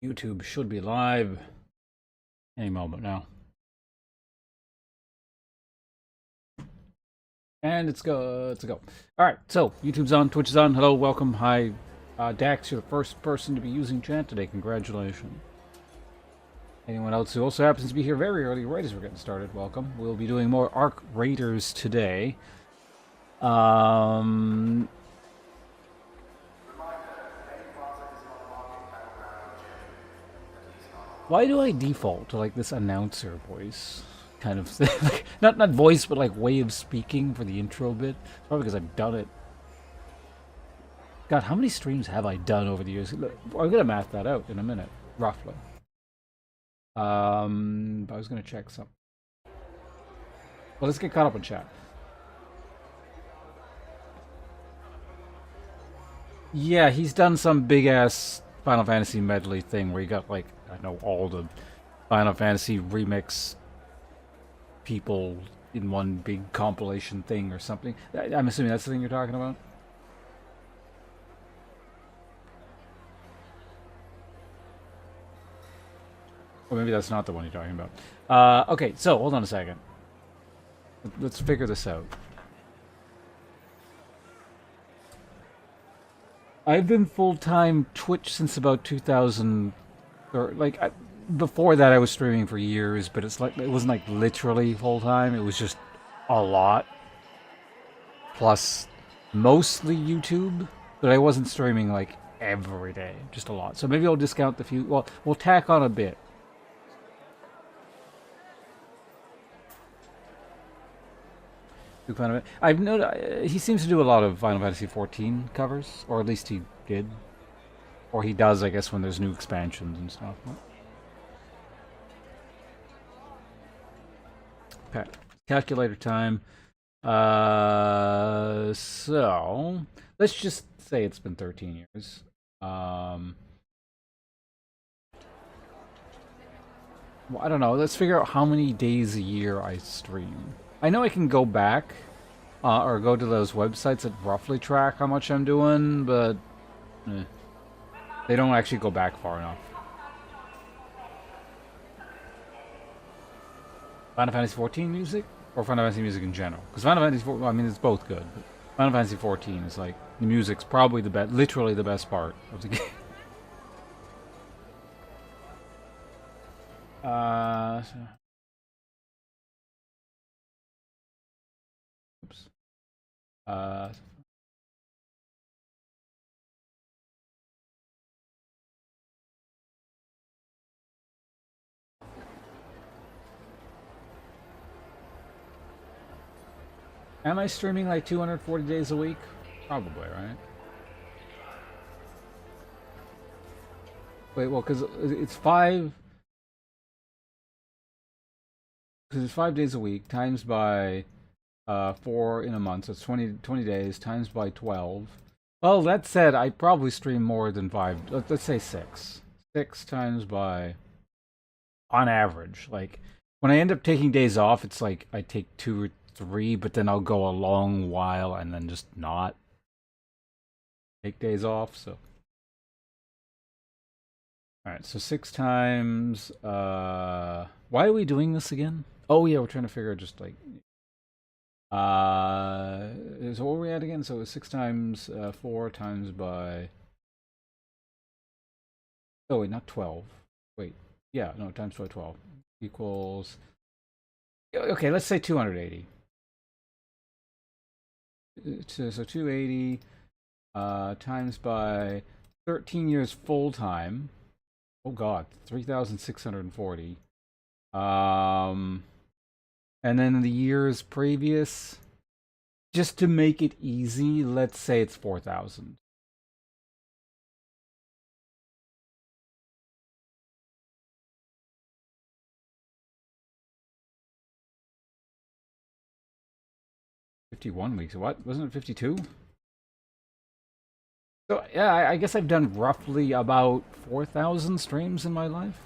YouTube should be live any moment now. And it's go to go. Alright, so YouTube's on, Twitch is on. Hello, welcome. Hi, Dax, you're the first person to be using chat today. Congratulations. Anyone else who also happens to be here very early, right as we're getting started, welcome. We'll be doing more Arc Raiders today. Why do I default to like this announcer voice kind of thing? Like, not voice, but like way of speaking for the intro bit. It's probably because I've done it. God, how many streams have I done over the years? I'm gonna math that out in a minute, roughly. But I was gonna check something. Well, let's get caught up in chat. Yeah, he's done some big ass Final Fantasy medley thing where you got like, I know, all the Final Fantasy remix people in one big compilation thing or something. I'm assuming that's the thing you're talking about? Or maybe that's not the one you're talking about. Okay, so hold on a second. Let's figure this out. I've been full-time Twitch since about 2000, or like before that I was streaming for years, but it's like it wasn't like literally full-time. It was just a lot, plus mostly YouTube, but I wasn't streaming like every day, just a lot. So maybe I'll discount the few. Well, we'll tack on a bit. I've noticed he seems to do a lot of Final Fantasy 14 covers, or at least he did, or he does, I guess, when there's new expansions and stuff. Okay, calculator time. So let's just say it's been 13 years. Well, I don't know. Let's figure out how many days a year I stream. I know I can go back or go to those websites that roughly track how much I'm doing, but they don't actually go back far enough. Final Fantasy 14 music? Or Final Fantasy music in general? Because Final Fantasy 14, I mean, it's both good. But Final Fantasy 14 is like, the music's probably the best, literally the best part of the game. Oops. Am I streaming like 240 days a week? Probably, right? Wait, well, because it's five. Because it's 5 days a week times by 4 in a month, so it's 20 days times by 12. Well, that said, I probably stream more than 5. Let's say 6. 6 times by, on average. Like, when I end up taking days off, it's like I take 2 or 3, but then I'll go a long while and then just not take days off, so. Alright, so 6 times, why are we doing this again? Oh yeah, we're trying to figure out just like, so what were we at again? So it was 6 times 4 times by, oh wait, not 12. Wait, yeah, no, times by 12 equals, okay, let's say 280. So 280 times by 13 years full time. Oh god, 3,640. And then the years previous, just to make it easy, let's say it's 4,000. $51 weeks. What? Wasn't it 52? So yeah, I guess I've done roughly about 4,000 streams in my life.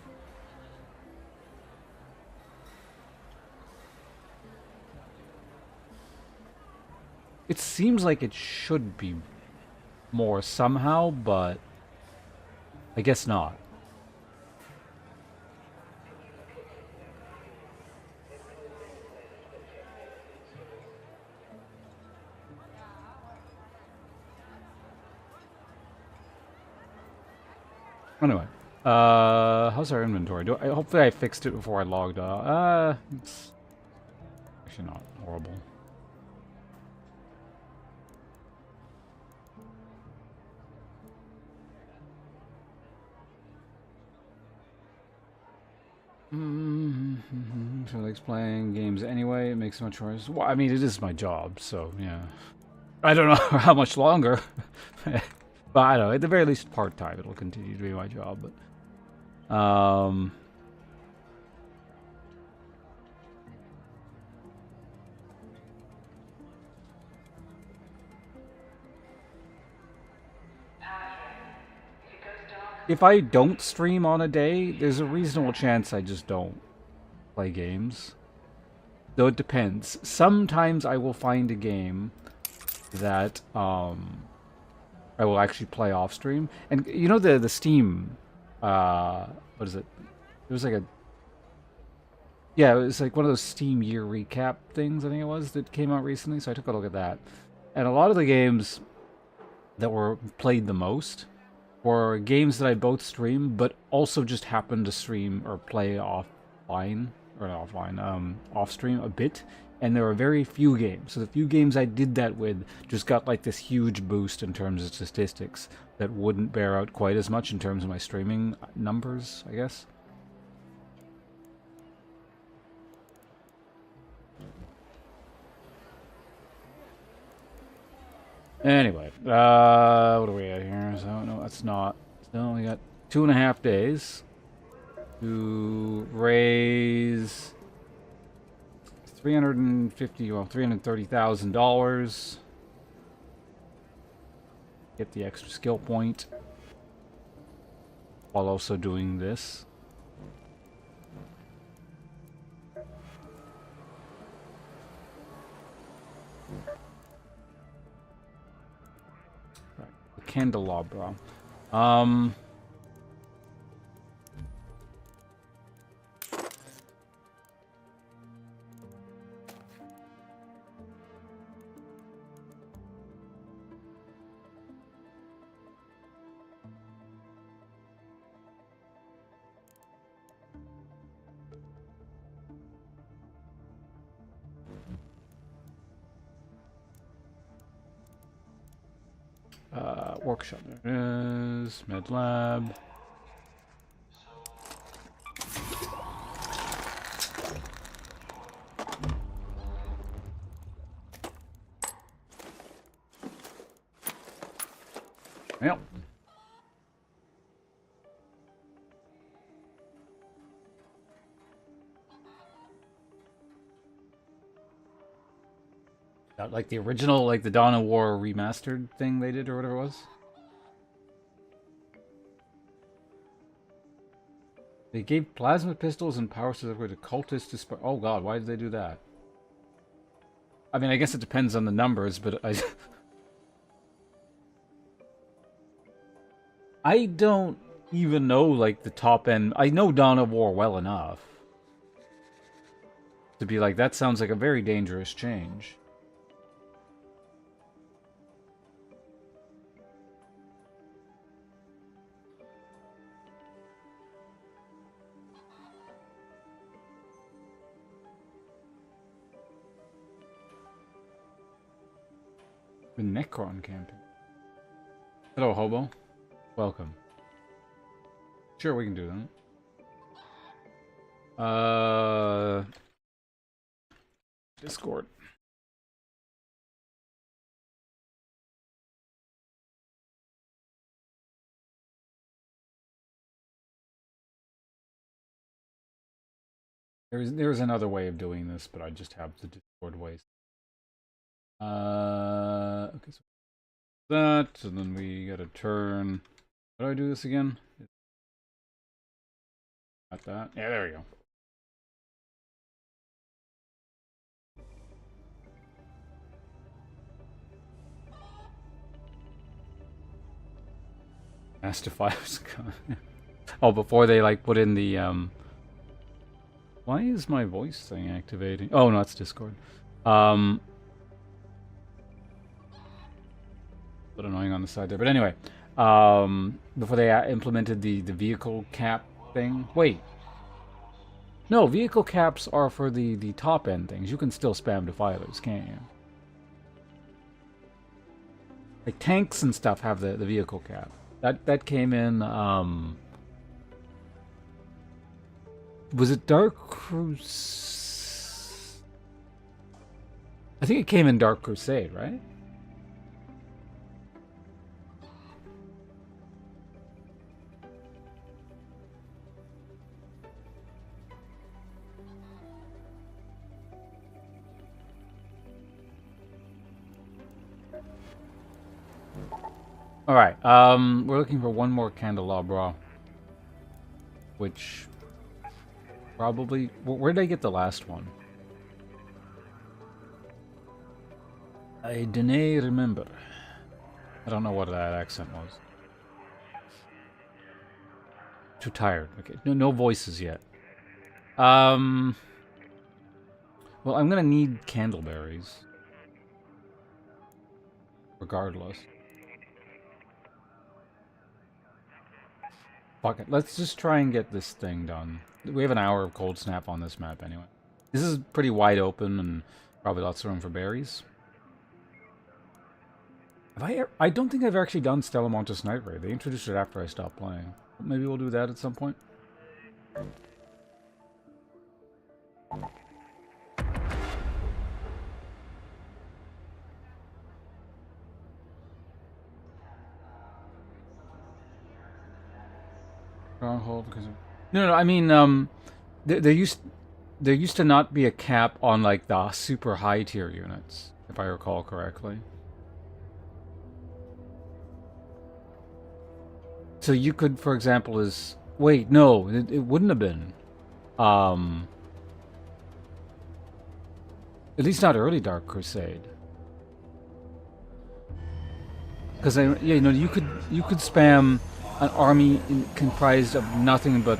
It seems like it should be more somehow, but I guess not. Anyway, how's our inventory? Hopefully I fixed it before I logged off. It's actually not horrible. So likes playing games anyway. It makes no choice. Well, I mean, it is my job, so yeah. I don't know how much longer, but I don't know. At the very least, part time, it'll continue to be my job. But if I don't stream on a day, there's a reasonable chance I just don't play games. Though it depends. Sometimes I will find a game that I will actually play off stream. And you know the Steam what is it? It was like a yeah, it was like one of those Steam year recap things, I think it was, that came out recently, so I took a look at that. And a lot of the games that were played the most were games that I both stream, but also just happened to stream or play offline, or not offline, off stream a bit. And there were very few games. So the few games I did that with just got like this huge boost in terms of statistics that wouldn't bear out quite as much in terms of my streaming numbers, I guess. Anyway, what are we at here? So, no, that's not. So we got 2.5 days to raise $330,000. Get the extra skill point while also doing this. Right. The candelabra. Workshop. There is med lab. Yep. Like the original, like the Dawn of War remastered thing they did, or whatever it was. They gave plasma pistols and power to cultists to oh god, why did they do that? I mean, I guess it depends on the numbers, but I don't even know, like, the top end. I know Dawn of War well enough to be like, that sounds like a very dangerous change. The Necron camping. Hello, hobo. Welcome. Sure, we can do that. Discord. There's another way of doing this, but I just have the Discord ways. Okay, so that, and then we gotta turn. How do I do this again? Got that. Yeah, there we go. Mastifiers. Oh, before they like put in the Why is my voice thing activating? Oh no, it's Discord. Bit annoying on the side there, but anyway, before they implemented the vehicle cap thing. Wait, no, vehicle caps are for the top end things. You can still spam defilers, can't you? Like tanks and stuff have the vehicle cap. That came in. Was it Dark Crusade? I think it came in Dark Crusade, right? All right. We're looking for one more candelabra, which probably. Where did I get the last one? I don't remember. I don't know what that accent was. Too tired. Okay. No voices yet. Well, I'm gonna need candleberries. Regardless. Fuck it. Let's just try and get this thing done. We have an hour of cold snap on this map anyway. This is pretty wide open and probably lots of room for berries. I don't think I've actually done Stella Montes Night Raid. They introduced it after I stopped playing. Maybe we'll do that at some point. Stronghold because no, I mean there used to not be a cap on like the super high tier units, if I recall correctly. So you could, for example, wait, no, it wouldn't have been. At least not early Dark Crusade. Because you could spam an army comprised of nothing but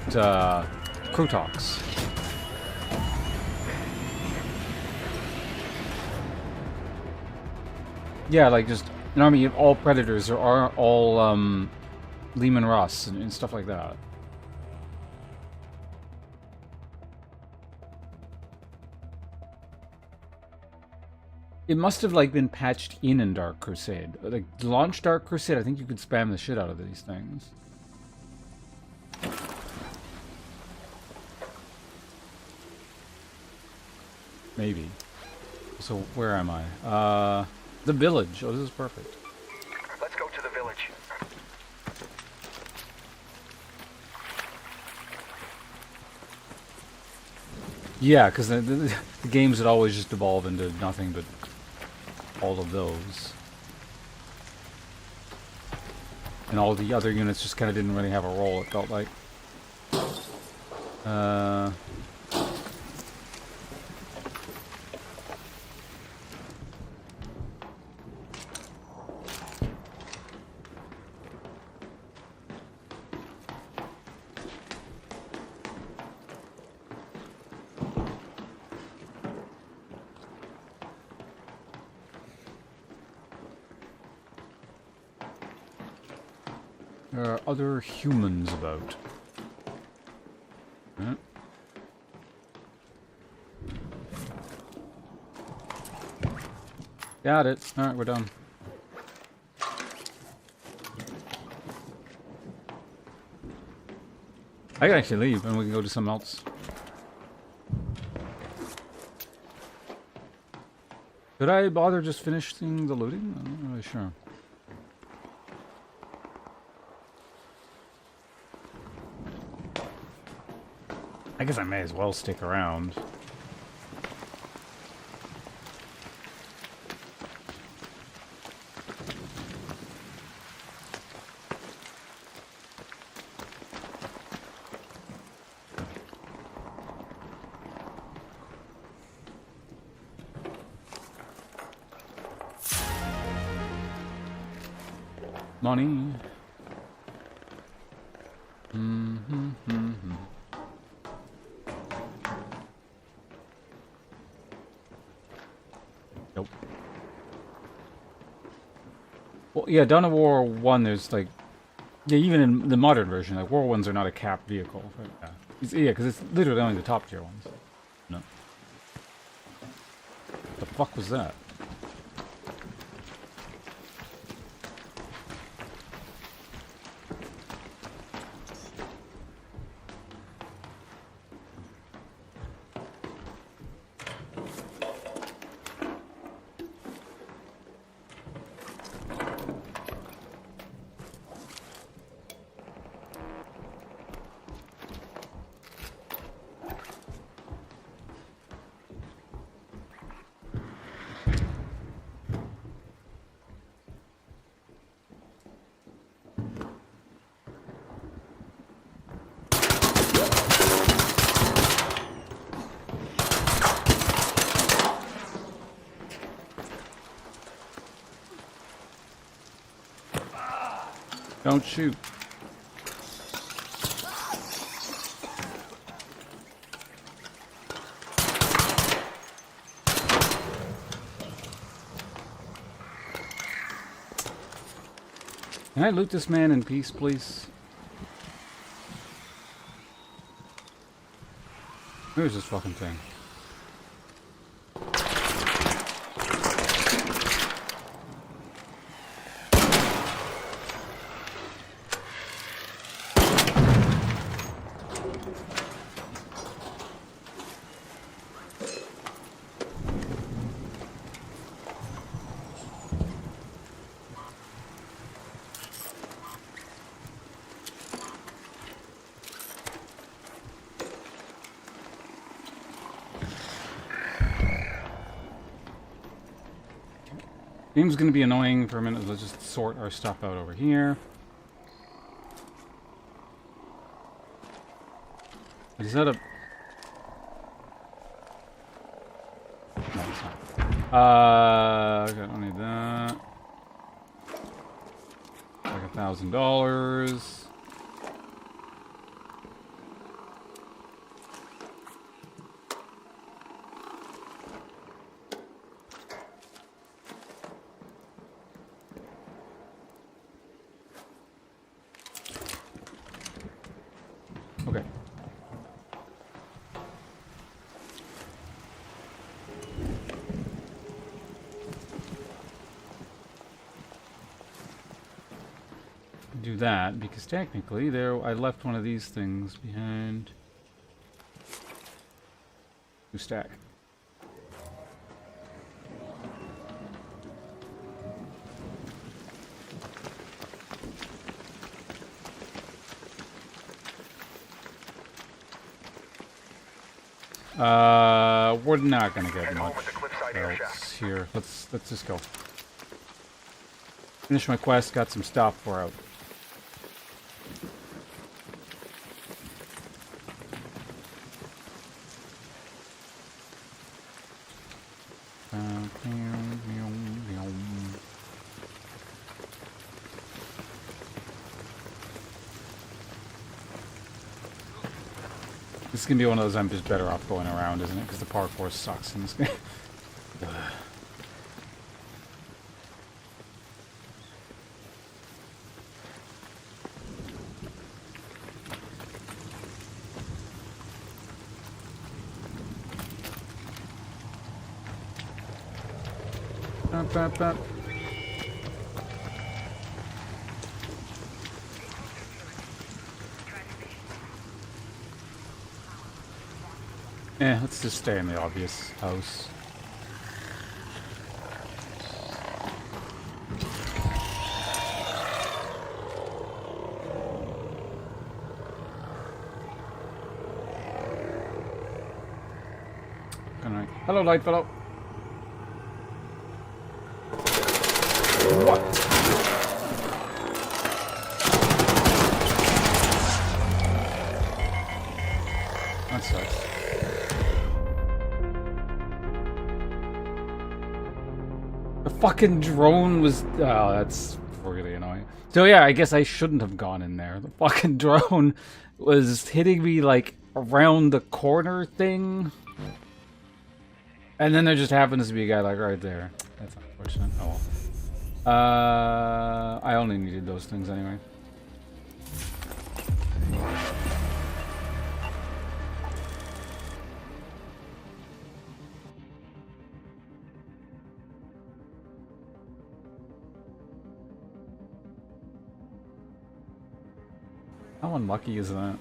Krutoks. Yeah, like just an army of all predators or all Lehman Russ and stuff like that. It must have like been patched in Dark Crusade. Like launch Dark Crusade, I think you could spam the shit out of these things. Maybe. So where am I? The village. Oh, this is perfect. Let's go to the village. Yeah, because the games would always just evolve into nothing but all of those. And all the other units just kind of didn't really have a role, it felt like. There are other humans about. Huh? Got it. Alright, we're done. I can actually leave and we can go do something else. Could I bother just finishing the looting? I'm not really sure. I guess I may as well stick around. Money. Nope. Well, yeah, Dawn of War 1, there's like Yeah, even in the modern version, like whirlwinds are not a capped vehicle. Yeah, yeah, because it's literally only the top tier ones. No. The fuck was that? Don't shoot. Can I loot this man in peace, please? Where's this fucking thing? Game's gonna be annoying for a minute. Let's just sort our stuff out over here. Is that a... No, it's not. Okay, I don't need that. Like $1,000. Okay. Do that because technically there I left one of these things behind. To stack. We're not gonna get much else here. Let's just go. Finish my quest. Got some stuff. We're out. This is gonna be one of those I'm just better off going around, isn't it? Because the parkour sucks in this game. Let's just stay in the obvious house. Alright. Hello, light fellow. What? That sucks. The fucking drone was... Oh, that's really annoying. So yeah, I guess I shouldn't have gone in there. The fucking drone was hitting me, like, around the corner thing. And then there just happens to be a guy, like, right there. That's unfortunate. Oh well. I only needed those things anyway. How unlucky is that?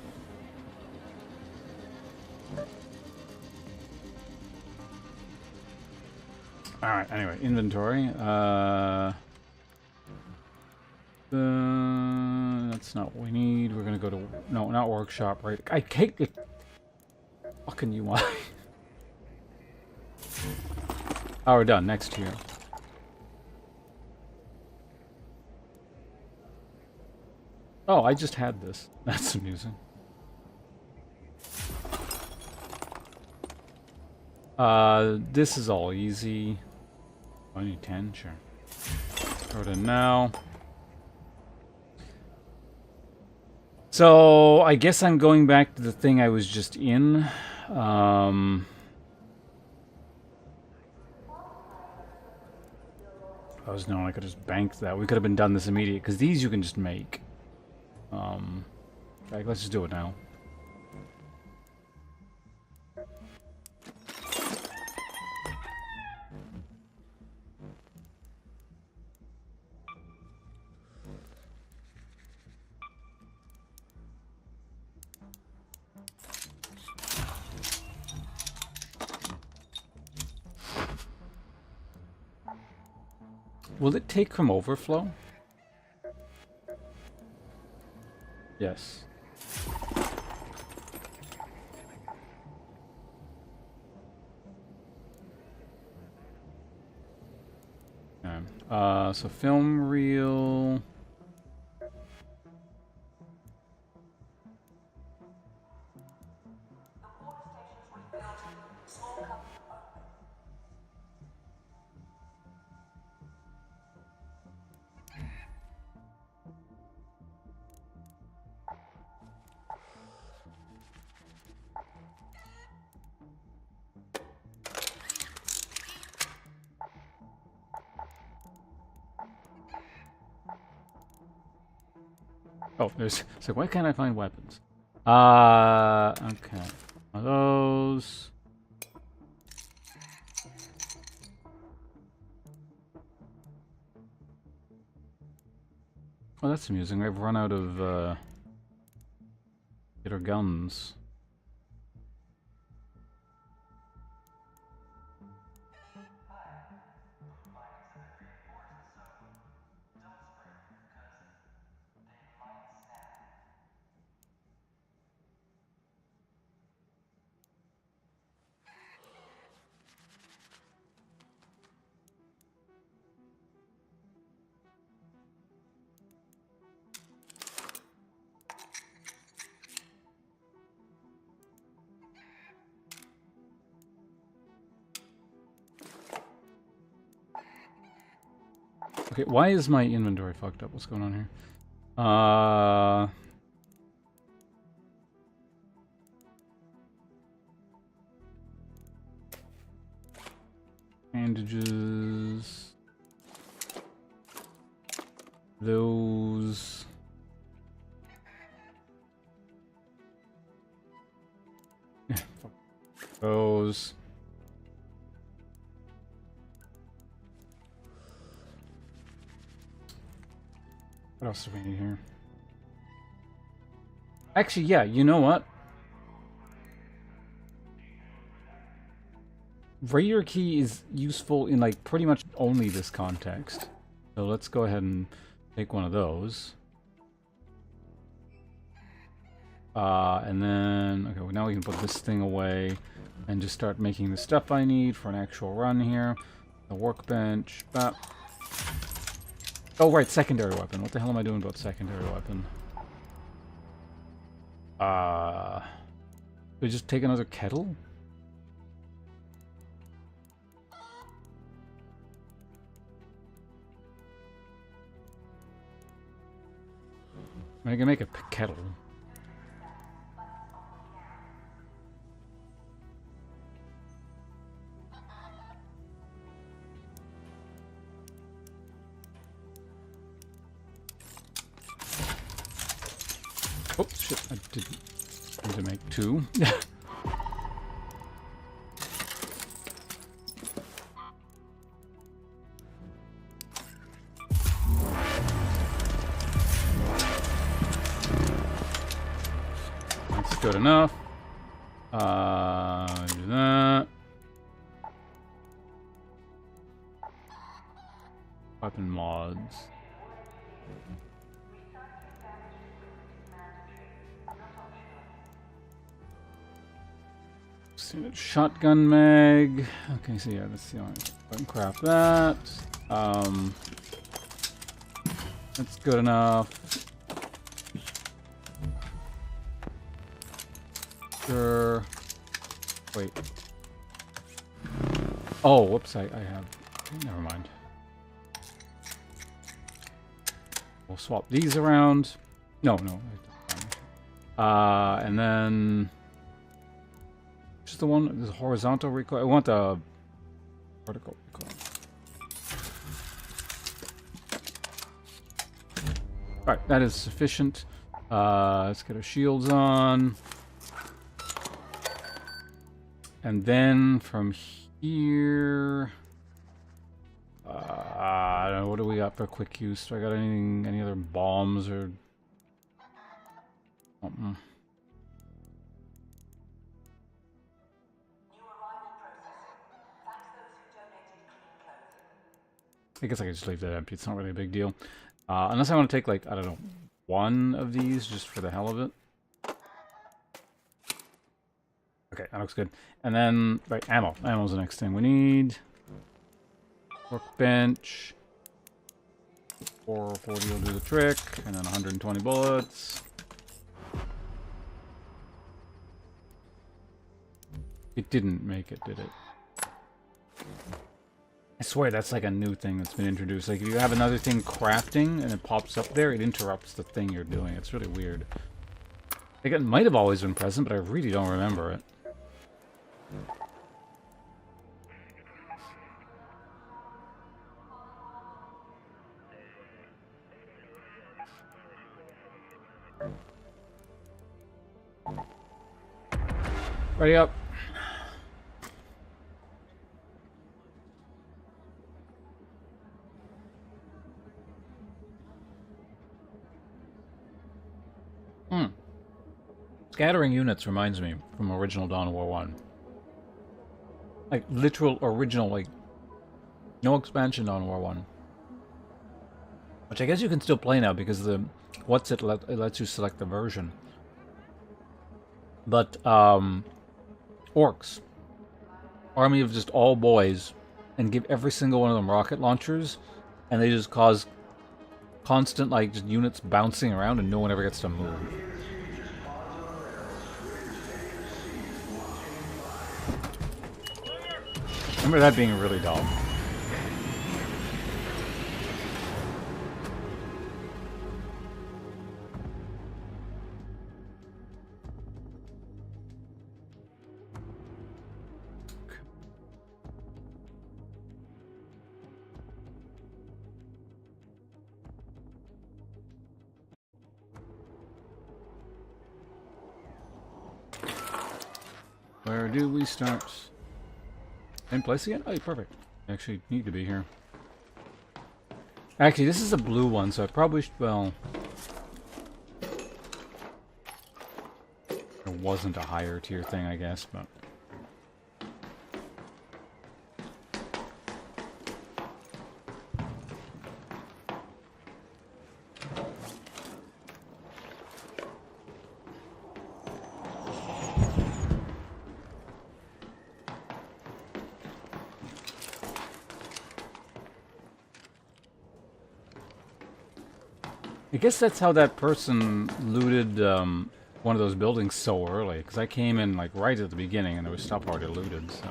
Alright, anyway, inventory. That's not what we need. We're gonna go to... No, not workshop, right? I hate it. Fucking UI. Oh, we're done. Next here. Oh, I just had this. That's amusing. This is all easy. I need 10, sure. Throw it in now. So, I guess I'm going back to the thing I was just in. I was knowing I could just bank that. We could have been done this immediate, because these you can just make. Okay, let's just do it now. Will it take from overflow? Yes. Okay. So film reel. Oh, there's... So why can't I find weapons? Okay. One of those. Oh, that's amusing. I've run out of, guns. Okay, why is my inventory fucked up? What's going on here? Bandages. Those. Yeah, fuck those. What else do we need here? Actually, yeah, you know what? Raider key is useful in, like, pretty much only this context. So let's go ahead and take one of those. And then... Okay, well, now we can put this thing away and just start making the stuff I need for an actual run here. The workbench. Oh, right, secondary weapon. What the hell am I doing about secondary weapon? Do we just take another kettle? I can make a kettle. Oh, shit, I didn't need to make 2. That's good enough. Do that. Weapon mods. Shotgun mag. Okay, so yeah, let's see. I can craft that. That's good enough. Sure. Wait. Oh, whoops! I have. Okay, never mind. We'll swap these around. No. And then. Just the one, this horizontal recoil. I want the vertical recoil. Alright, that is sufficient. Let's get our shields on. And then from here... I don't know, what do we got for quick use? Do I got anything, any other bombs or... something? I guess I could just leave that empty. It's not really a big deal. Unless I want to take, like, I don't know, 1 of these just for the hell of it. Okay, that looks good. And then, right, ammo. Ammo's the next thing we need. Workbench. 440 will do the trick. And then 120 bullets. It didn't make it, did it? I swear that's like a new thing that's been introduced. Like if you have another thing crafting and it pops up there, it interrupts the thing you're doing. It's really weird. Like it might have always been present, but I really don't remember it. Ready up. Scattering units reminds me from original Dawn of War 1. Like, literal original, like, no expansion Dawn of War 1. Which I guess you can still play now because the, it lets you select the version. But, orcs. Army of just all boys. And give every single one of them rocket launchers. And they just cause constant, like, just units bouncing around and no one ever gets to move. Remember that being really dull. Where do we start? Same place again? Oh, perfect. I actually need to be here. Actually, this is a blue one, so I probably should, well... It wasn't a higher tier thing, I guess, but... I guess that's how that person looted one of those buildings so early, because I came in like right at the beginning and there was stuff already looted, so...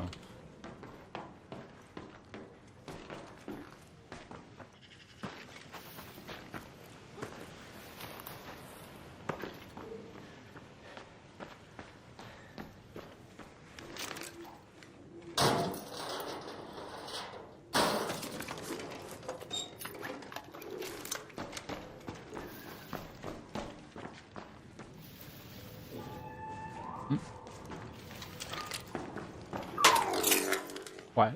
What?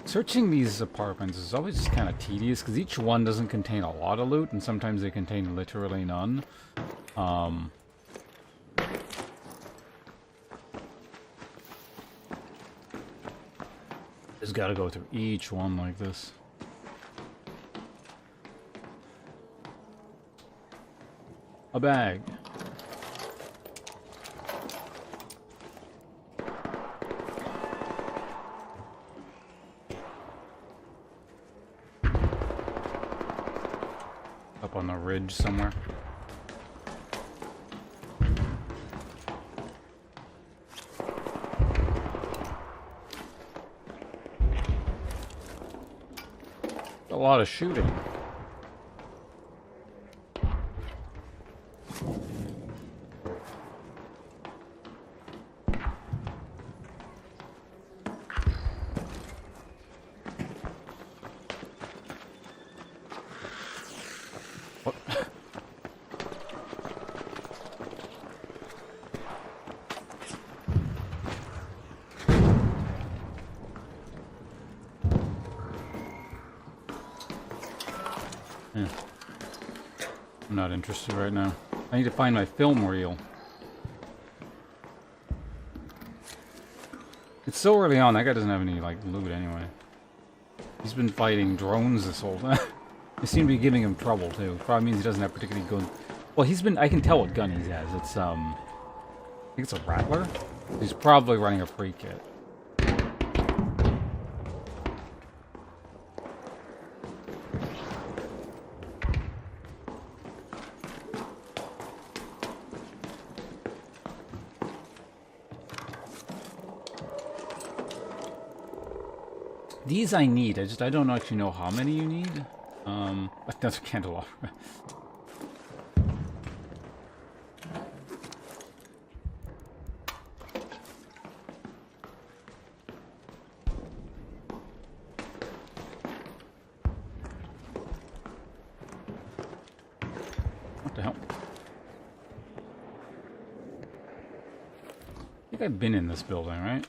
Searching these apartments is always kind of tedious because each one doesn't contain a lot of loot, and sometimes they contain literally none. Just gotta go through each one like this. A bag. Up on the ridge somewhere. A lot of shooting. What? I'm not interested right now. I need to find my film reel. It's so early on, that guy doesn't have any, like, loot anyway. He's been fighting drones this whole time. They seem to be giving him trouble, too. Probably means he doesn't have particularly good... Well, he's been... I can tell what gun he has. It's, I think it's a Rattler? He's probably running a pre-kit. These I need. I don't actually know how many you need. That's a candelabra. What the hell? I think I've been in this building, right?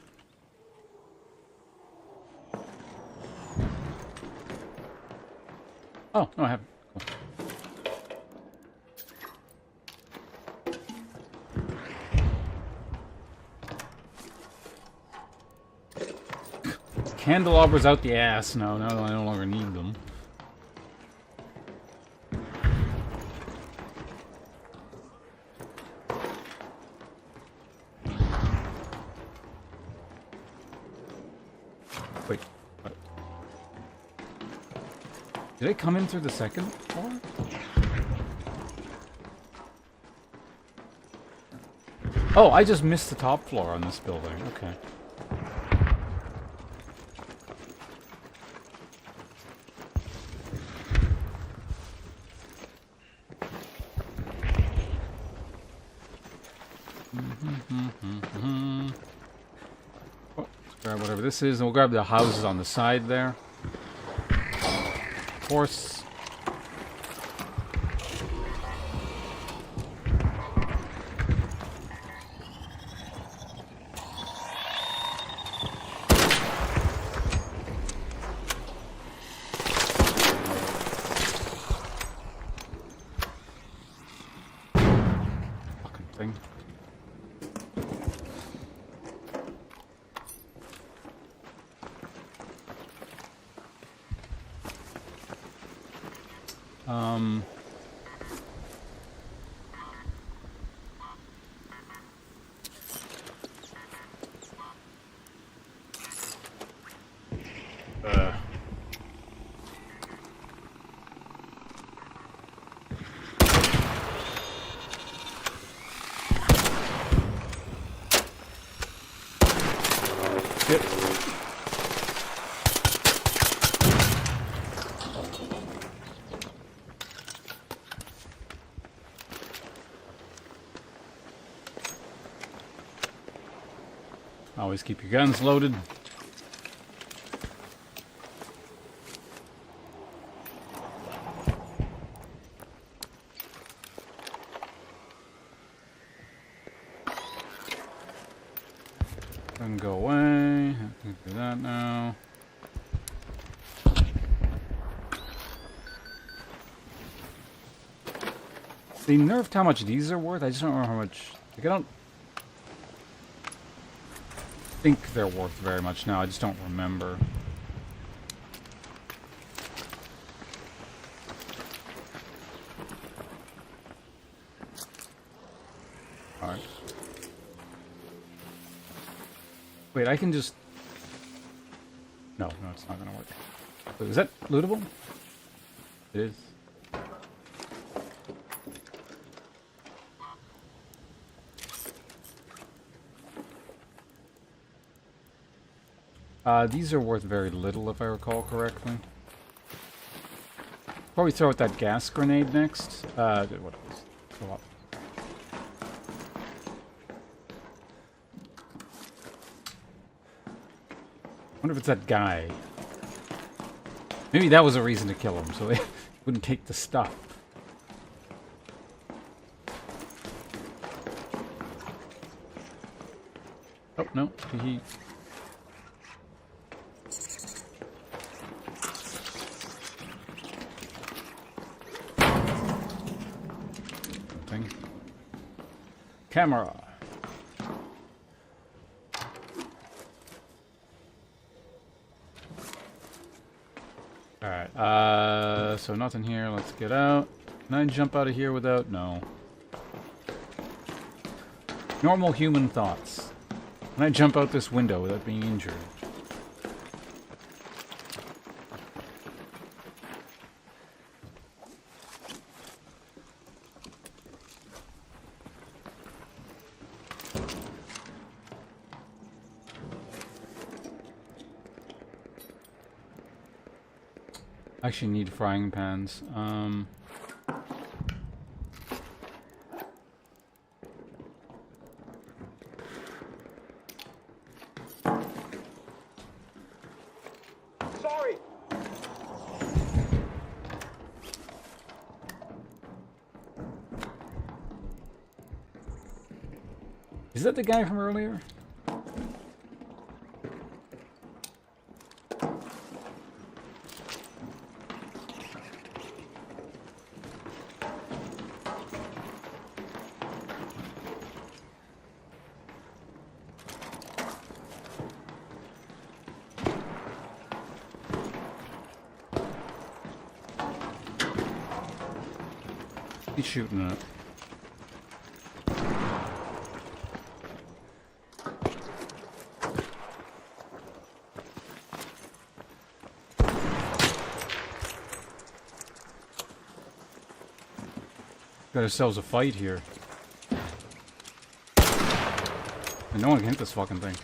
Oh, no, I haven't. Cool. Candelabras out the ass. No, I no longer need them. Wait. What? Did I come in through the second floor? Oh, I just missed the top floor on this building. Okay. Oh, let's grab whatever this is, and we'll grab the houses on the side there. Of course. Fucking thing. Yep. Always keep your guns loaded. I can go away. I can do that now. They nerfed how much these are worth? I just don't remember how much... Like, I don't think they're worth very much now. I just don't remember. Alright. Wait, I can just... No, it's not gonna work. Wait, is that lootable? It is. These are worth very little, if I recall correctly. Probably throw out that gas grenade next. What is? Go up. Wonder if it's that guy. Maybe that was a reason to kill him, so they wouldn't take the stuff. Oh, no. He... Camera. Alright, so nothing here. Let's get out. Can I jump out of here without... No. Normal human thoughts. Can I jump out this window without being injured? Actually need frying pans. Sorry. Is that the guy from earlier? He's shooting it. Got ourselves a fight here. And no one can hit this fucking thing.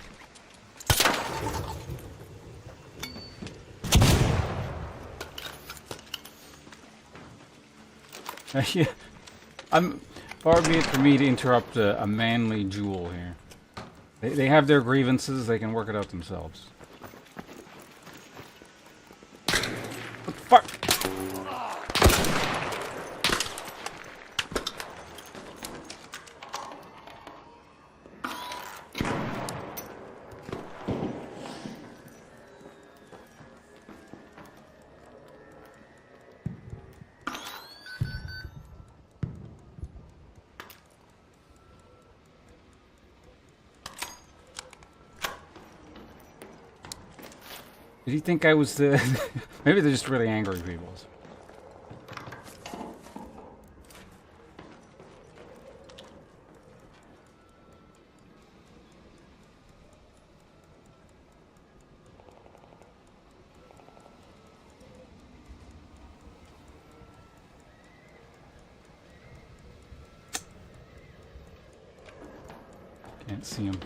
Yeah, far be it for me to interrupt a manly jewel here. They have their grievances, they can work it out themselves. What the fuck? Did he think I was the... Maybe they're just really angry people. Can't see him.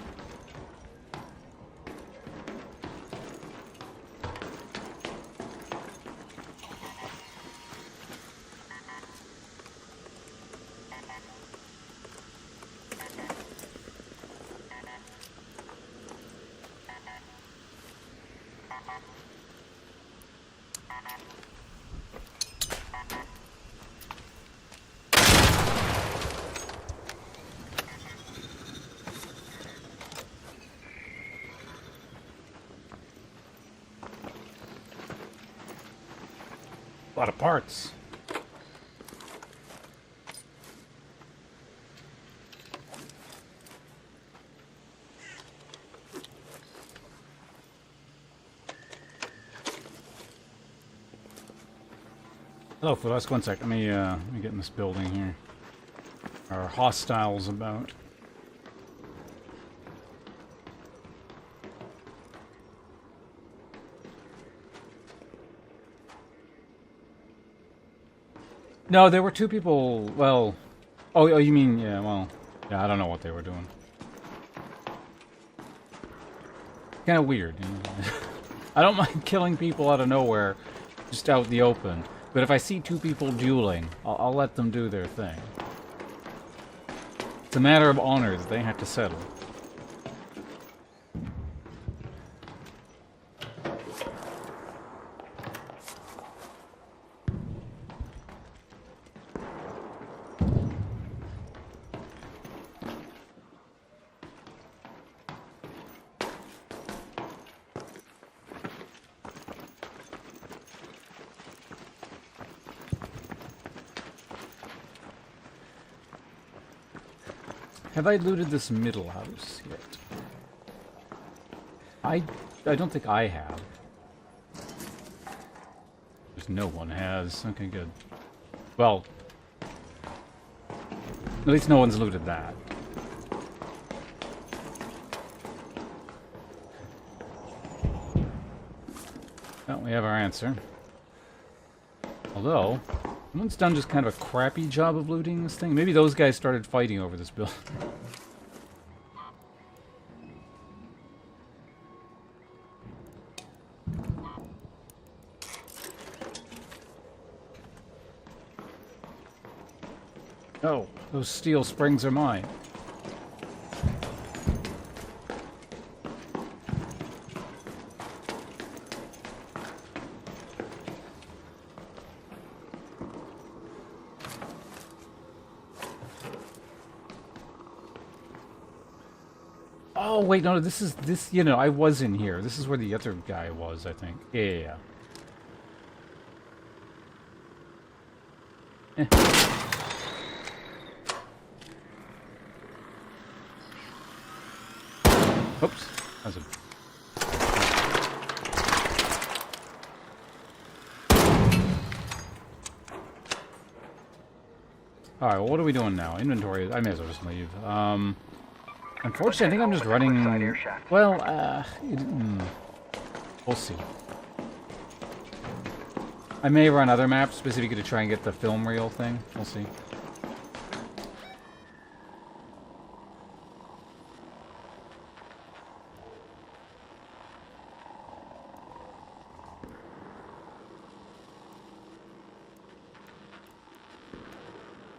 A lot of parts. Hello, Flask. 1 sec. Let me get in this building here. Are hostiles about? No, there were two people. Well, oh, you mean yeah? Well, yeah. I don't know what they were doing. Kind of weird. You know? I don't mind killing people out of nowhere, just out in the open. But if I see two people dueling, I'll let them do their thing. It's a matter of honor that they have to settle. Have I looted this middle house yet? I don't think I have. There's no one has. Okay, good. Well, at least no one's looted that. Well, we have our answer. Although, someone's done just kind of a crappy job of looting this thing. Maybe those guys started fighting over this building. Oh, those steel springs are mine. Oh, wait, no, this, you know, I was in here. This is where the other guy was, I think. Yeah. Oops. That's a... Alright, well, what are we doing now? Inventory, I may as well just leave. Unfortunately, I think I'm just running... Well, we'll see. I may run other maps specifically to try and get the film reel thing. We'll see.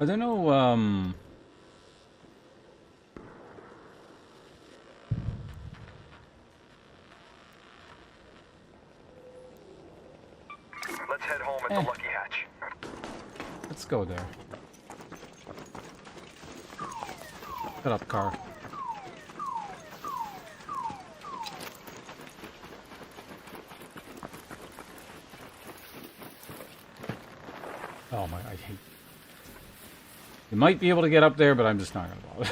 Are there no, Let's head home at the Lucky Hatch. Let's go there. Shut up, car. Oh my, I hate... You might be able to get up there, but I'm just not gonna bother.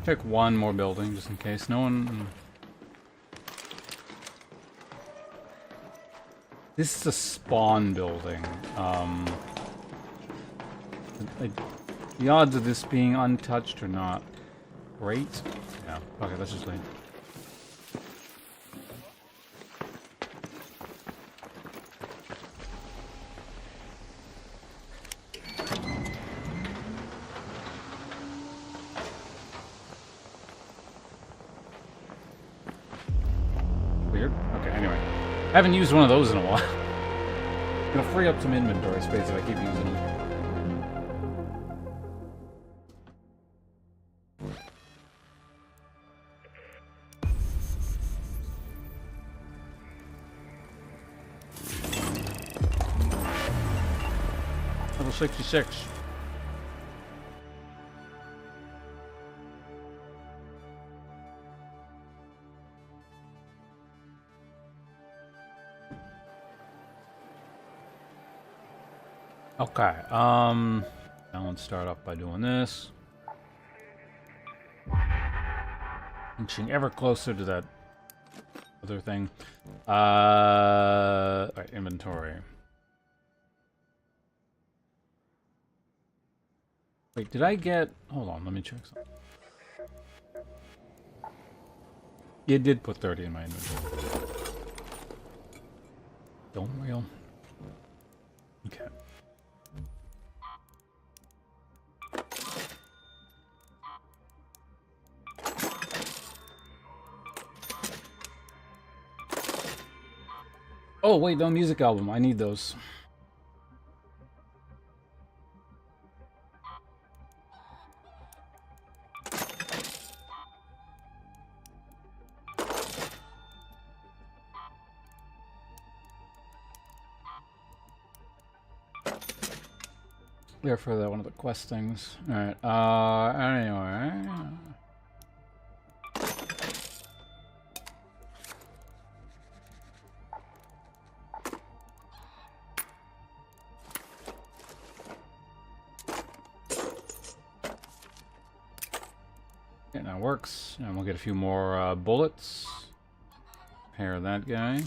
Check one more building, just in case. No one... This is a spawn building. The odds of this being untouched are not great. Yeah, okay, let's just leave. Weird. Okay, anyway. I haven't used one of those in a while. It'll free up some inventory space if I keep using them. Level 66. Okay, now let's start off by doing this. Inching ever closer to that other thing. Alright, inventory. Wait, did I get... Hold on, let me check something. You did put 30 in my inventory. Dome reel. Okay. Oh, wait, no music album. I need those. There for that one of the quest things. Alright, anyway. Okay, now works. And we'll get a few more bullets. Repair that guy.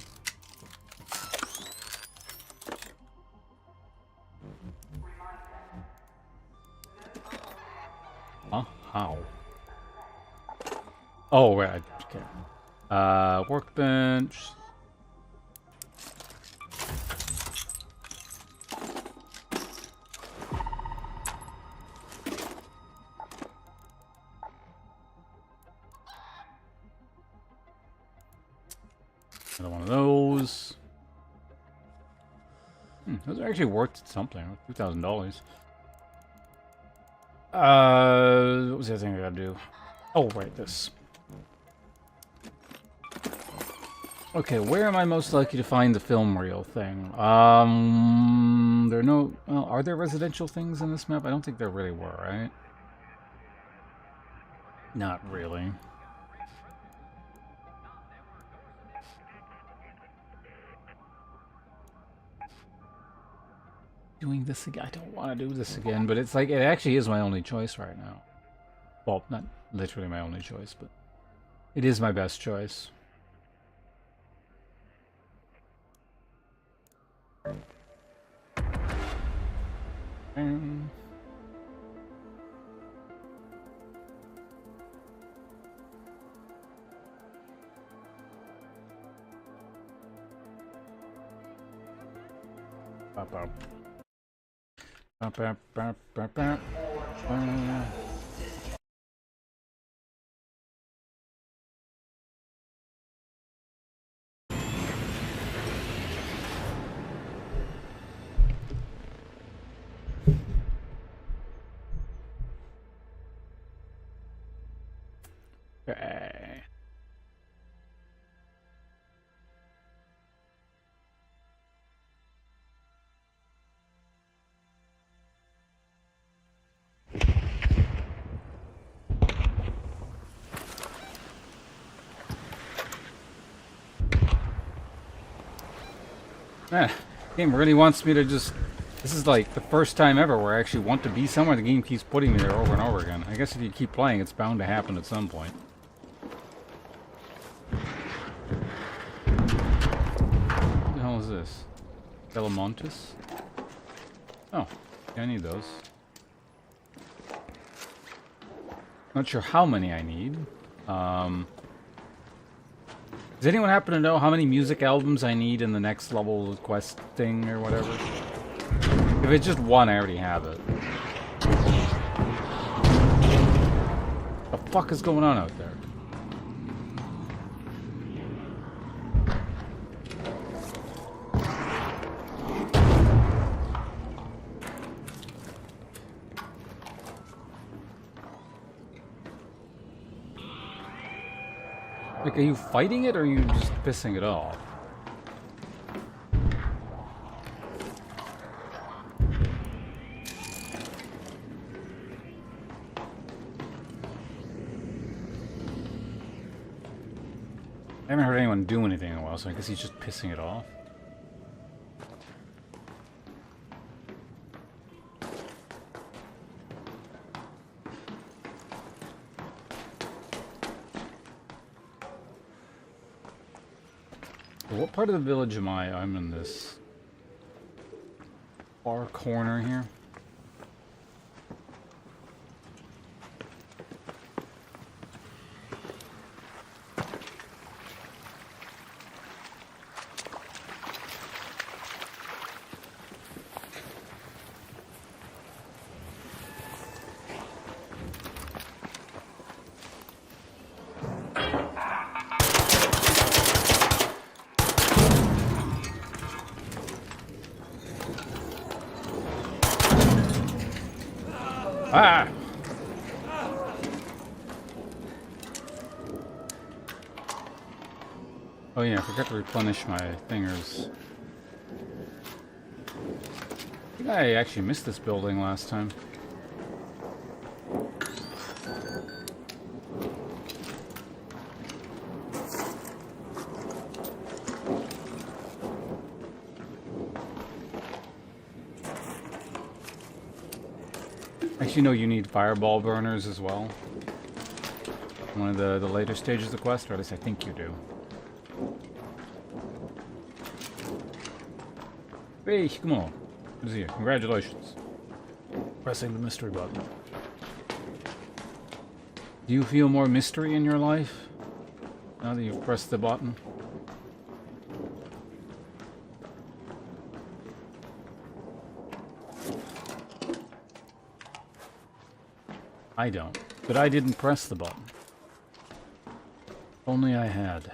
Huh? How? Oh, right. Okay. Workbench. Another one of those. Those are actually worth something. $2,000. What was the other thing I gotta do? Oh, right, this. Okay, where am I most likely to find the film reel thing? There are no... Well, are there residential things in this map? I don't think there really were, right? Not really. Doing this again? I don't want to do this again, but it's like, it actually is my only choice right now. Well, not literally my only choice, but it is my best choice. Bop, bop. Bop, bop, bop, bop, bop. Okay. Game really wants me to just... This is like the first time ever where I actually want to be somewhere. The game keeps putting me there over and over again. I guess if you keep playing, it's bound to happen at some point. What the hell is this? Telemontis? Oh, yeah, I need those. Not sure how many I need. Does anyone happen to know how many music albums I need in the next level quest thing or whatever? If it's just one, I already have it. What the fuck is going on out there? Like, are you fighting it or are you just pissing it off? I haven't heard anyone do anything in a while, so I guess he's just pissing it off. What part of the village am I? I'm in this far corner here. Ah! Oh yeah, I forgot to replenish my thingers. I think I actually missed this building last time. Actually, no, you need fireball burners as well. One of the later stages of the quest, or at least I think you do. Hey, come on. Good to see you. Congratulations. Pressing the mystery button. Do you feel more mystery in your life now that you've pressed the button? I don't, but I didn't press the button. Only I had.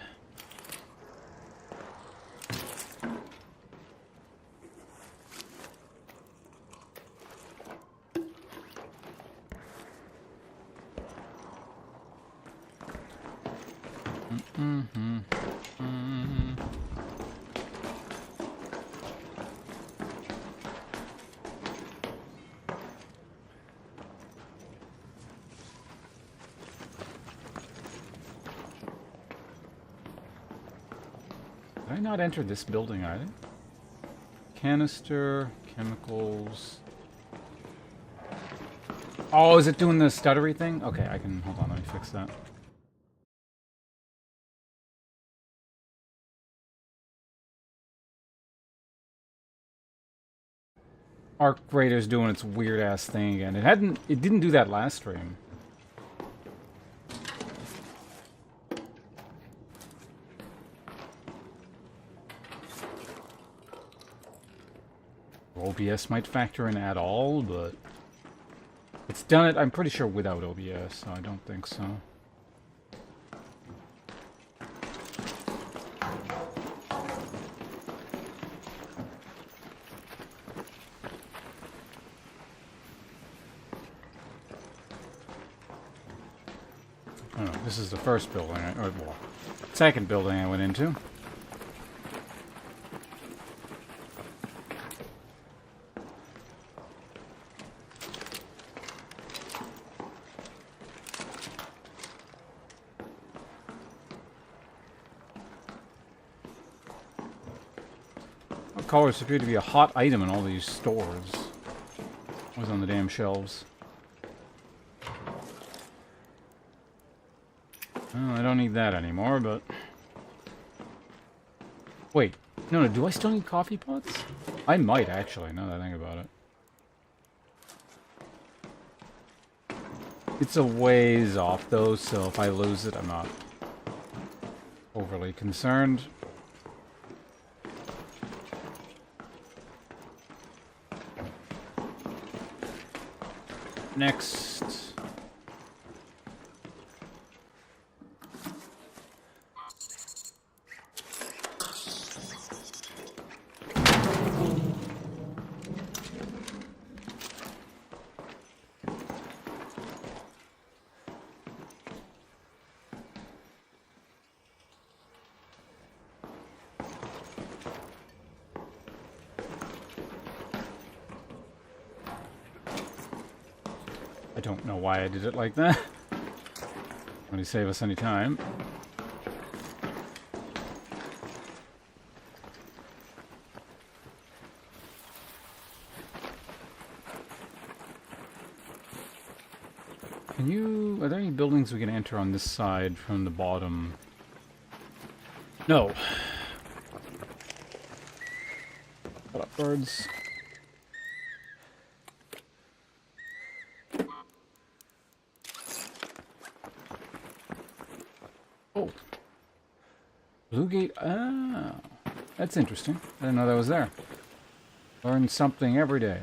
Did I not enter this building either? Canister, chemicals. Oh, is it doing the stuttery thing? Okay, I can, hold on, let me fix that. Arc Raider's doing its weird ass thing again. It didn't do that last stream. OBS might factor in at all, but it's done it, I'm pretty sure, without OBS, so I don't think so. Oh, no, this is the first building, or well, second building I went into. Colors appear to be a hot item in all these stores. Always on the damn shelves. Well, I don't need that anymore, but... Wait, no, do I still need coffee pots? I might, actually, now that I think about it. It's a ways off, though, so if I lose it, I'm not overly concerned. Next. I don't know why I did it like that. Let me save us any time. Can you... Are there any buildings we can enter on this side from the bottom? No. Shut up, birds. Oh. Blue gate. Ah. That's interesting. I didn't know that was there. Learn something every day.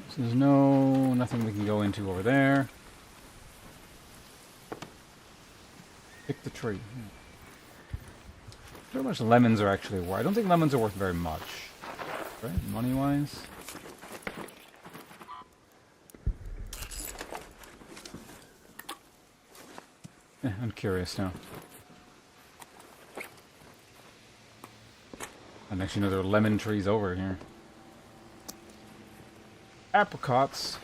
So there's nothing we can go into over there. Pick the tree. How much lemons are actually worth? I don't think lemons are worth very much, right? Money-wise. I'm curious now. I didn't actually know there were lemon trees over here. Apricots,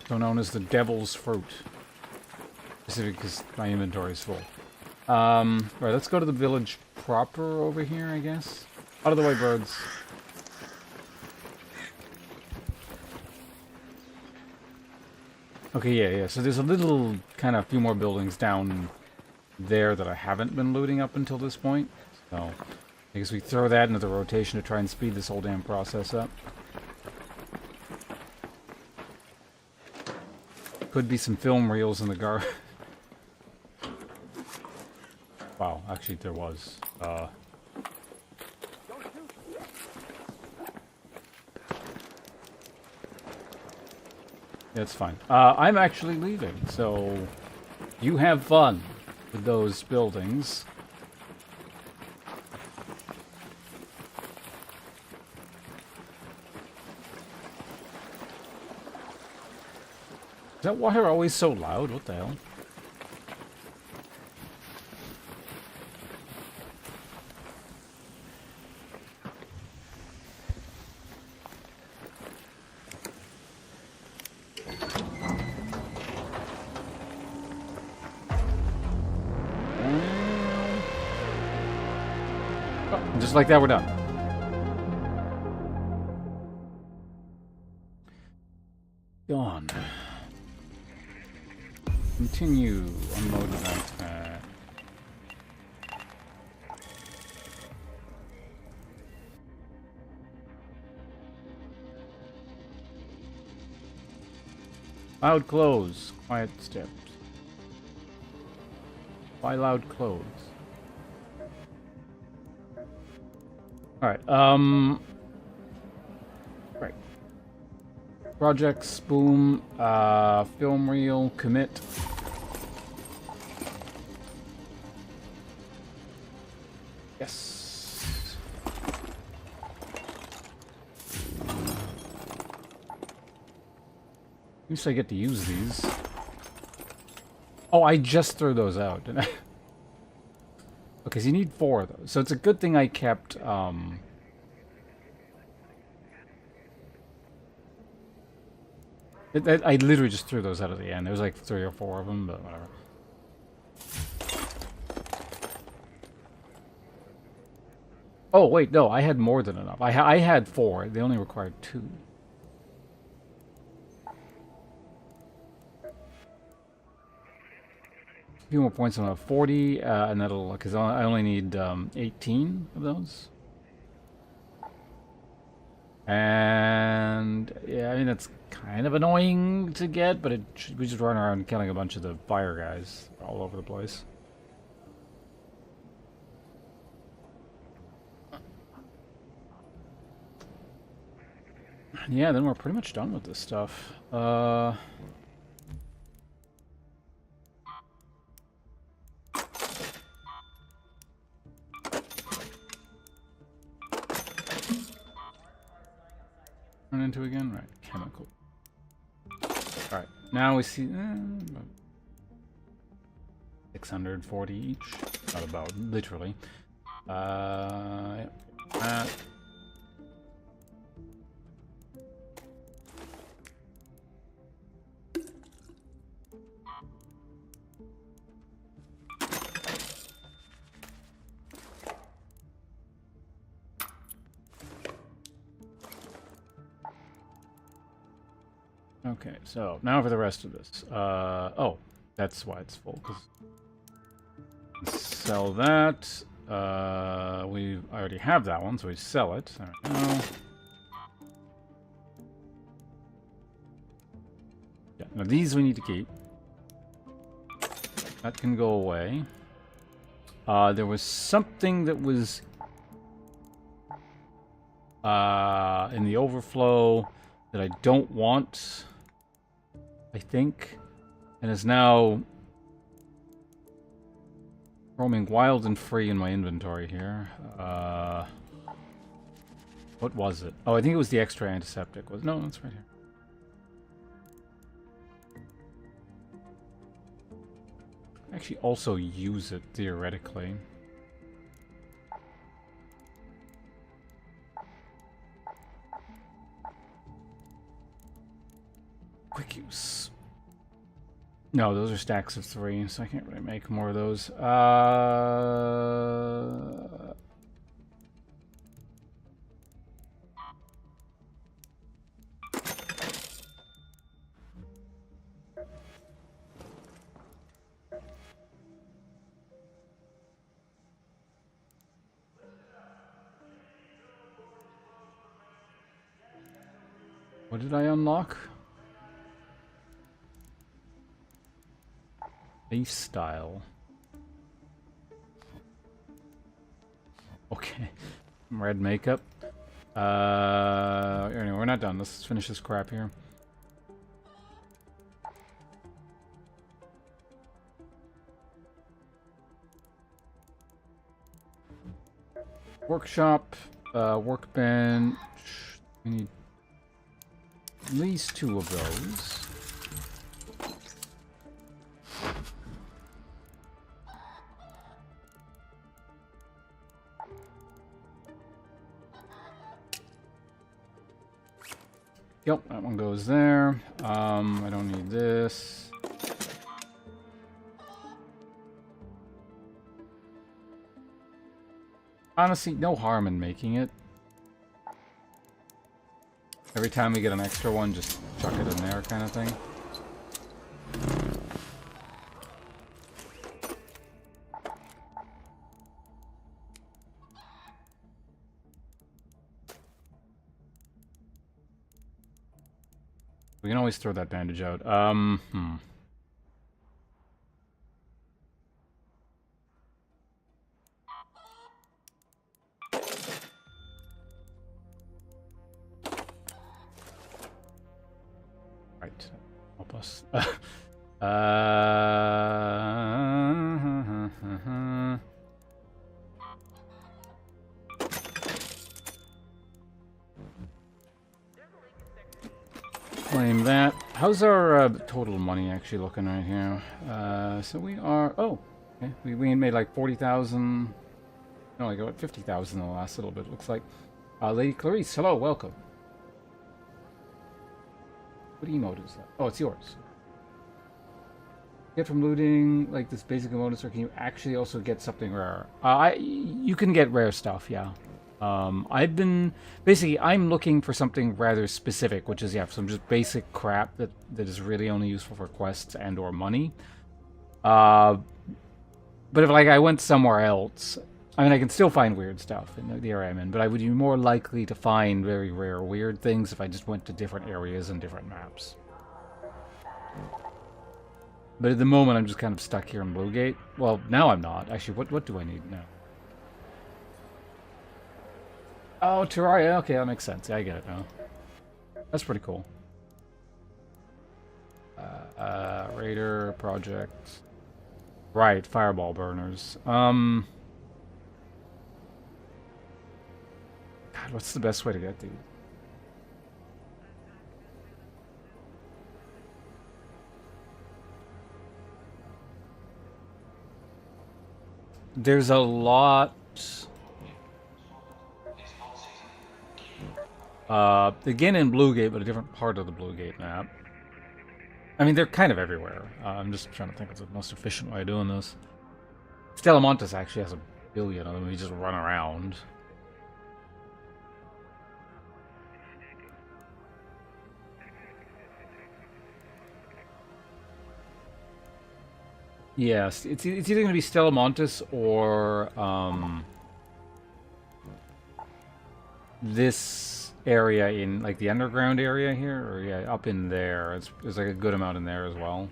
so known as the devil's fruit. Specifically because my inventory is full. Right, let's go to the village proper over here, I guess. Out of the way, birds. Okay, yeah. So there's a little, kind of, few more buildings down there that I haven't been looting up until this point. So I guess we throw that into the rotation to try and speed this whole damn process up. Could be some film reels in the gar. Wow, actually there was. That's fine. I'm actually leaving, so you have fun with those buildings. Is that water always so loud? What the hell? Oh, just like that, we're done. Gone. Continue. Unload that. Loud close. Quiet steps. Why loud close? Alright, right. Projects, boom, film reel, commit. Yes. At least I get to use these. Oh, I just threw those out, didn't I? Okay, so you need 4 of those. So it's a good thing I kept, I literally just threw those out at the end. There was like 3 or 4 of them, but whatever. Oh, wait, no, I had more than enough. I had 4. They only required 2. A few more points on a 40, and that'll, because I only need 18 of those. And, yeah, I mean, that's kind of annoying to get, but we just run around killing a bunch of the fire guys all over the place. Yeah, then we're pretty much done with this stuff. Run into again? Right, chemical. Alright, now we see 640 each. Not about, literally. Yeah. Okay, so now for the rest of this. Oh, that's why it's full. Sell that. We already have that one, so we sell it. There we go. Yeah, now these we need to keep. That can go away. There was something that was in the overflow that I don't want, I think, and is now roaming wild and free in my inventory here. What was it? Oh, I think it was the extra antiseptic. No, it's right here. Actually also use it theoretically. Quick use. No, those are stacks of 3, so I can't really make more of those. What did I unlock? Face style. Okay. Red makeup. Anyway, we're not done. Let's finish this crap here. Workshop, workbench. We need at least 2 of those. Yep, that one goes there. I don't need this. Honestly, no harm in making it. Every time we get an extra one, just chuck it in there kind of thing. We can always throw that bandage out. Right. Help us. Claim that. How's our total money actually looking right here? So we are... Oh, okay. We made like 40,000... No, I got 50,000 in the last little bit, looks like. Lady Clarice, hello, welcome. What emote is that? Oh, it's yours. Get from looting, like this basic emotes, or can you actually also get something rare? You can get rare stuff, yeah. I've been... Basically, I'm looking for something rather specific, which is, yeah, some just basic crap that is really only useful for quests and or money. But if, like, I went somewhere else... I mean, I can still find weird stuff in the area I'm in, but I would be more likely to find very rare weird things if I just went to different areas and different maps. But at the moment, I'm just kind of stuck here in Bluegate. Well, now I'm not. Actually, what do I need now? Oh, Terraria. Okay, that makes sense. Yeah, I get it now. That's pretty cool. Raider project. Right, fireball burners. God, what's the best way to get these? There's a lot... again in Bluegate, but a different part of the Bluegate map. I mean, they're kind of everywhere. I'm just trying to think of the most efficient way of doing this. Stellamontes actually has a billion of them. We just run around. Yes, it's either going to be Stellamontis or this area in like the underground area here, or yeah, up in there. There's like a good amount in there as well.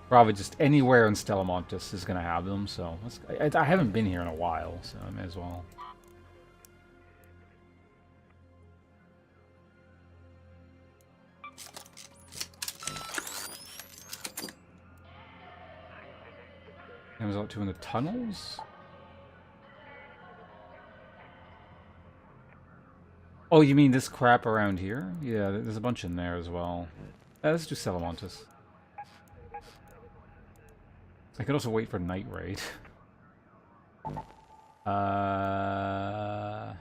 Probably just anywhere in Stellamontis is going to have them. So I haven't been here in a while, so I may as well. I was out to in the tunnels. Oh, you mean this crap around here? Yeah, there's a bunch in there as well. Let's do Salamantis. I could also wait for Night Raid. uh...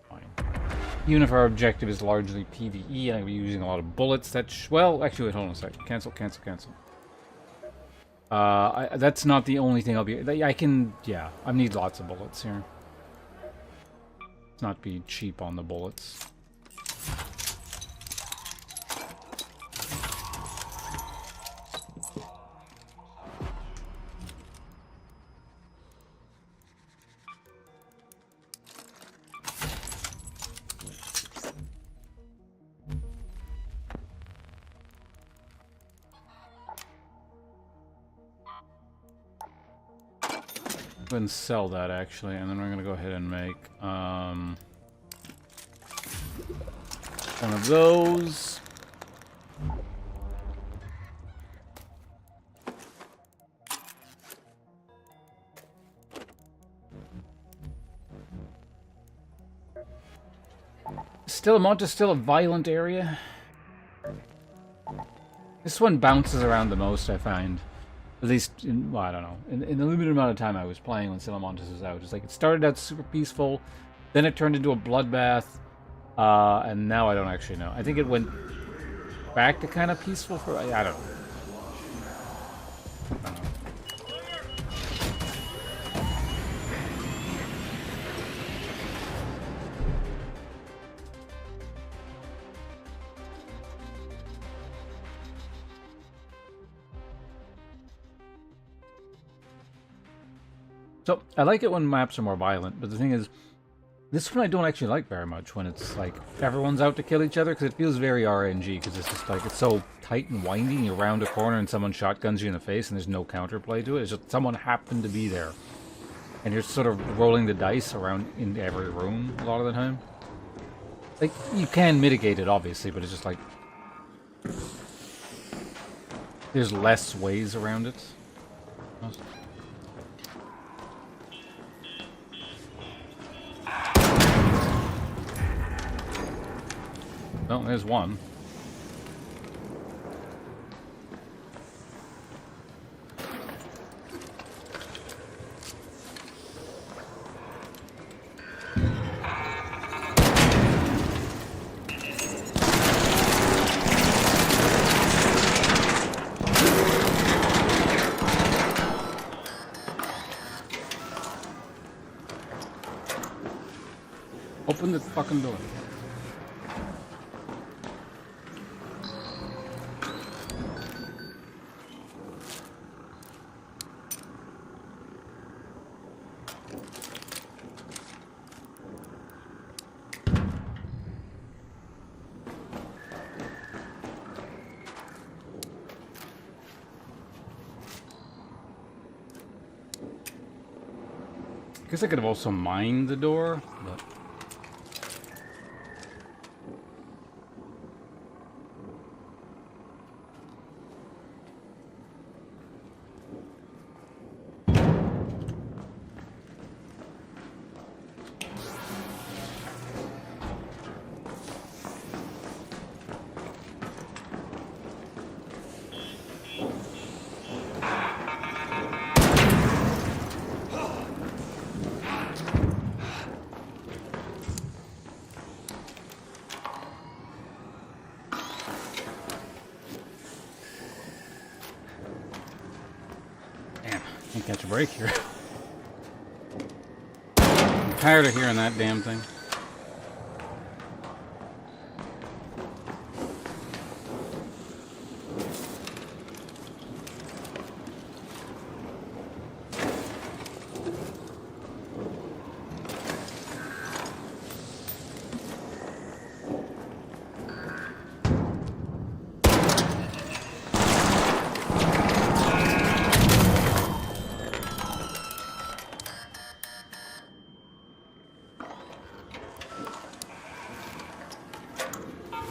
Fine. Even if our objective is largely PvE, I'm using a lot of bullets. Well, actually, wait, hold on a sec. Cancel, cancel, cancel. That's not the only thing I'll be... I can... Yeah, I need lots of bullets here. Let's not be cheap on the bullets. Go ahead and sell that, actually, and then we're going to go ahead and make one of those. Stellamonte is still a violent area. This one bounces around the most, I find. At least, well, I don't know. In the limited amount of time I was playing when Stellamontis was out, it's like it started out super peaceful, then it turned into a bloodbath, and now I don't actually know. I think it went back to kind of peaceful for... I don't know. So, I like it when maps are more violent, but the thing is, this one I don't actually like very much when it's like everyone's out to kill each other, because it feels very RNG, because it's just like, it's so tight and winding, you're around a corner and someone shotguns you in the face and there's no counterplay to it, it's just someone happened to be there. And you're sort of rolling the dice around in every room a lot of the time. Like, you can mitigate it, obviously, but it's just like... There's less ways around it. Well, there's one. Open the fucking door. I guess I could have also mined the door, but... Can't catch a break here. tired of hearing that damn thing.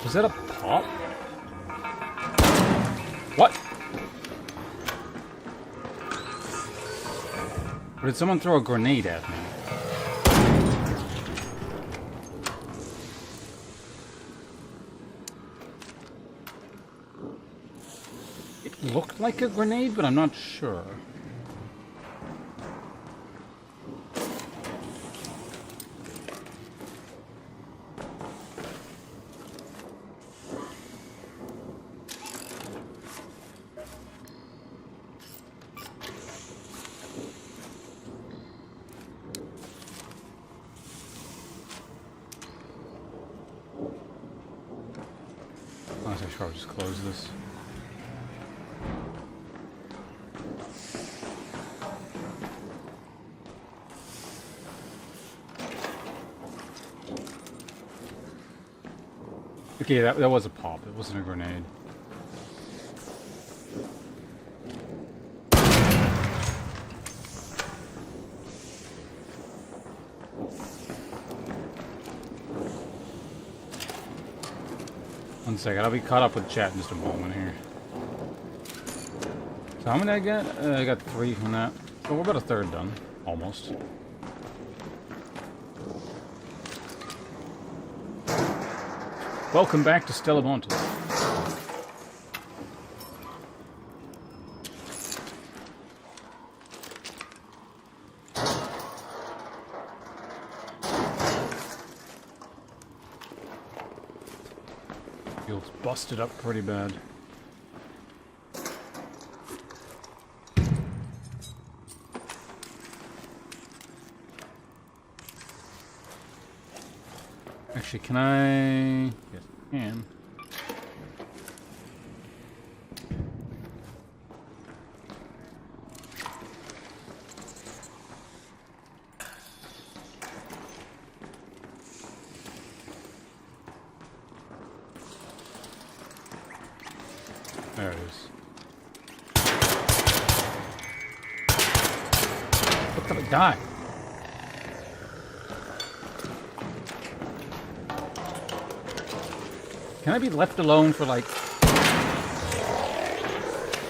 Was that a pop? What? Or did someone throw a grenade at me? It looked like a grenade, but I'm not sure. Honestly, I should probably just close this. Okay, that was a pop. It wasn't a grenade. One second, I'll be caught up with chat in just a moment here. So how many did I get? I got 3 from that. So we're about a third done. Almost. Welcome back to Stella Monte. Field's busted up pretty bad. Actually, can I... Yes, I can. There it is. What the... Die! Can I be left alone for like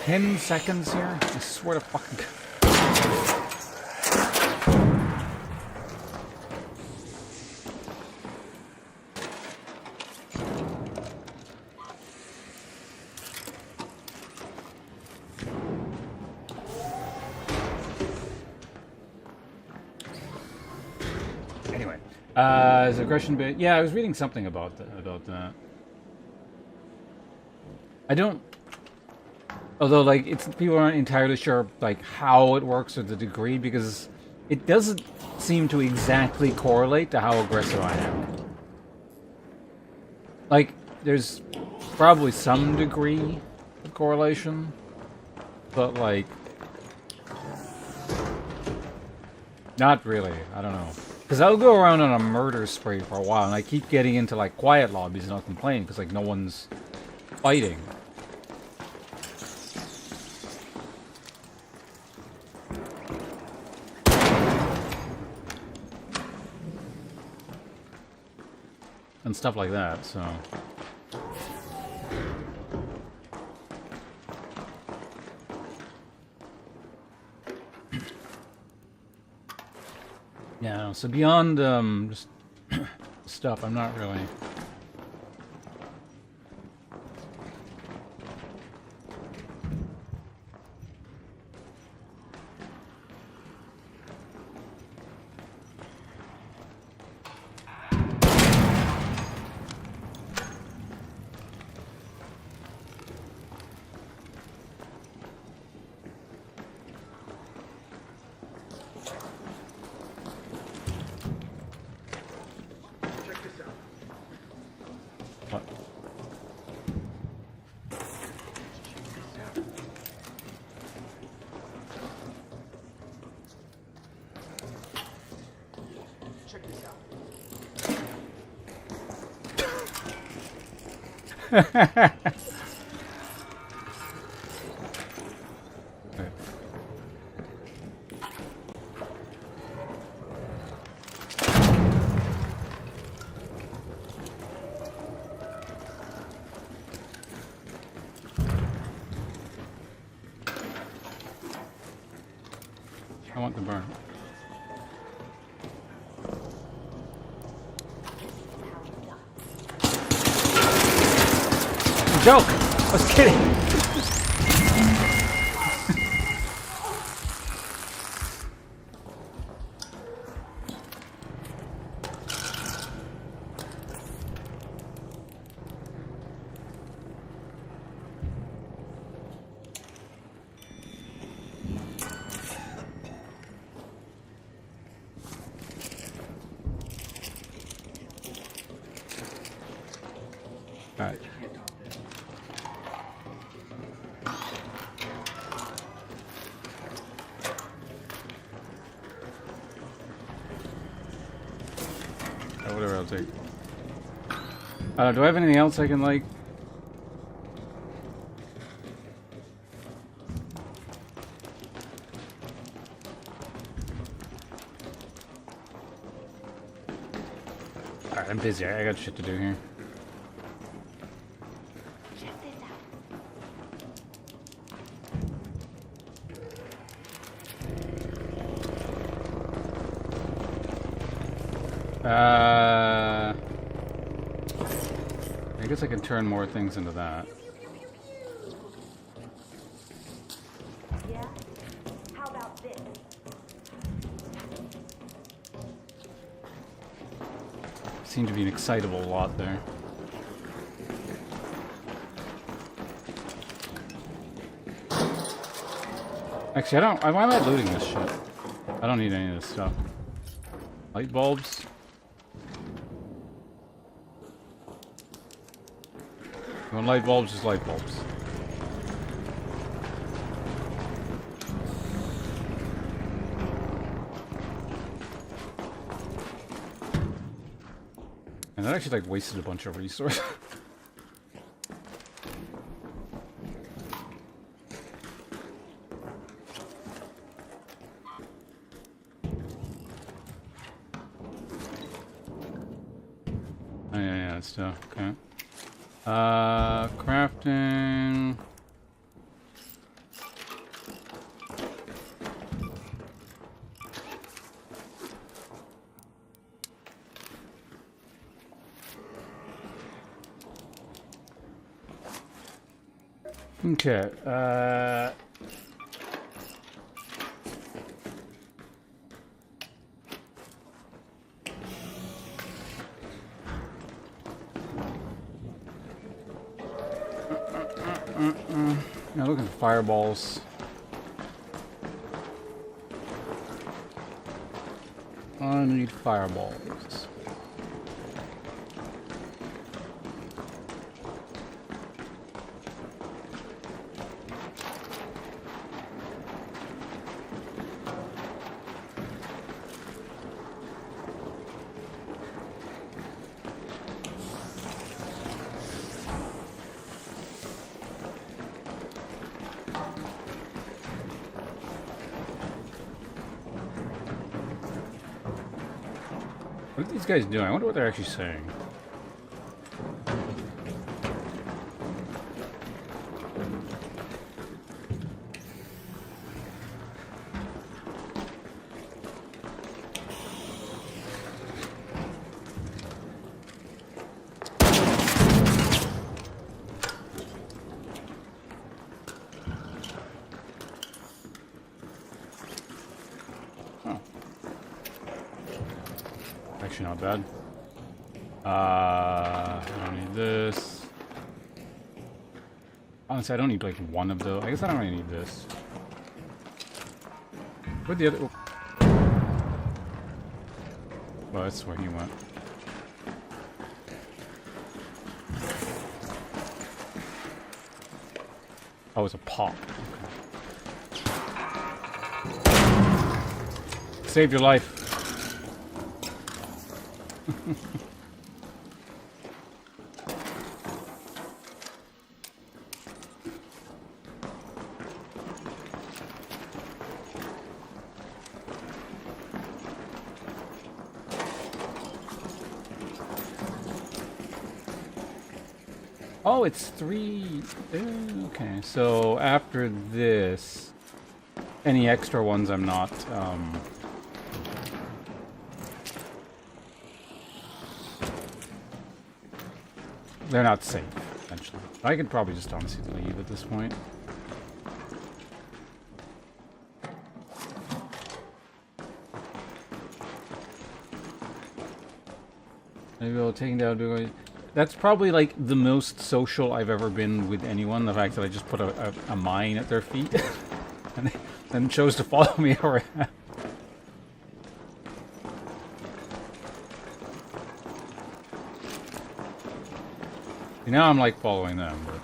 10 seconds here? I swear to fucking God. Anyway, is aggression bit? Yeah, I was reading something about that. I don't. Although, like, people aren't entirely sure, like, how it works or the degree, because it doesn't seem to exactly correlate to how aggressive I am. Like, there's probably some degree of correlation, but, like, not really. I don't know. Because I'll go around on a murder spree for a while, and I keep getting into, like, quiet lobbies and I'll complain because, like, no one's fighting. And stuff like that, so... Yeah, so beyond, just stuff, I'm not really... trick yourself. Okay. I want the burn. Joke! I was kidding! Alright. Whatever I'll take. Do I have anything else I can, like... Alright, I'm busy. I got shit to do here. Check this out. I guess I can turn more things into that. Yeah? How about this? Seemed to be an excitable lot there. Actually, why am I looting this shit? I don't need any of this stuff. Light bulbs. You want light bulbs, just light bulbs. And that actually like wasted a bunch of resources. Oh yeah, that's still okay. Crafting. Okay, now looking for fireballs. I need fireballs. What are these guys doing? I wonder what they're actually saying. Actually not bad. I don't need this. Honestly, I don't need like one of those. I guess I don't really need this. Where'd the other... Oh, well, that's where he went. Oh, it's a pop. Okay. Saved your life. Oh, it's 3... okay, so after this, any extra ones I'm not... they're not safe, essentially. I could probably just honestly leave at this point. Maybe I'll take down... That's probably like the most social I've ever been with anyone. The fact that I just put a mine at their feet and then chose to follow me around. Now I'm like following them. But...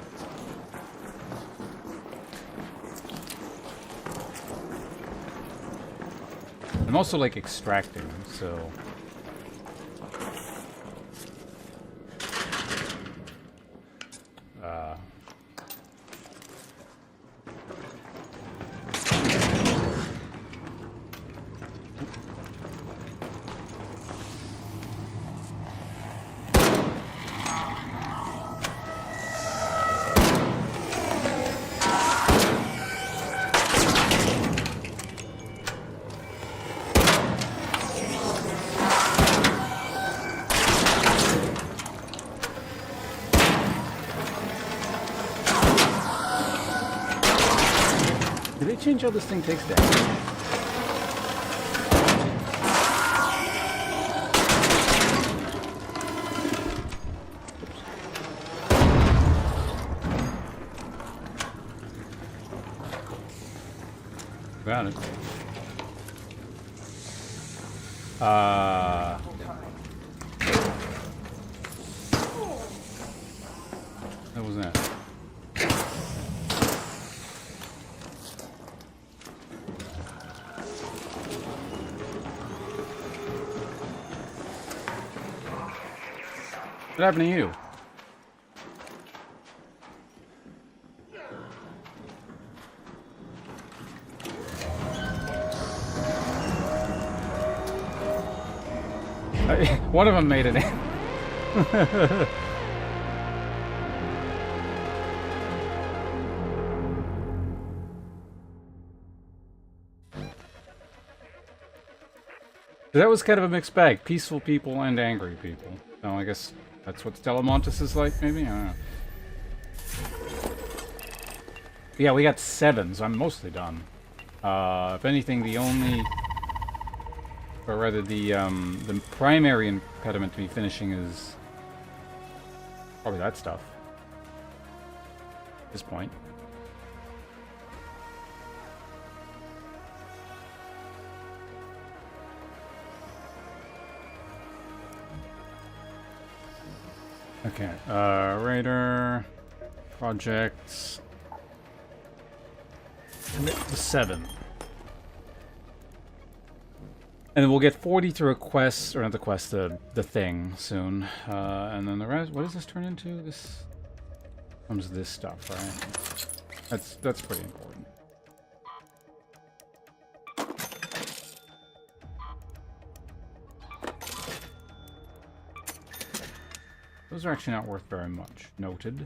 I'm also like extracting, so... Did they change how this thing takes damage? Got it. What was that? What happened to you? One of them made it in. That was kind of a mixed bag. Peaceful people and angry people. So I guess that's what Stellamontis is like, maybe? I don't know. Yeah, we got 7, so I'm mostly done. If anything, the only... or rather, the primary impediment to me finishing is... probably that stuff. At this point. Okay, Raider, projects, commit to 7. And then we'll get 40 through a quest, or not the quest, the thing soon. And then the rest, what does this turn into? This comes this stuff, right? That's pretty important. Those are actually not worth very much. Noted.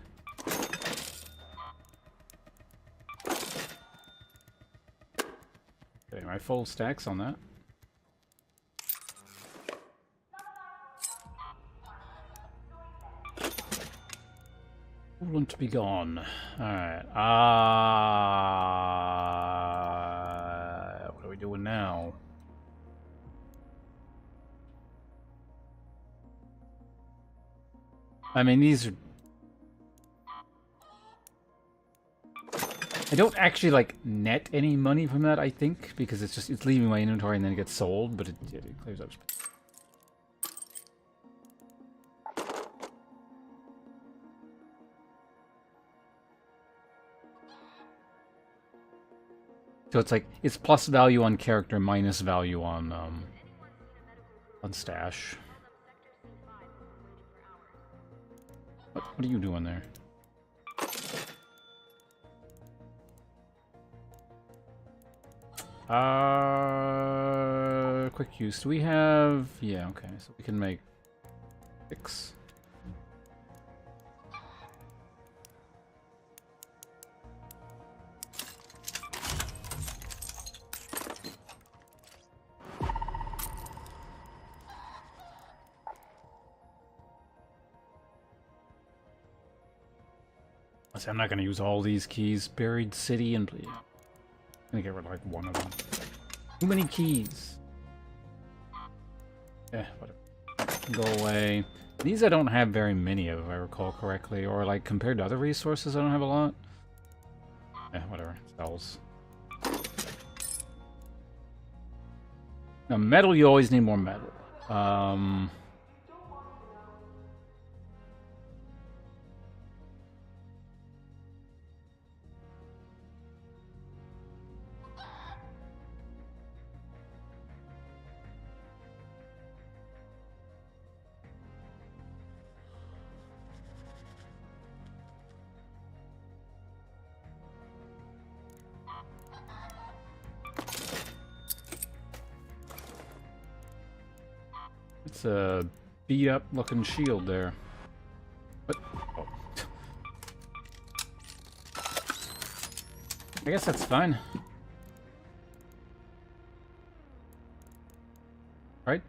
Okay, my full stacks on that. Want to be gone. Alright. What are we doing now? I mean, these are... I don't actually, like, net any money from that, I think, because it's leaving my inventory and then it gets sold, but it clears up. So it's like, it's plus value on character, minus value on stash. What are you doing there? Quick use. Do we have... Yeah, okay. So we can make 6. I'm not going to use all these keys. Buried city and... I'm going to get rid of like one of them. Too many keys. Whatever. Go away. These I don't have very many of, if I recall correctly. Or like compared to other resources, I don't have a lot. Whatever. Cells. Now metal, you always need more metal. It's a beat up looking shield there. What? Oh. I guess that's fine. Right?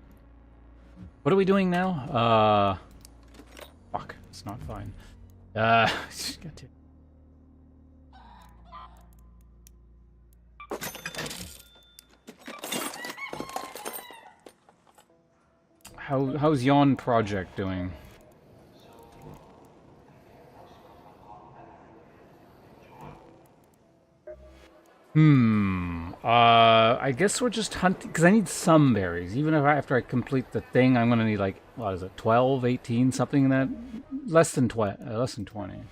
What are we doing now? Fuck, it's not fine. Just got to... How's Yon project doing? I guess we're just hunting, because I need some berries. Even if after I complete the thing, I'm gonna need like, what is it, 12, 18, something in that? Less than 20.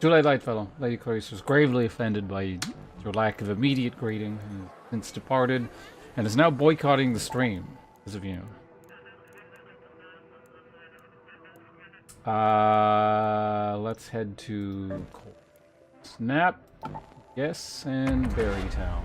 July Lightfellow, Lady Clarice was gravely offended by your lack of immediate greeting and has since departed, and is now boycotting the stream because of you. Let's head to Snap, yes, and Berry Town.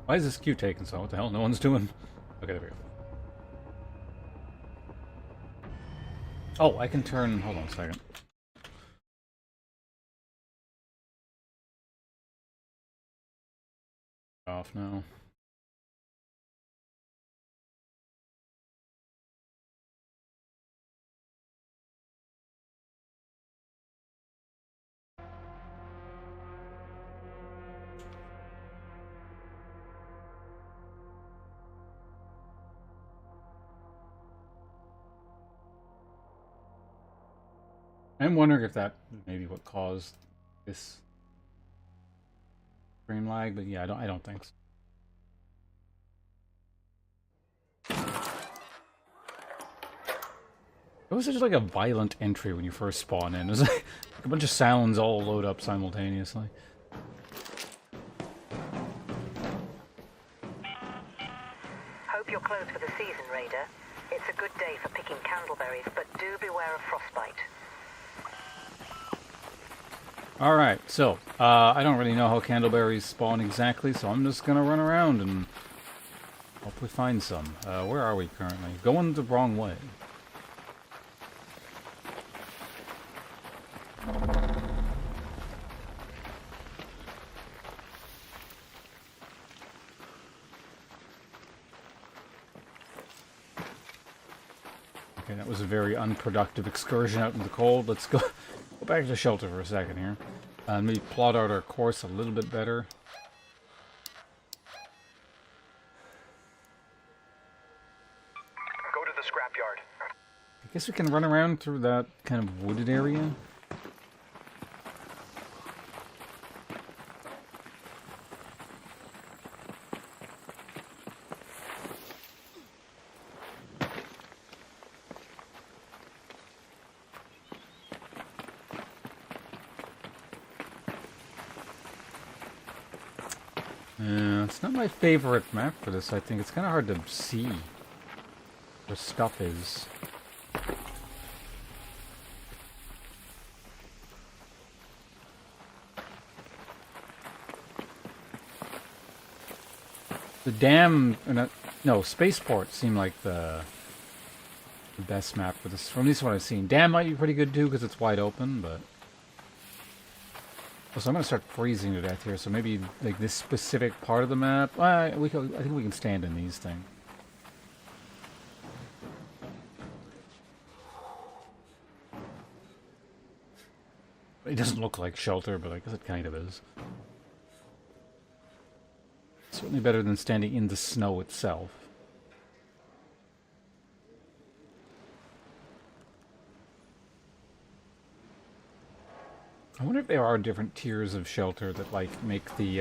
Why is this queue taking so? What the hell? No one's doing... Okay, there we go. Oh, I can turn... Hold on a second. Off now. I'm wondering if that maybe what caused this frame lag, but yeah, I don't think so. It was such like a violent entry when you first spawn in. It was like a bunch of sounds all load up simultaneously. Hope you're closed for the season, Raider. It's a good day for picking candleberries, but do beware of frostbite. Alright, so, I don't really know how candleberries spawn exactly, so I'm just gonna run around and hopefully find some. Where are we currently? Going the wrong way. Okay, that was a very unproductive excursion out in the cold. Let's go back to the shelter for a second here. Maybe plot out our course a little bit better. Go to the scrapyard. I guess we can run around through that kind of wooded area. It's not my favorite map for this, I think. It's kind of hard to see where stuff is. The dam... no, Spaceport seemed like the best map for this, from at least what I've seen. Dam might be pretty good too, because it's wide open, but... So I'm going to start freezing to death here, so maybe like this specific part of the map... I think we can stand in these things. It doesn't look like shelter, but I guess it kind of is. Certainly better than standing in the snow itself. I wonder if there are different tiers of shelter that, like, make the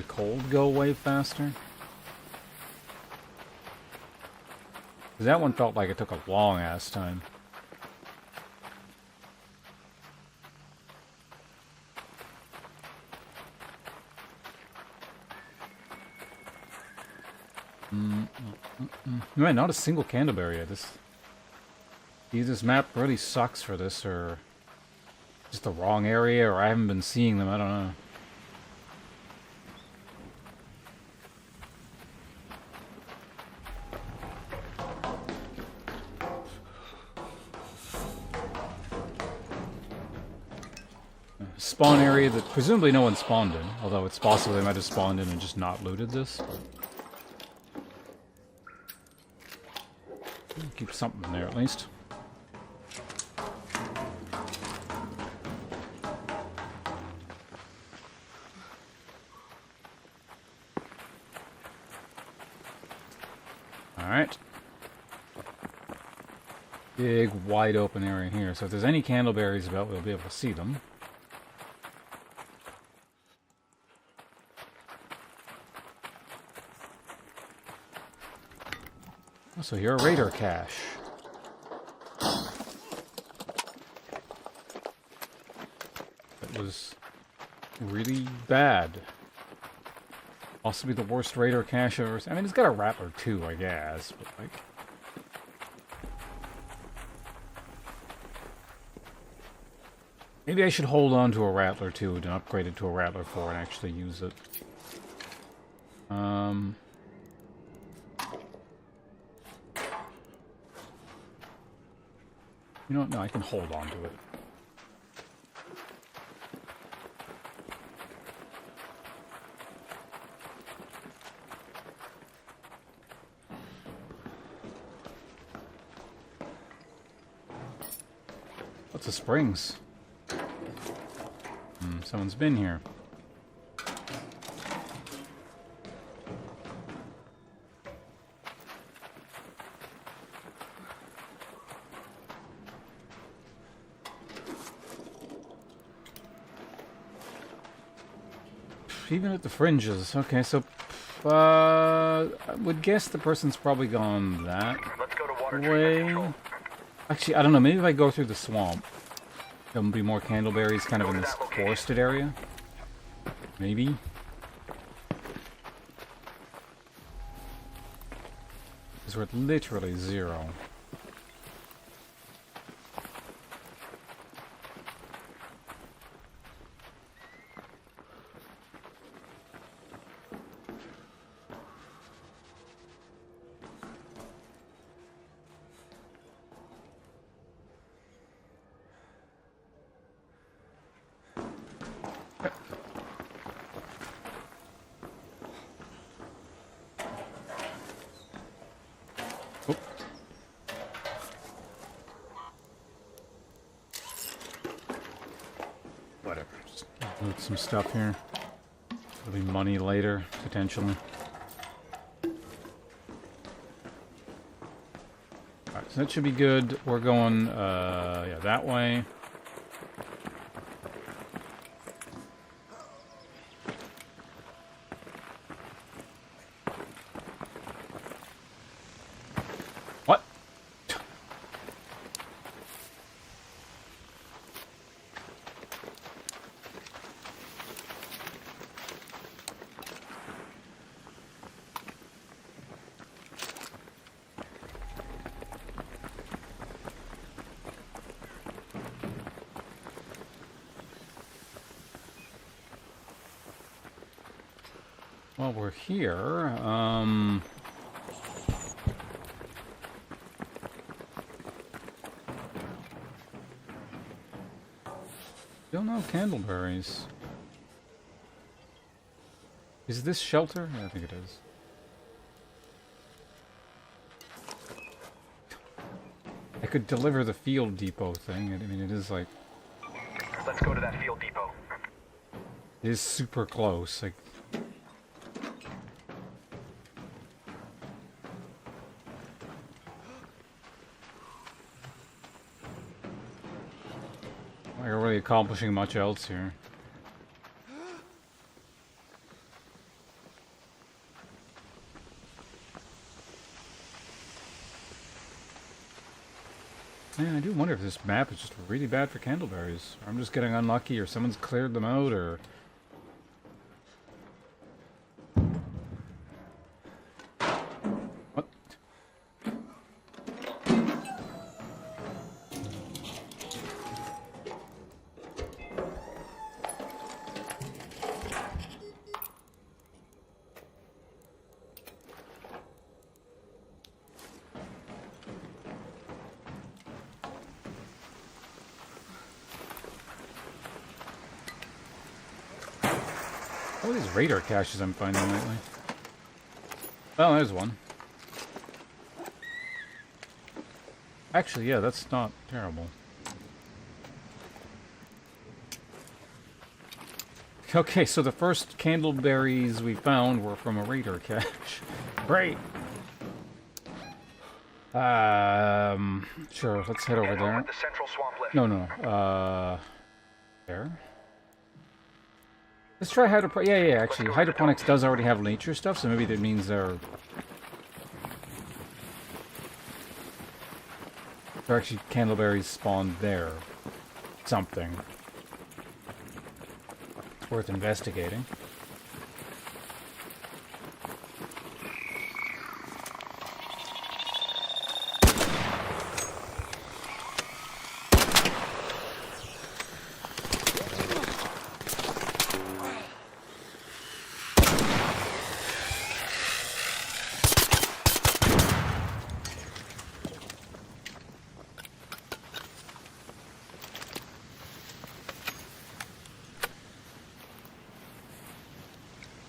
cold go away faster. 'Cause that one felt like it took a long-ass time. Man, not a single candleberry yet. Either this map really sucks for this, or just the wrong area, or I haven't been seeing them, I don't know. Spawn area that presumably no one spawned in, although it's possible they might have spawned in and just not looted this. Keep something in there at least. Alright. Big, wide open area here. So if there's any candleberries about, we'll be able to see them. So here, a raider cache. That was really bad. Possibly the worst raider cache I've ever seen. I mean, it's got a rattler too, I guess, but like... Maybe I should hold on to a rattler too and upgrade it to a rattler 4 and actually use it. You know what? No, I can hold on to it. Lots of springs. Someone's been here. Even at the fringes. Okay, so I would guess the person's probably gone that Let's go to water way. treatment control. Actually, I don't know. Maybe if I go through the swamp, there'll be more candleberries kind of in this forested area. Maybe. Because we're at literally 0. Loot some stuff here. There'll be money later, potentially. Alright, so that should be good. We're going, yeah, that way. What? Well, we're here. Still no candleberries. Is this shelter? Yeah, I think it is. I could deliver the field depot thing. I mean, it is like... Let's go to that field depot. It is super close. Like... We're not really accomplishing much else here. Man, I do wonder if this map is just really bad for candleberries. Or I'm just getting unlucky, or someone's cleared them out, or... What? All these radar caches I'm finding lately. Oh, there's one. Actually, yeah, that's not terrible. Okay, so the first candleberries we found were from a radar cache. Great! Sure, let's head over Head home there. at the central swamp lift. No. There? Let's try hydroponics. Yeah, actually, hydroponics does already have nature stuff, so maybe that means they're actually candleberries spawned there. Something. Worth investigating.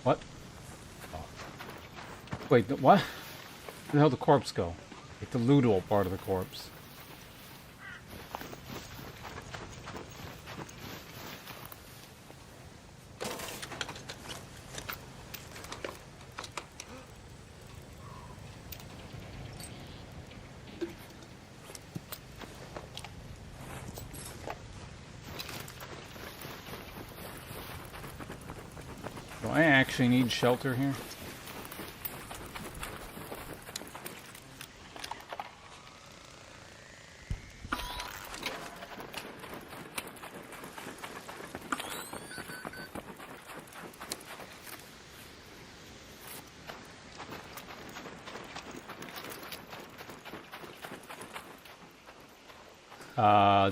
What? Oh. Wait, what? Where the hell did the corpse go? Like the lootable part of the corpse. Do I actually need shelter here?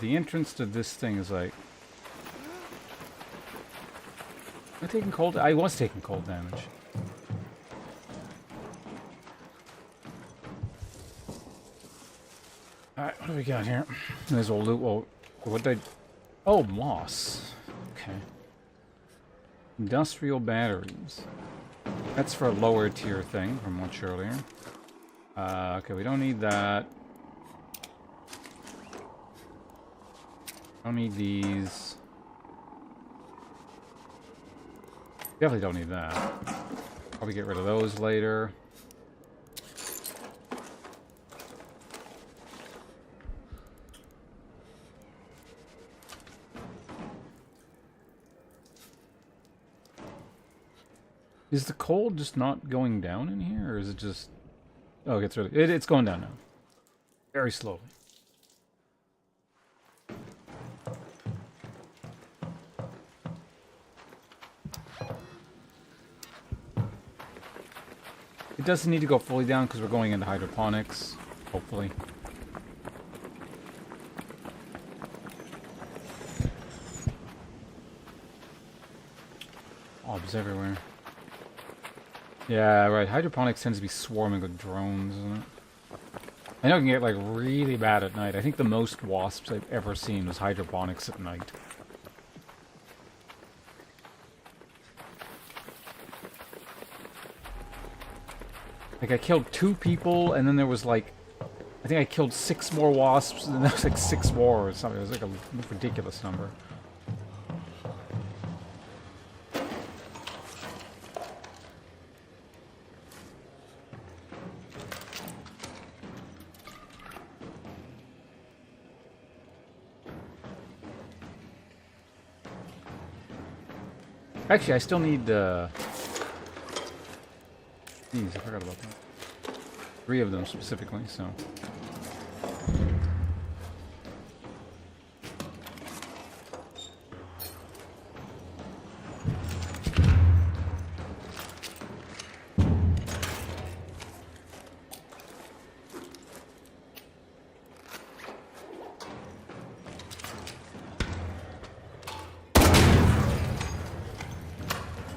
The entrance to this thing is like... Am I taking cold? I was taking cold damage. Alright, what do we got here? There's a loot. Oh, what did I... Oh, moss. Okay. Industrial batteries. That's for a lower tier thing from much earlier. Okay, we don't need that. Don't need these. Definitely don't need that. Probably get rid of those later. Is the coal just not going down in here, or is it just... Oh, it gets rid of it. It's going down now. Very slowly. It doesn't need to go fully down because we're going into hydroponics, hopefully. Orbs everywhere. Yeah, right. Hydroponics tends to be swarming with drones, isn't it? I know it can get, like, really bad at night. I think the most wasps I've ever seen was hydroponics at night. Like, I killed 2 people, and then there was, like... I think I killed 6 more wasps, and then there was, like, 6 more or something. It was, like, a ridiculous number. Actually, I still need, these, I forgot about that. 3 of them specifically, so...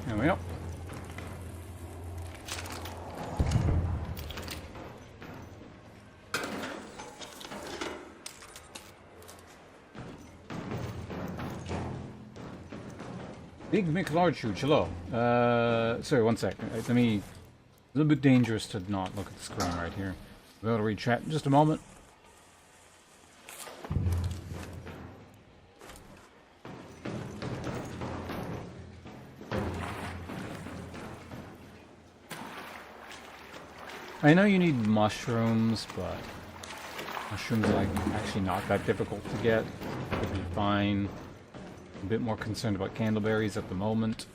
There we go. Big McLarge huge, hello. Sorry, one sec. Let me... It's a little bit dangerous to not look at the screen right here. We'll be able to read chat in just a moment. I know you need mushrooms, but mushrooms are like actually not that difficult to get. It'll be fine. A bit more concerned about candleberries at the moment.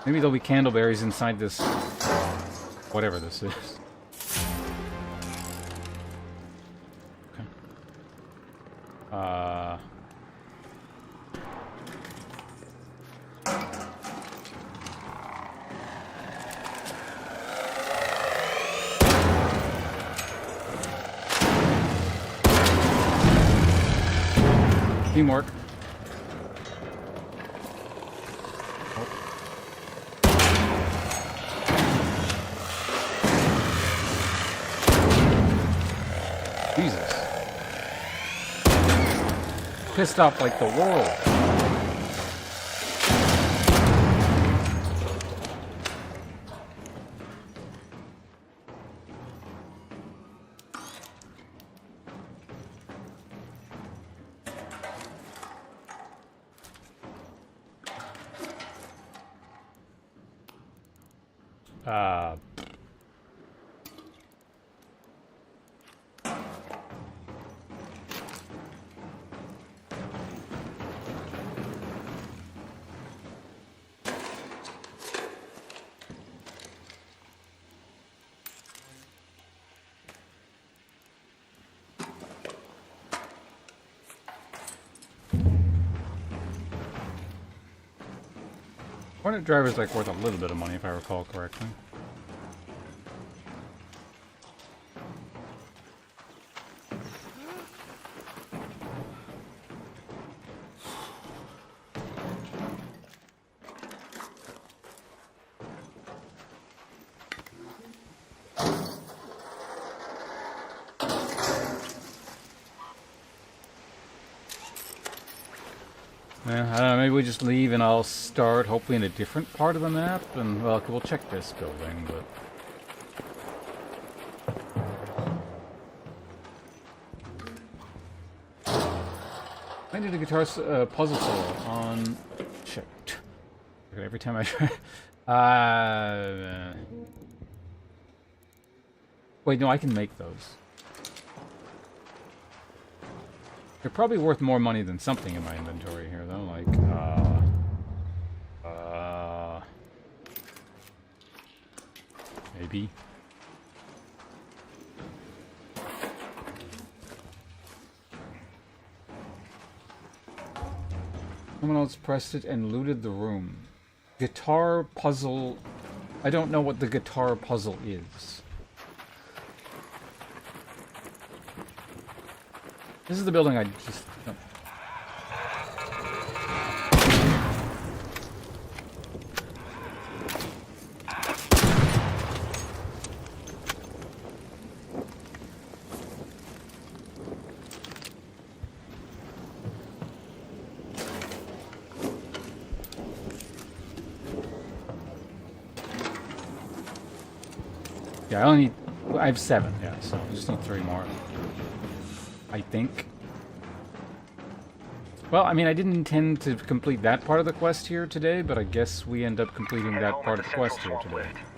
Maybe there'll be candleberries inside this, whatever this is. Teamwork. Jesus. Pissed off like the world. Hornet driver's like worth a little bit of money if I recall correctly. Yeah, I don't know, maybe we just leave and I'll start hopefully in a different part of the map, and well, we'll check this building, but... I did a guitar puzzle solo on... Shit. Every time I try... Wait, no, I can make those. They're probably worth more money than something in my inventory here, though. Like, maybe. Someone else pressed it and looted the room. Guitar puzzle... I don't know what the guitar puzzle is. This is the building I just... Oh. Yeah, I only need... I have 7, yeah, so I just need 3 more. I think. Well, I mean, I didn't intend to complete that part of the quest here today, but I guess we end up completing Head that home part at of the the quest Central here Swamp today. Lift.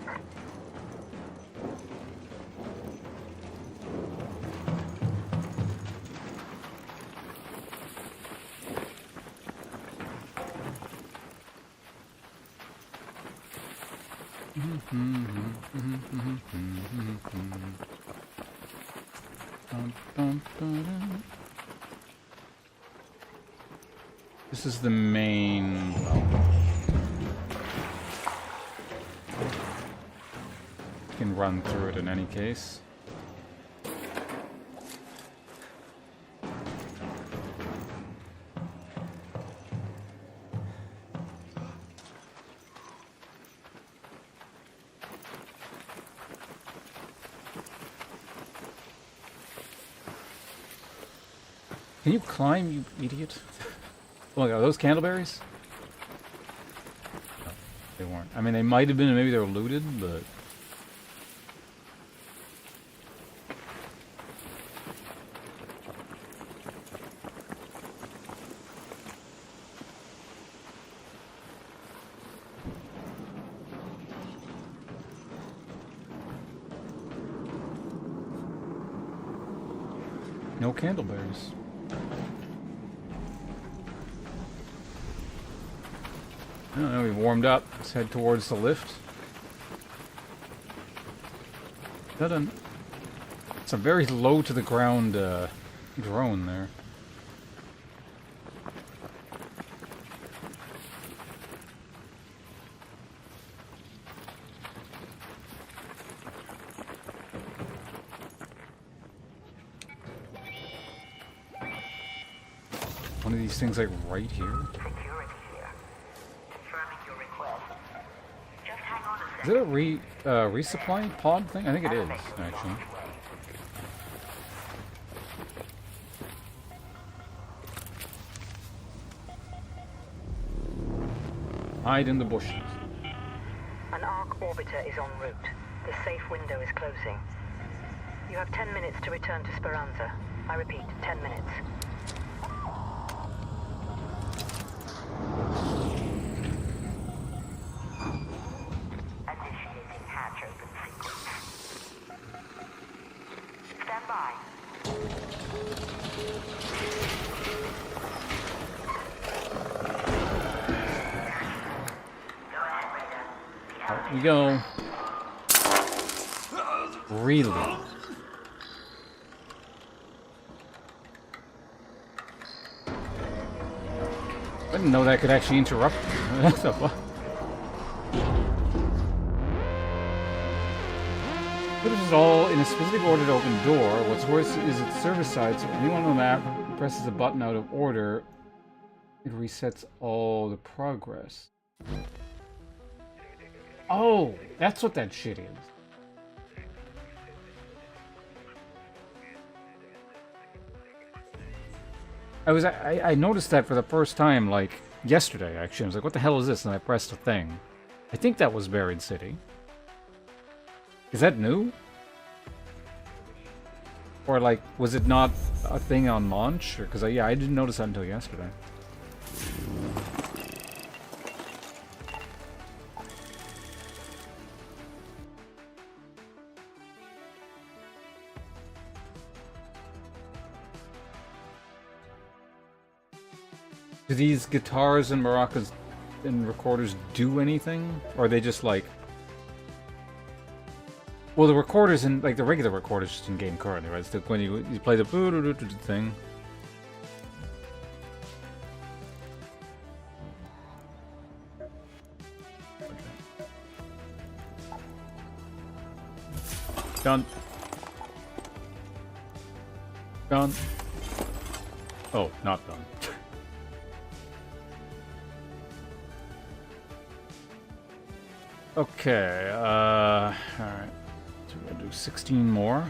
This is the main... Can run through it in any case. Can you climb, you idiot? Look, are those candleberries? No, they weren't. I mean, they might have been, maybe they were looted, but... No candleberries. I don't know, we've warmed up. Let's head towards the lift. Done. It's a very low to the ground drone there. One of these things like right here. Security here. Confirming your request. Just hang on a Is it a resupply pod thing? I think it is, actually. Hide in the bushes. An arc orbiter is en route. The safe window is closing. You have 10 minutes to return to Speranza. I repeat, 10 minutes. Initiating hatch open sequence. Stand by. Out we go. Really? I didn't know that could actually interrupt. What the fuck? Put it all in a specific order to open door. What's worse is its service side, so anyone on the map who presses a button out of order, it resets all the progress. Oh, that's what that shit is. I noticed that for the first time, like, yesterday, actually. I was like, what the hell is this? And I pressed a thing. I think that was Buried City. Is that new? Or like, was it not a thing on launch? Because yeah, I didn't notice that until yesterday. Do these guitars and maracas and recorders do anything? Or are they just like... Well, the recorders in like the regular recorders just in game currently, right? It's the, when you play the thing. Done. Done. Oh, not done. Okay, alright. So we're gonna do 16 more.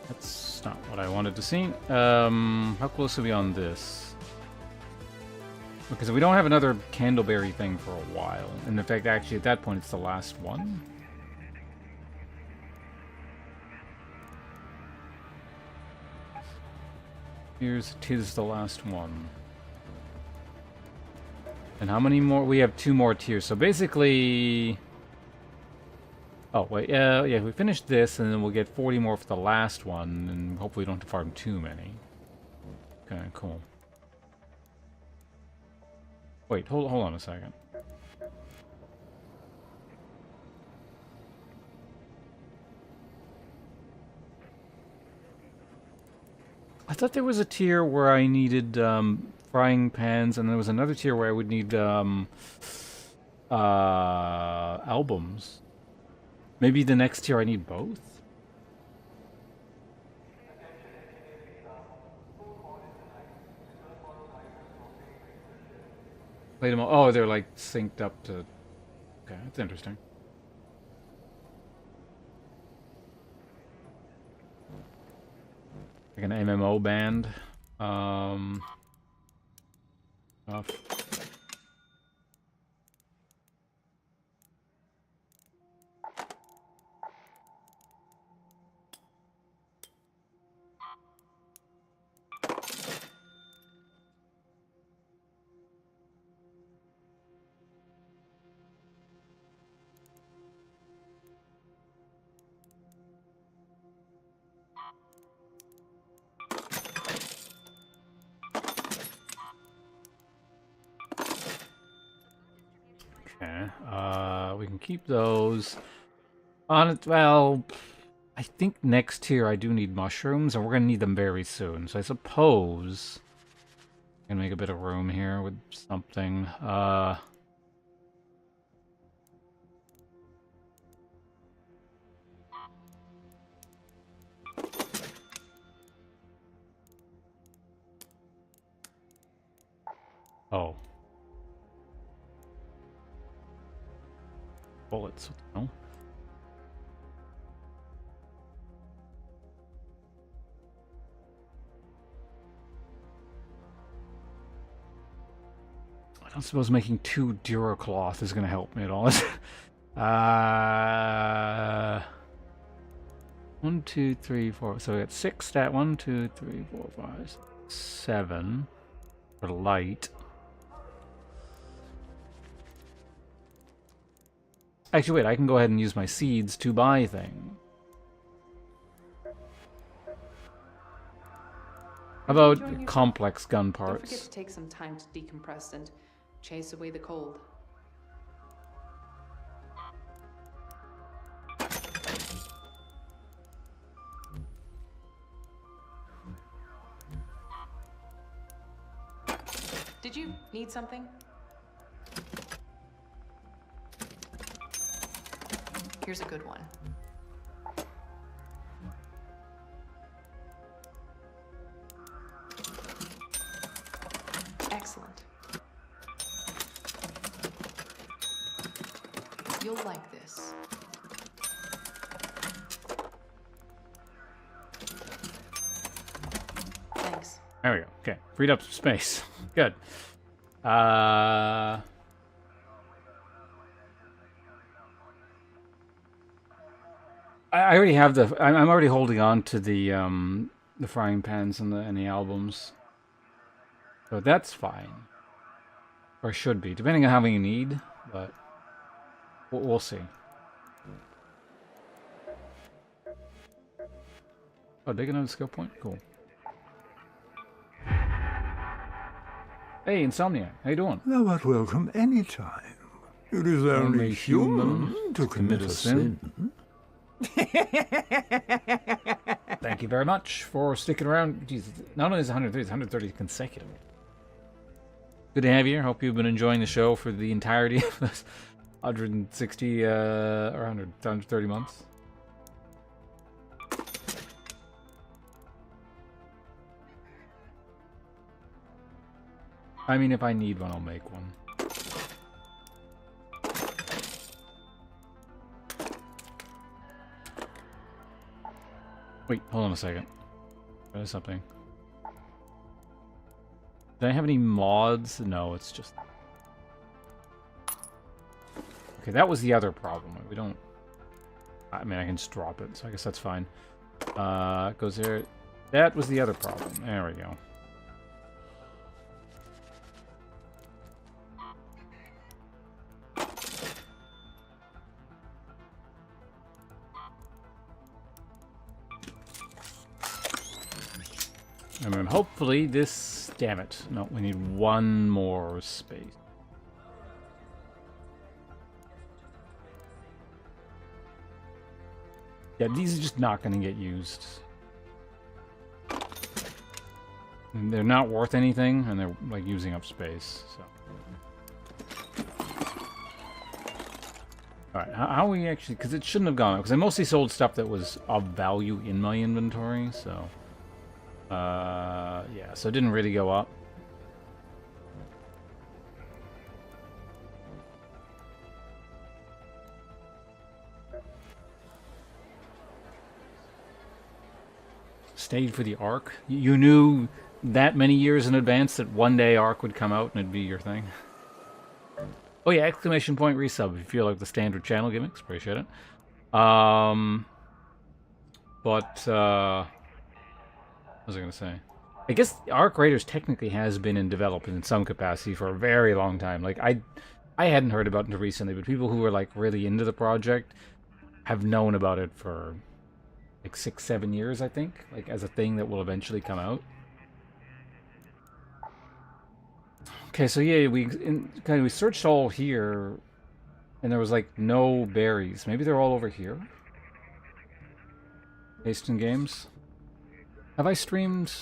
That's not what I wanted to see. How close are we on this? Okay, so we don't have another candleberry thing for a while. And in fact, actually, at that point, it's the last one. Here's tis the last one. And how many more? We have 2 more tiers. So basically... Oh, wait. Yeah, we finish this, and then we'll get 40 more for the last one, and hopefully we don't have to farm too many. Okay, cool. Wait, hold on a second. I thought there was a tier where I needed frying pans, and there was another tier where I would need albums. Maybe the next tier I need both? Play them all. Oh, they're like synced up to... Okay, that's interesting. Like an MMO band. Off. Okay, we can keep those. On it, well, I think next tier I do need mushrooms, and we're gonna need them very soon. So I suppose I can make a bit of room here with something. Oh. Bullets. What the hell? I don't suppose making 2 Duracloth is going to help me at all. 1, 2, 3, 4. So we got 6 stat. 1, 2, 3, 4, 5, 7 for light. Actually, wait, I can go ahead and use my seeds to buy things. How about complex gun parts? Don't forget to take some time to decompress and chase away the cold. Did you need something? Here's a good one. Excellent. You'll like this. Thanks. There we go. Okay, freed up some space. Good. I already have the. I'm already holding on to the frying pans and the albums, so that's fine, or should be, depending on how many you need. But we'll see. Oh, dig another skill point. Cool. Hey, Insomniac, how you doing? Thou art welcome any time. It is only human to commit a sin. Thank you very much for sticking around. Jeez, not only is it 130, it's 130 consecutive. Good to have you here. Hope you've been enjoying the show for the entirety of this 160 or 130 months. I mean, if I need one, I'll make one. Wait, hold on a second. There's something. Do I have any mods? No, it's just... Okay, that was the other problem. We don't... I mean, I can just drop it, so I guess that's fine. It goes there. That was the other problem. There we go. And then hopefully this... Damn it. No, we need one more space. Yeah, these are just not going to get used. And they're not worth anything, and they're like using up space, so... Alright, how we actually... Because it shouldn't have gone up, because I mostly sold stuff that was of value in my inventory, so... yeah, so it didn't really go up. Stayed for the Ark? You knew that many years in advance that one day Ark would come out and it'd be your thing? Oh yeah, exclamation point resub if you feel like the standard channel gimmicks. Appreciate it. What was I going to say? I guess Arc Raiders technically has been in development in some capacity for a very long time. Like, I hadn't heard about it until recently, but people who were, like, really into the project have known about it for, like, 6-7 years, I think. Like, as a thing that will eventually come out. Okay, so yeah, we searched all here, and there was, like, no berries. Maybe they're all over here? Based in games? Have I streamed?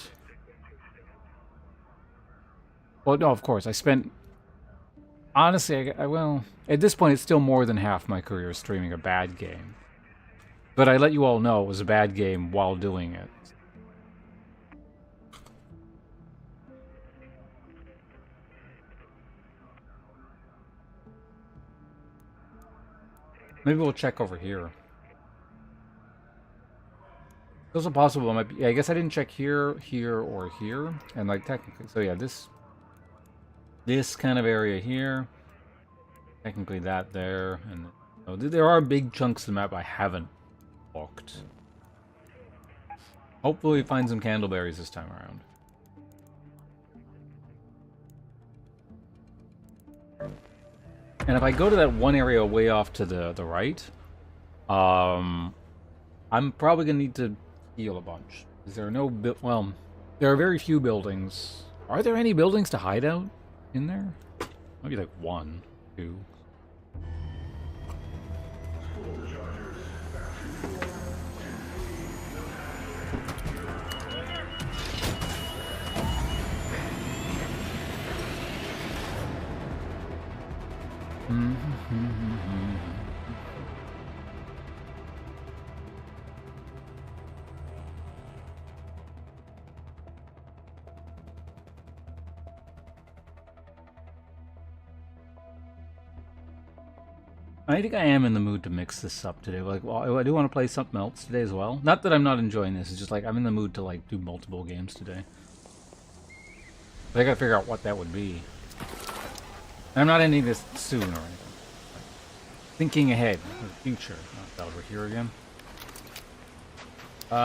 Well, no, of course. I spent... Honestly, well, at this point, it's still more than half my career streaming a bad game. But I let you all know it was a bad game while doing it. Maybe we'll check over here. It's also possible it might be... Yeah, I guess I didn't check here, here, or here. And, like, technically... So, yeah, this kind of area here. Technically that there. And oh, there are big chunks of the map I haven't walked. Hopefully we find some candleberries this time around. And if I go to that one area way off to the right, I'm probably going to need to heal a bunch. Is there no... Well, there are very few buildings. Are there any buildings to hide out in there? Maybe like 1, 2. I think I am in the mood to mix this up today. Like, well, I do want to play something else today as well. Not that I'm not enjoying this. It's just like I'm in the mood to like do multiple games today. But I gotta figure out what that would be. And I'm not ending this soon or anything. Like, thinking ahead, the future. Oh, over here again. This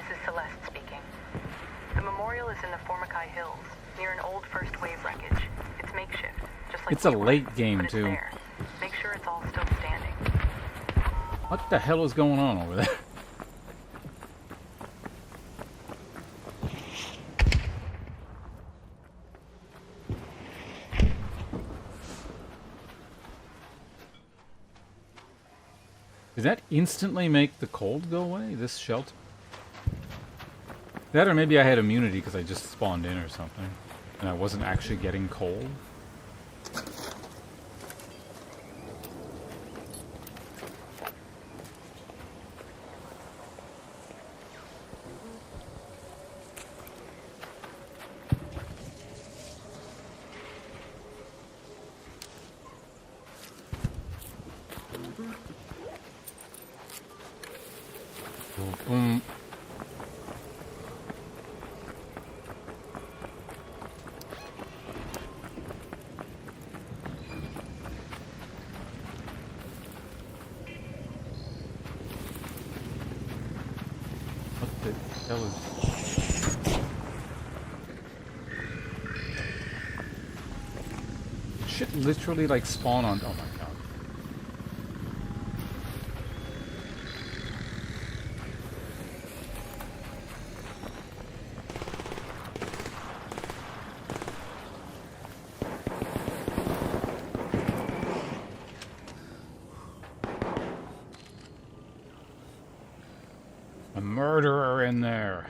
is Celeste speaking. The memorial is in the Formicae Hills, near an old first wave wreckage. It's makeshift, just like It's a we were, late game, but it's too. there. Make sure it's all still standing. What the hell is going on over there? Did that instantly make the cold go away? This shelter? That, or maybe I had immunity because I just spawned in or something. And I wasn't actually getting cold. Boom. What the hell is... Shit literally like spawn on... Oh my god. A murderer in there.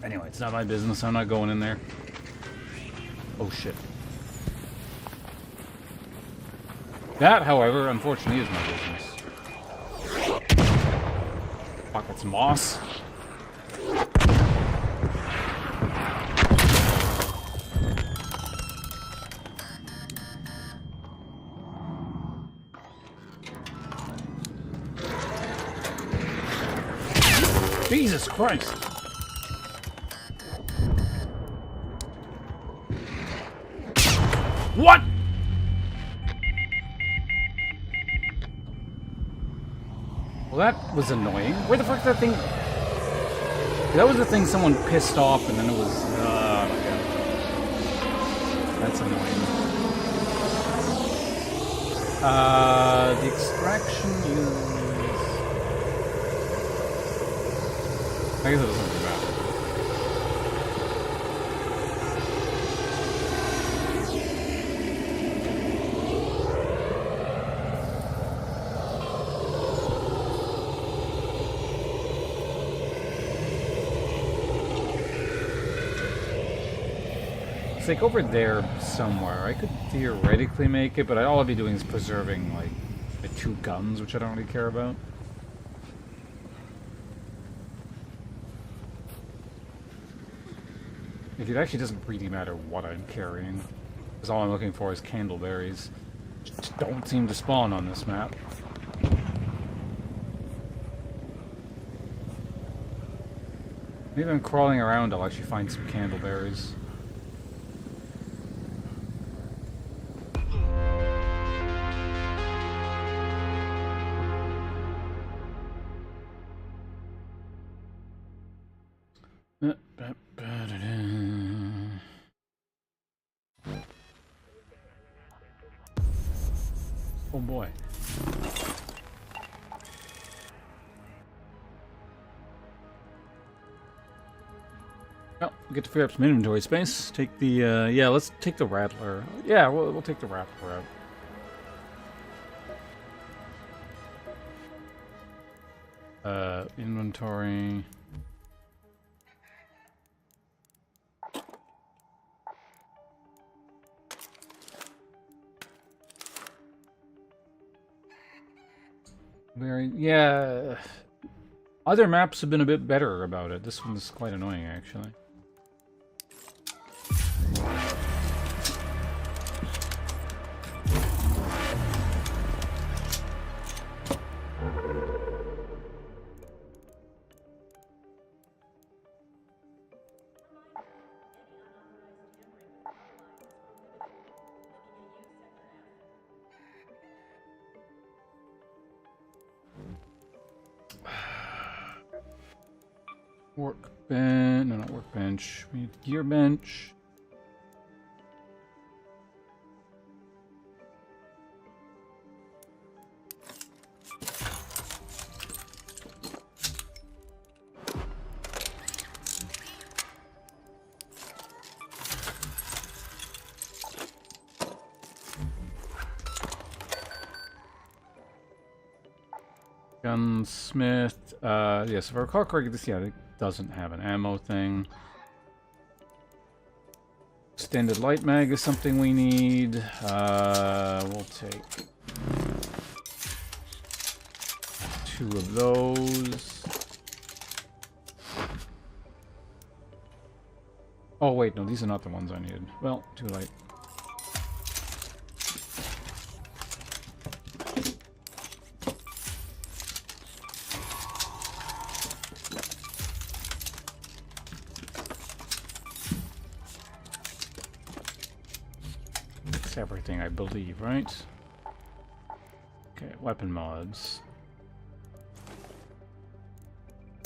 Anyway, it's not my business. I'm not going in there. Oh shit. That, however, unfortunately is my business. Fuck, it's moss. Jesus Christ! What? Well, that was annoying. Where the fuck did that thing... That was the thing someone pissed off and then it was... Oh my god. That's annoying. The extraction is... I guess it doesn't really matter. It's like over there somewhere. I could theoretically make it, but all I'd be doing is preserving like the 2 guns, which I don't really care about. It actually doesn't really matter what I'm carrying, because all I'm looking for is candleberries. Just don't seem to spawn on this map. Maybe I'm crawling around, I'll actually find some candleberries. Oh boy. Well, we get to free up some inventory space. Take the, yeah, let's take the Rattler. Yeah, we'll take the Rattler out. Inventory. Very, yeah. Other maps have been a bit better about it. This one's quite annoying, actually. Workbench. No, not workbench. We need gear bench. Gunsmith. Yes, if I recall correctly, this it doesn't have an ammo thing. Extended light mag is something we need. We'll take 2 of those. Oh wait, no, these are not the ones I needed. Well, too late. Everything, I believe, right? Okay, weapon mods.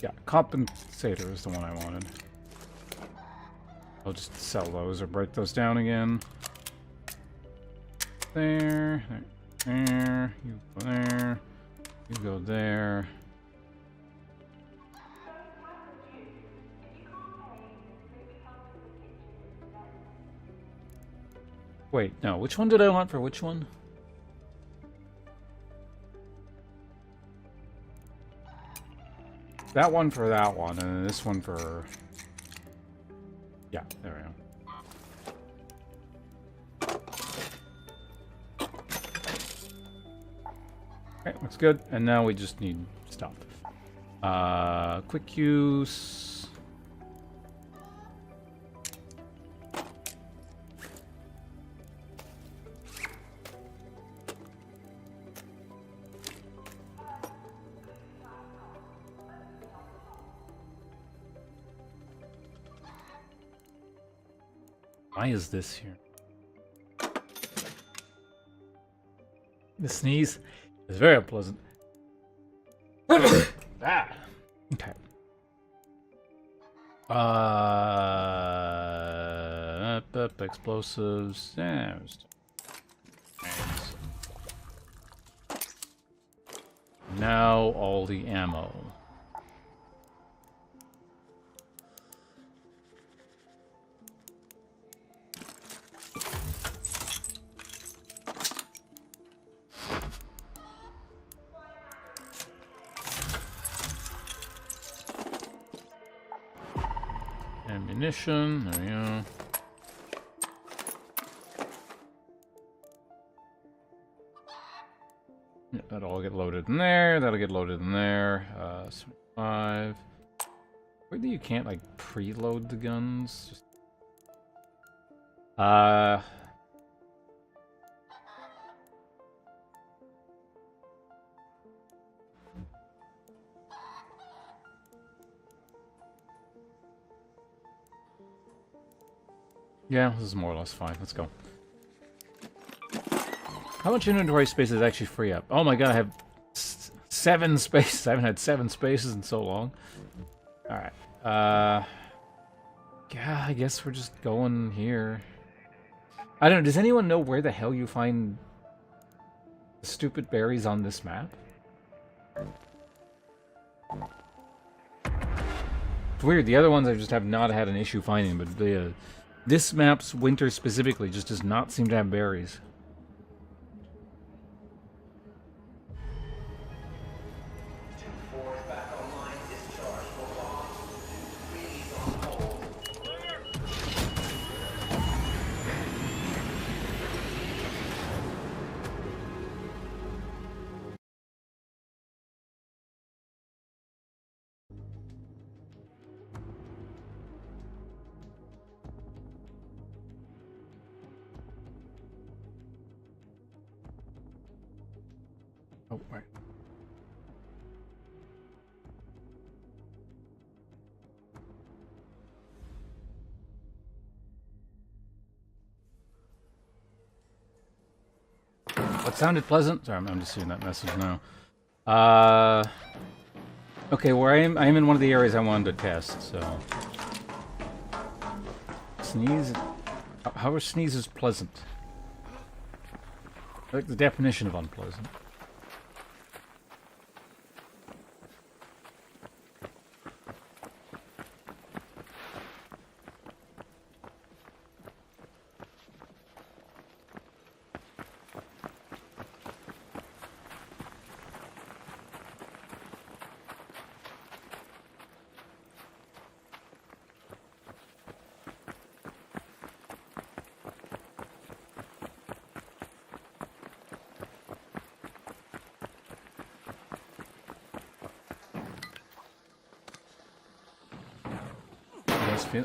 Yeah, compensator is the one I wanted. I'll just sell those or break those down again. There, there, you go there, you go there. Wait, no, which one did I want for which one? That one for that one, and then this one for... Yeah, there we go. Okay, looks good. And now we just need stuff. Quick use... Why is this here? The sneeze is very unpleasant. Ah. Okay. Explosives. Yeah. Now all the ammo. Ammunition, there we go. Yeah, that'll all get loaded in there, that'll get loaded in there. 75. Weirdly, you can't, like, preload the guns. Just... Yeah, this is more or less fine. Let's go. How much inventory space is actually free up? Oh my god, I have 7 spaces. I haven't had 7 spaces in so long. Alright. Yeah, I guess we're just going here. I don't know, does anyone know where the hell you find the stupid berries on this map? It's weird, the other ones I just have not had an issue finding, but the... This map's winter specifically just does not seem to have berries. Oh, right. What sounded pleasant? Sorry, I'm just seeing that message now. Okay, where I am in one of the areas I wanted to test, so... Sneeze... How are sneezes pleasant? Like the definition of unpleasant.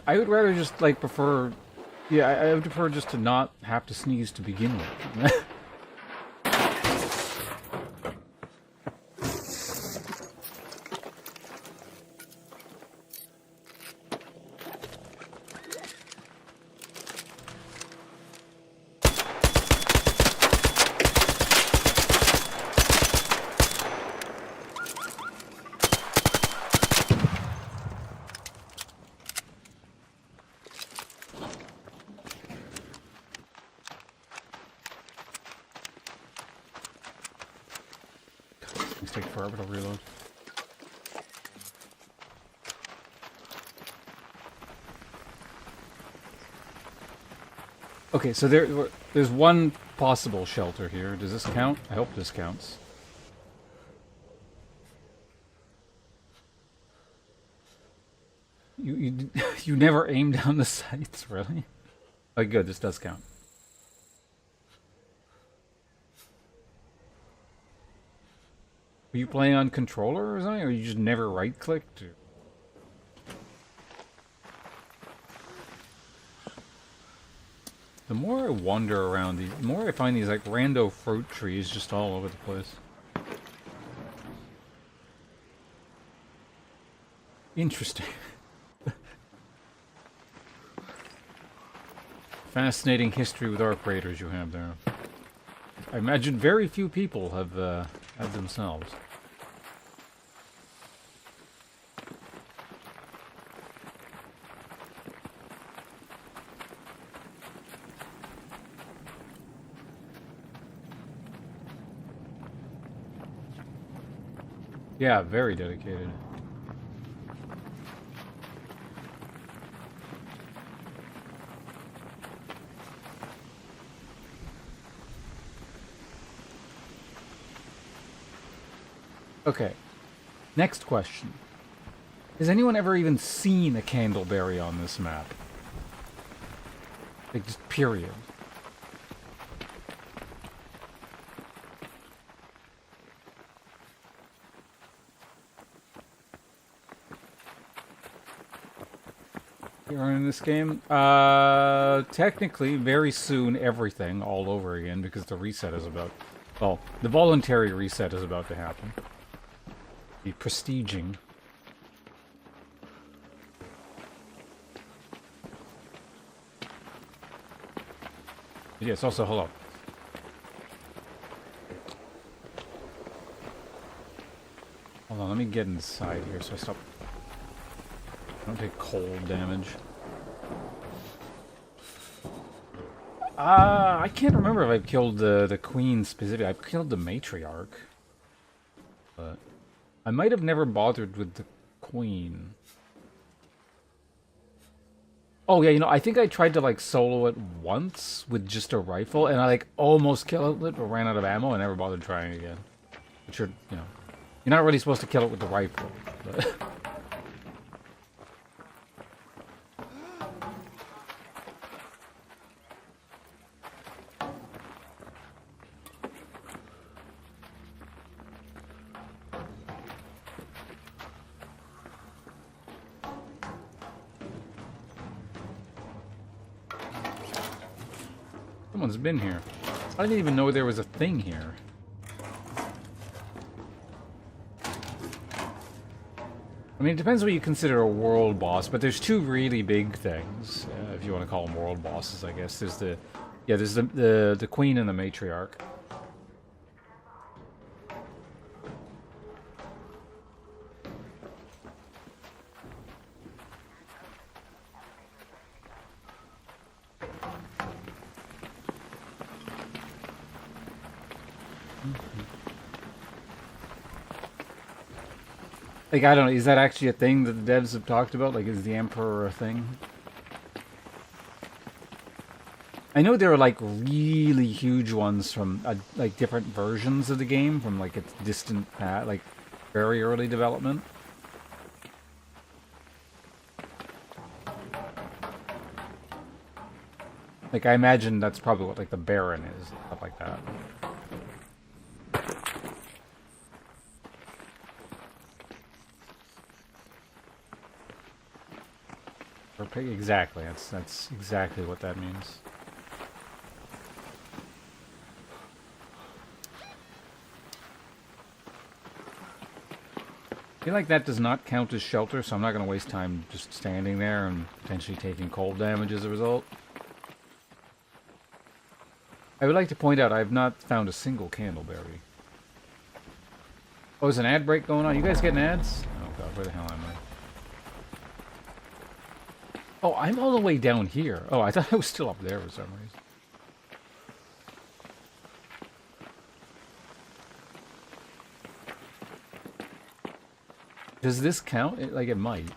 I would rather just, like, prefer... Yeah, I would prefer just to not have to sneeze to begin with. These take forever to reload. Okay, so there's one possible shelter here. Does this count? I hope this counts. You you never aim down the sights, really? Oh, good. This does count. Are you playing on controller or something, or you just never right-clicked? Or... The more I wander around, the more I find these like rando fruit trees just all over the place. Interesting. Fascinating history with arc raiders you have there. I imagine very few people have had themselves. Yeah, very dedicated. Okay, next question. Has anyone ever even seen a candleberry on this map? Like, just period. You're in this game? Technically, very soon, everything all over again, because the reset is about... Well, the voluntary reset is about to happen. The prestiging. Yes, also, hold on. Hold on, let me get inside here so I stop. I don't take cold damage. I can't remember if I've killed the queen specifically. I've killed the matriarch. But I might have never bothered with the queen. Oh yeah, you know, I think I tried to like solo it once with just a rifle, and I like almost killed it, but ran out of ammo and never bothered trying again. Which are, you know, you're not really supposed to kill it with the rifle. But someone's been here. I didn't even know there was a thing here. I mean, it depends what you consider a world boss, but there's two really big things, if you want to call them world bosses, I guess. There's the, yeah, there's the queen and the matriarch. Like, I don't know, is that actually a thing that the devs have talked about? Like, is the Emperor a thing? I know there are, like, really huge ones from, like, different versions of the game, from, like, its distant past, like, very early development. Like, I imagine that's probably what, like, the Baron is, stuff like that. Exactly, that's exactly what that means. I feel like that does not count as shelter, so I'm not going to waste time just standing there and potentially taking cold damage as a result. I would like to point out I have not found a single candleberry. Oh, is an ad break going on? You guys getting ads? Oh god, where the hell am I? Oh, I'm all the way down here. Oh, I thought I was still up there for some reason. Does this count? Like, it might.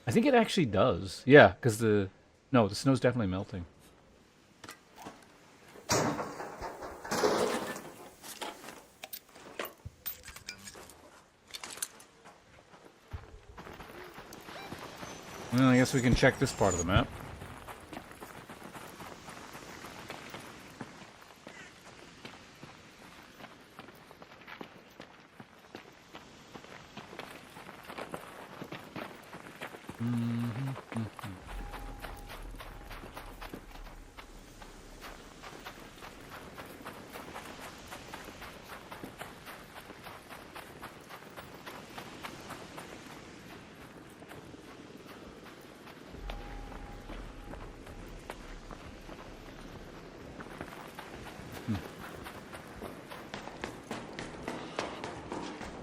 I think it actually does. Yeah, because the snow's definitely melting. Well, I guess we can check this part of the map.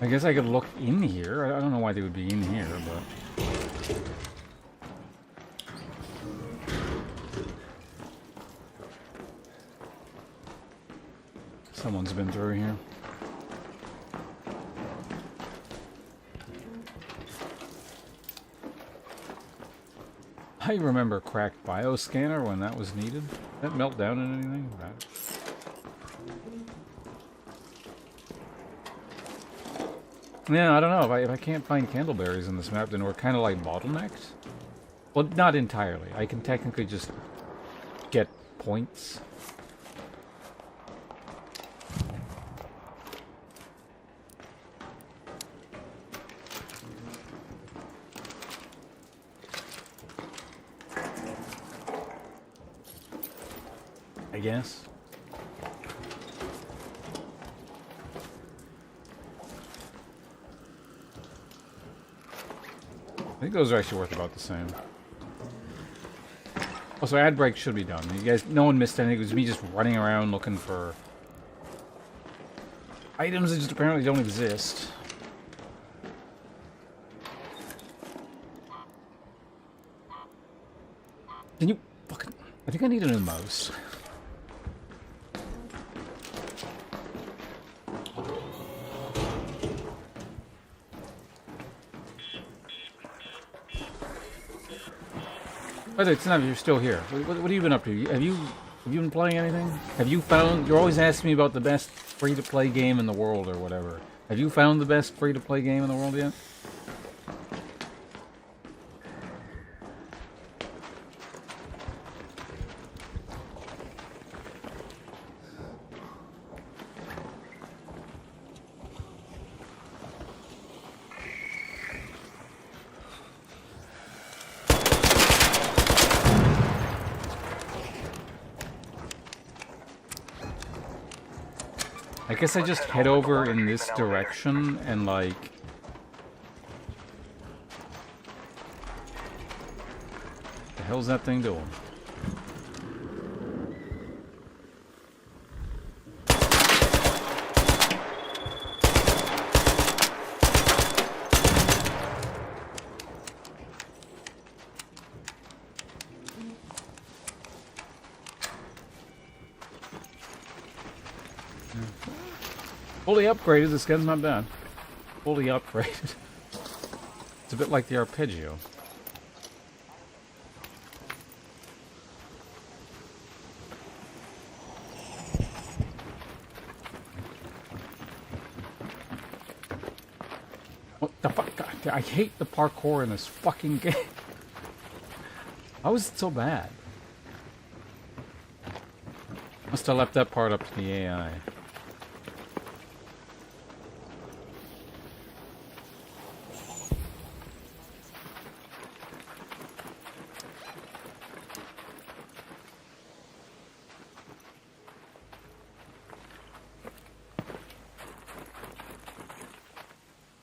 I guess I could look in here. I don't know why they would be in here, but... Someone's been through here. I remember cracked bioscanner when that was needed. Did that melt down in anything? Right. Yeah, I don't know. If I can't find candleberries in this map, then we're kind of like bottlenecked. Well, not entirely. I can technically just get points. I guess. I think those are actually worth about the same. Also, ad break should be done. You guys, no one missed anything. It was me just running around looking for items that just apparently don't exist. Can you fucking... I think I need a new mouse. By the way, it's not you're still here. What have you been up to? Have you been playing anything? Have you found... You're always asking me about the best free-to-play game in the world or whatever. Have you found the best free-to-play game in the world yet? I guess I just head over in this direction and, like... The hell's that thing doing? Fully upgraded, this gun's not bad. Fully upgraded. It's a bit like the arpeggio. What the fuck? God, I hate the parkour in this fucking game. How is it so bad? Must have left that part up to the AI.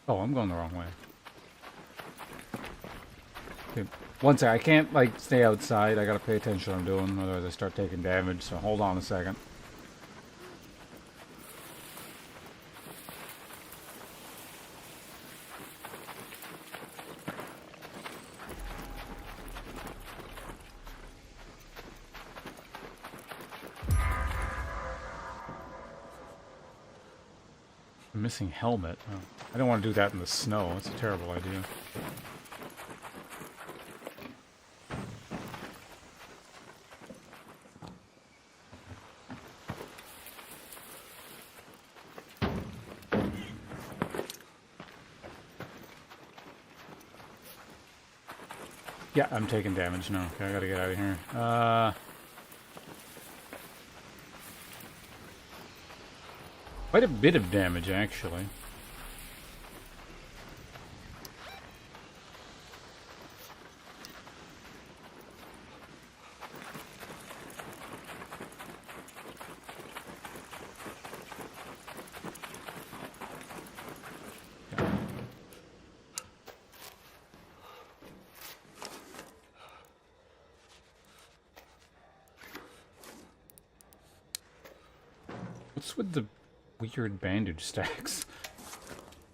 Oh, I'm going the wrong way. Okay, one sec, I can't, like, stay outside. I gotta pay attention to what I'm doing, otherwise I start taking damage, so hold on a second. Missing helmet. Oh, I don't want to do that in the snow. That's a terrible idea. Yeah, I'm taking damage now. Okay, I gotta get out of here. Quite a bit of damage, actually. What's with the weird bandage stacks?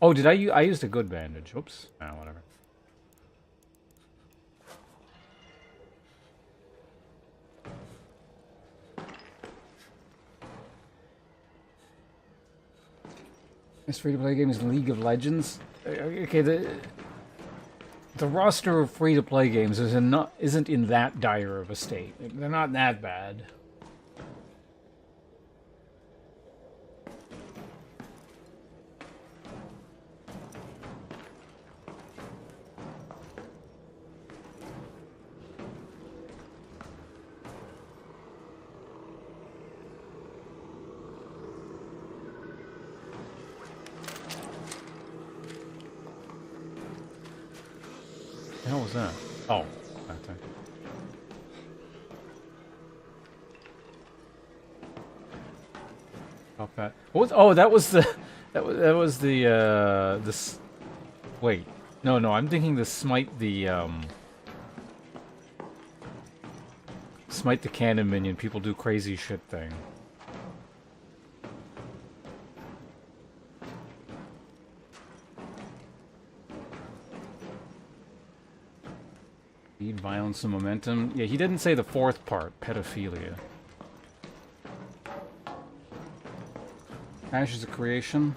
Oh, did I used a good bandage. Oops. Ah, whatever. This free-to-play game is League of Legends. Okay, the roster of free-to-play games isn't in that dire of a state. They're not that bad. The hell was that? Oh, that thing. Stop that. What was, oh, that was the that was the this. Wait, no, I'm thinking the smite the smite the cannon minion. People do crazy shit thing. Speed, violence, and momentum. Yeah, he didn't say the fourth part, pedophilia. Ashes of creation.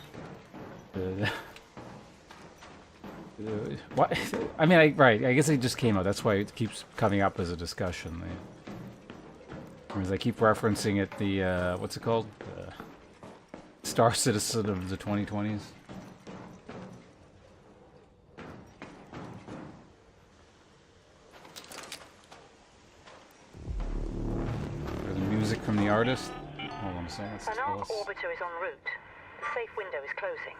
What? I mean, right. I guess it just came out. That's why it keeps coming up as a discussion. Whereas I keep referencing it. The what's it called? Star Citizen of the 2020s. From the artist. Hold on a second. An arc orbiter is en route. The safe window is closing.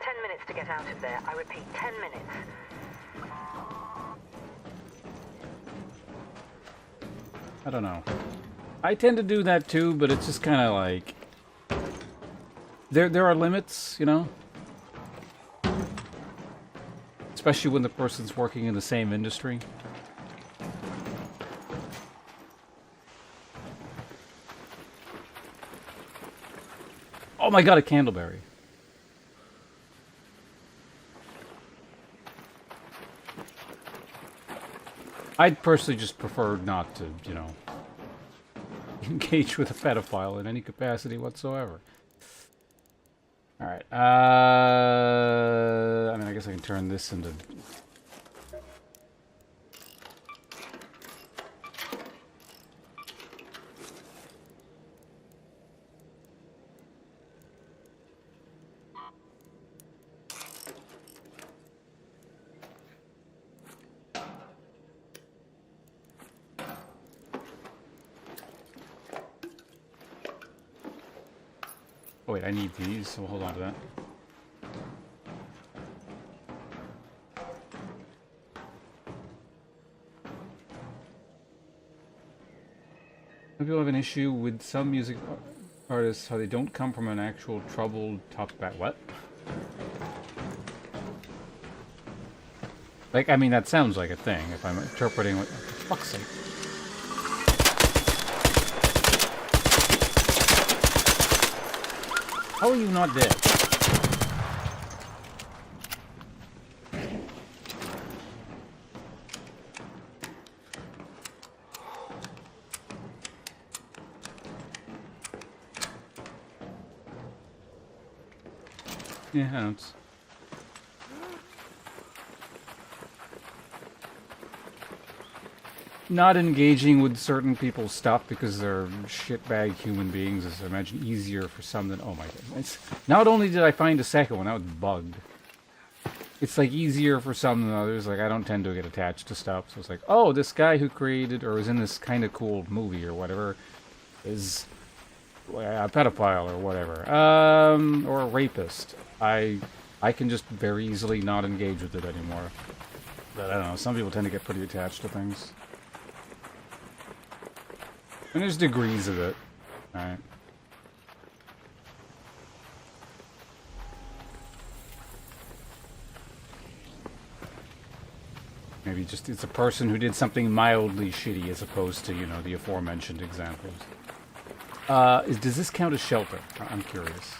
10 minutes to get out of there. I repeat, 10 minutes. I don't know. I tend to do that too, but it's just kind of like there are limits, you know. Especially when the person's working in the same industry. Oh my god, a candleberry. I'd personally just prefer not to, you know, engage with a pedophile in any capacity whatsoever. Alright, I mean, I guess I can turn this into... Oh wait, I need these, so we'll hold on to that. Some people have an issue with some music artists, how they don't come from an actual troubled top back. What? Like, I mean, that sounds like a thing, if I'm interpreting what... For fuck's sake. How are you not dead? Yeah, I don't. Not engaging with certain people's stuff because they're shitbag human beings is, I imagine, easier for some than... Oh my goodness. Not only did I find a second one, that was bugged. It's like easier for some than others. Like, I don't tend to get attached to stuff. So it's like, oh, this guy who created or is in this kind of cool movie or whatever is a pedophile or whatever. Or a rapist. I can just very easily not engage with it anymore. But I don't know, some people tend to get pretty attached to things. And there's degrees of it. Alright. Maybe just it's a person who did something mildly shitty as opposed to, you know, the aforementioned examples. Does this count as shelter? I'm curious.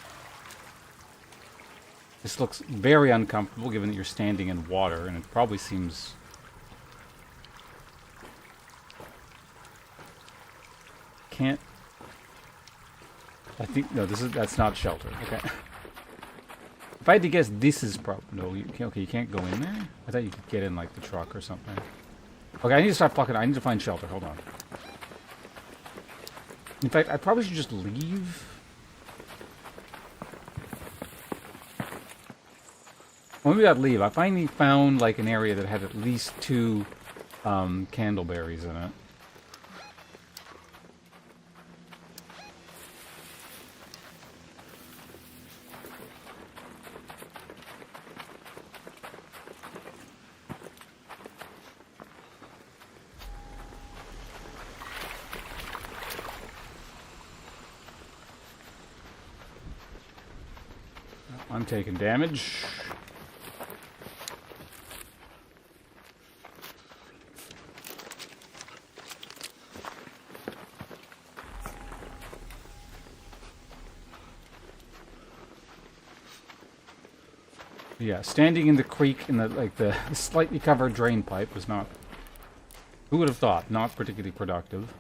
This looks very uncomfortable given that you're standing in water, and it probably seems... Can't... I think... No, that's not shelter. Okay. If I had to guess, this is probably... No, you can't, okay, you can't go in there? I thought you could get in, like, the truck or something. Okay, I need to start fucking... I need to find shelter. Hold on. In fact, I probably should just leave... Well, maybe I'd leave. I finally found, like, an area that had at least 2 candleberries in it. I'm taking damage. Yeah, standing in the creek in the the slightly covered drain pipe was not... Who would have thought? Not particularly productive.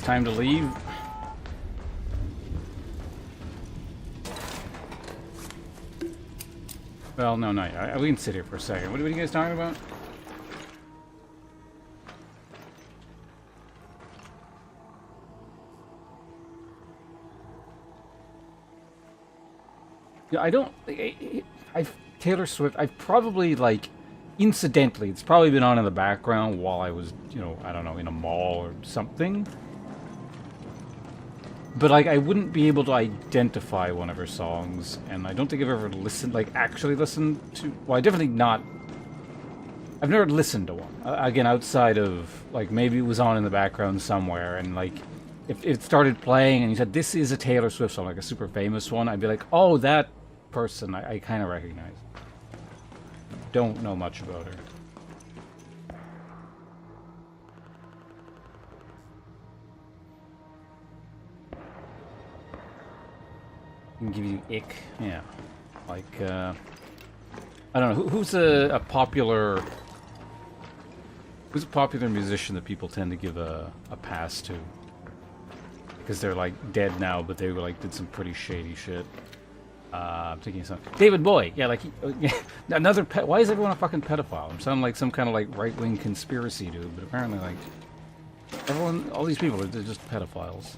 Time to leave. Well, no, not. We can sit here for a second. What are you guys talking about? Yeah, I don't. Taylor Swift. I've probably like, incidentally, it's probably been on in the background while I was, you know, I don't know, in a mall or something. but like I wouldn't be able to identify one of her songs, and I don't think I've ever listened, like actually listened to. Well, I definitely not. I've never listened to one. Again, outside of like maybe it was on in the background somewhere, and like if it started playing and you said this is a Taylor Swift song, like a super famous one, I'd be like, oh, that person I kind of recognize. Don't know much about her. Can give you ick, yeah. Like, I don't know, who's a popular... Who's a popular musician that people tend to give a pass to? Because they're, like, dead now, but they were, like, did some pretty shady shit. I'm thinking of something. David Bowie! Yeah, like, another pet... Why is everyone a fucking pedophile? I'm sounding like some kind of, like, right-wing conspiracy dude, but apparently, like... Everyone, all these people, they're just pedophiles.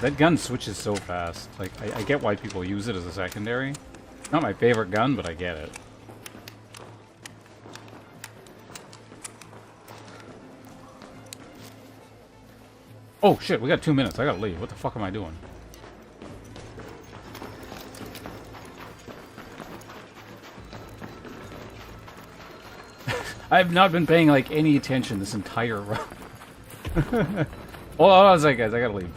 That gun switches so fast. Like, I get why people use it as a secondary. Not my favorite gun, but I get it. Oh shit, we got 2 minutes. I gotta leave. What the fuck am I doing? I have not been paying, like, any attention this entire run. Oh, I was like, guys, I gotta leave.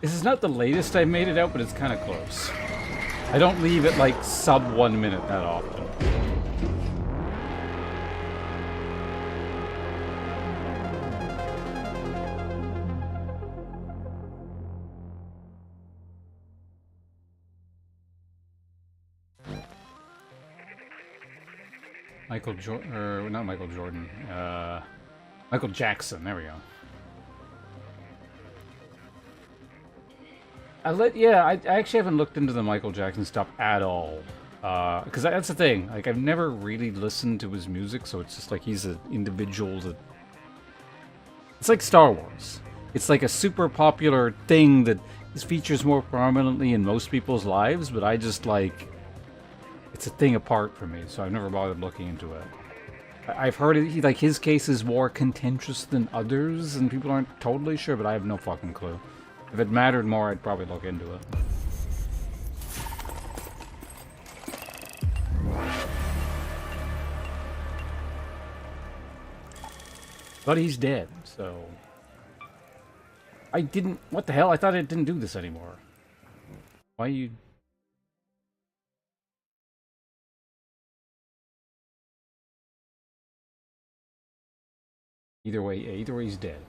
This is not the latest I made it out, but it's kind of close. I don't leave it like sub 1 minute that often. Michael Jordan, or not Michael Jordan, Michael Jackson, there we go. I actually haven't looked into the Michael Jackson stuff at all. Because that's the thing, like, I've never really listened to his music, so it's just like he's an individual that... It's like Star Wars. It's like a super popular thing that features more prominently in most people's lives, but I just, like... It's a thing apart from me, so I've never bothered looking into it. I've heard it, like, his case is more contentious than others, and people aren't totally sure, but I have no fucking clue. If it mattered more, I'd probably look into it. But he's dead, so... I didn't... What the hell? I thought it didn't do this anymore. Why you... Either way, he's dead.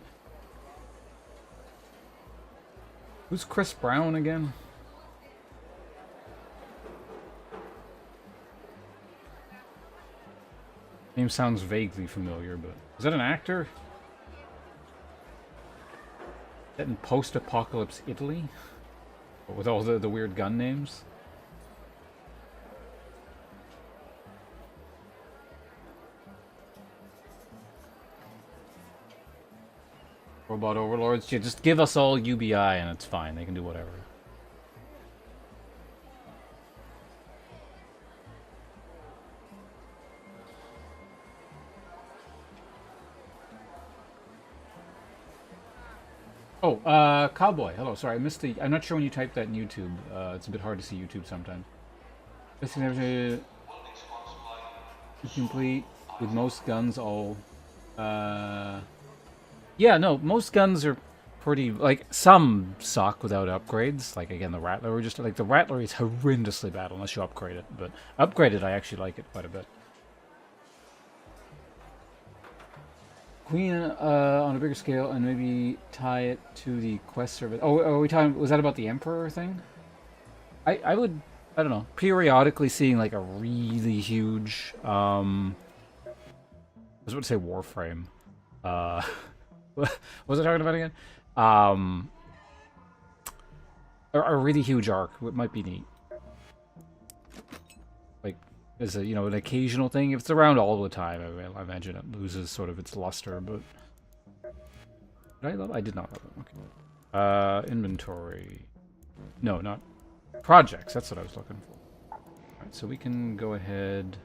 Who's Chris Brown again? Name sounds vaguely familiar, but is that an actor? Is that in post-apocalypse Italy? With all the weird gun names? Robot overlords? Yeah, just give us all UBI and it's fine. They can do whatever. Oh, Cowboy. Hello, sorry, I missed the... I'm not sure when you typed that in YouTube. It's a bit hard to see YouTube sometimes. Complete with most guns all... Yeah, no, most guns are pretty... Like, some suck without upgrades. Like, again, the Rattler. Just, like, the Rattler is horrendously bad unless you upgrade it. But upgraded, I actually like it quite a bit. Queen on a bigger scale and maybe tie it to the quest service. Oh, are we talking? Was that about the Emperor thing? I would, I don't know, periodically seeing like a really huge I was about to say Warframe. What was I talking about again? A really huge arc. It might be neat. Like, as a, you know, an occasional thing. If it's around all the time, I imagine it loses sort of its luster, but... Did I love it? I did not love it. Okay. Inventory. No, not... Projects, that's what I was looking for. Alright, so we can go ahead...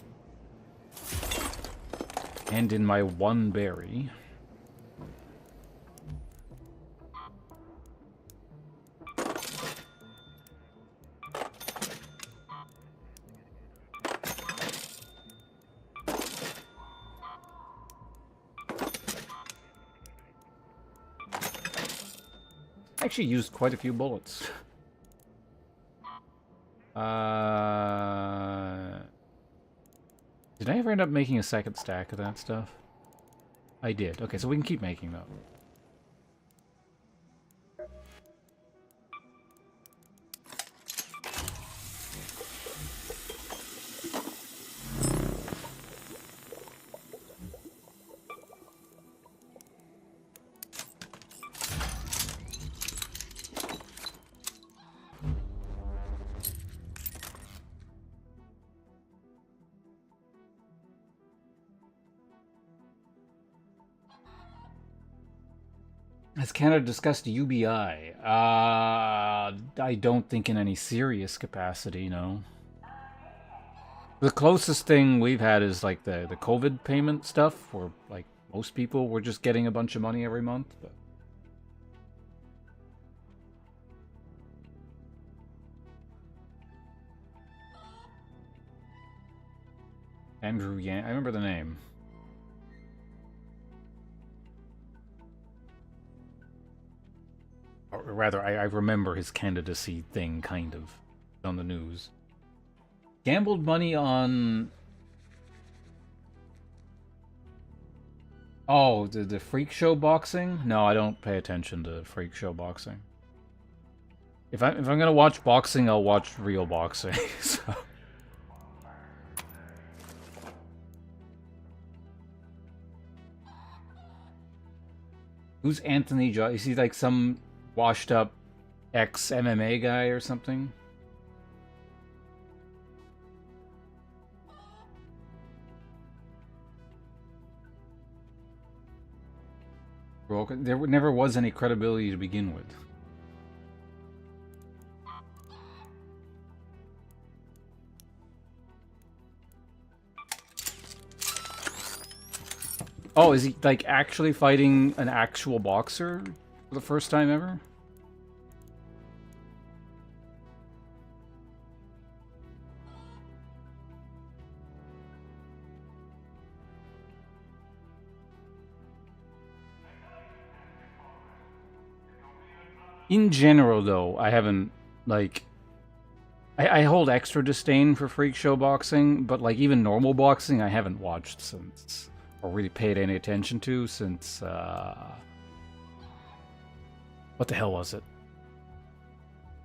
Hand in my one berry. Actually used quite a few bullets. Did I ever end up making a second stack of that stuff? I did. Okay, so we can keep making them. Has Canada discussed UBI? I don't think in any serious capacity, no. The closest thing we've had is like the COVID payment stuff, where like most people were just getting a bunch of money every month. But... Andrew Yan, I remember the name. Or rather, I remember his candidacy thing, kind of, on the news. Gambled money on... Oh, the freak show boxing? No, I don't pay attention to freak show boxing. If I'm gonna watch boxing, I'll watch real boxing. So. Who's Anthony Joshua? Is he like some washed up ex-MMA guy or something? Broken. There never was any credibility to begin with. Oh, is he like actually fighting an actual boxer for the first time ever? In general, though, I haven't, like... I hold extra disdain for freak show boxing, but, like, even normal boxing I haven't watched since... Or really paid any attention to since, what the hell was it?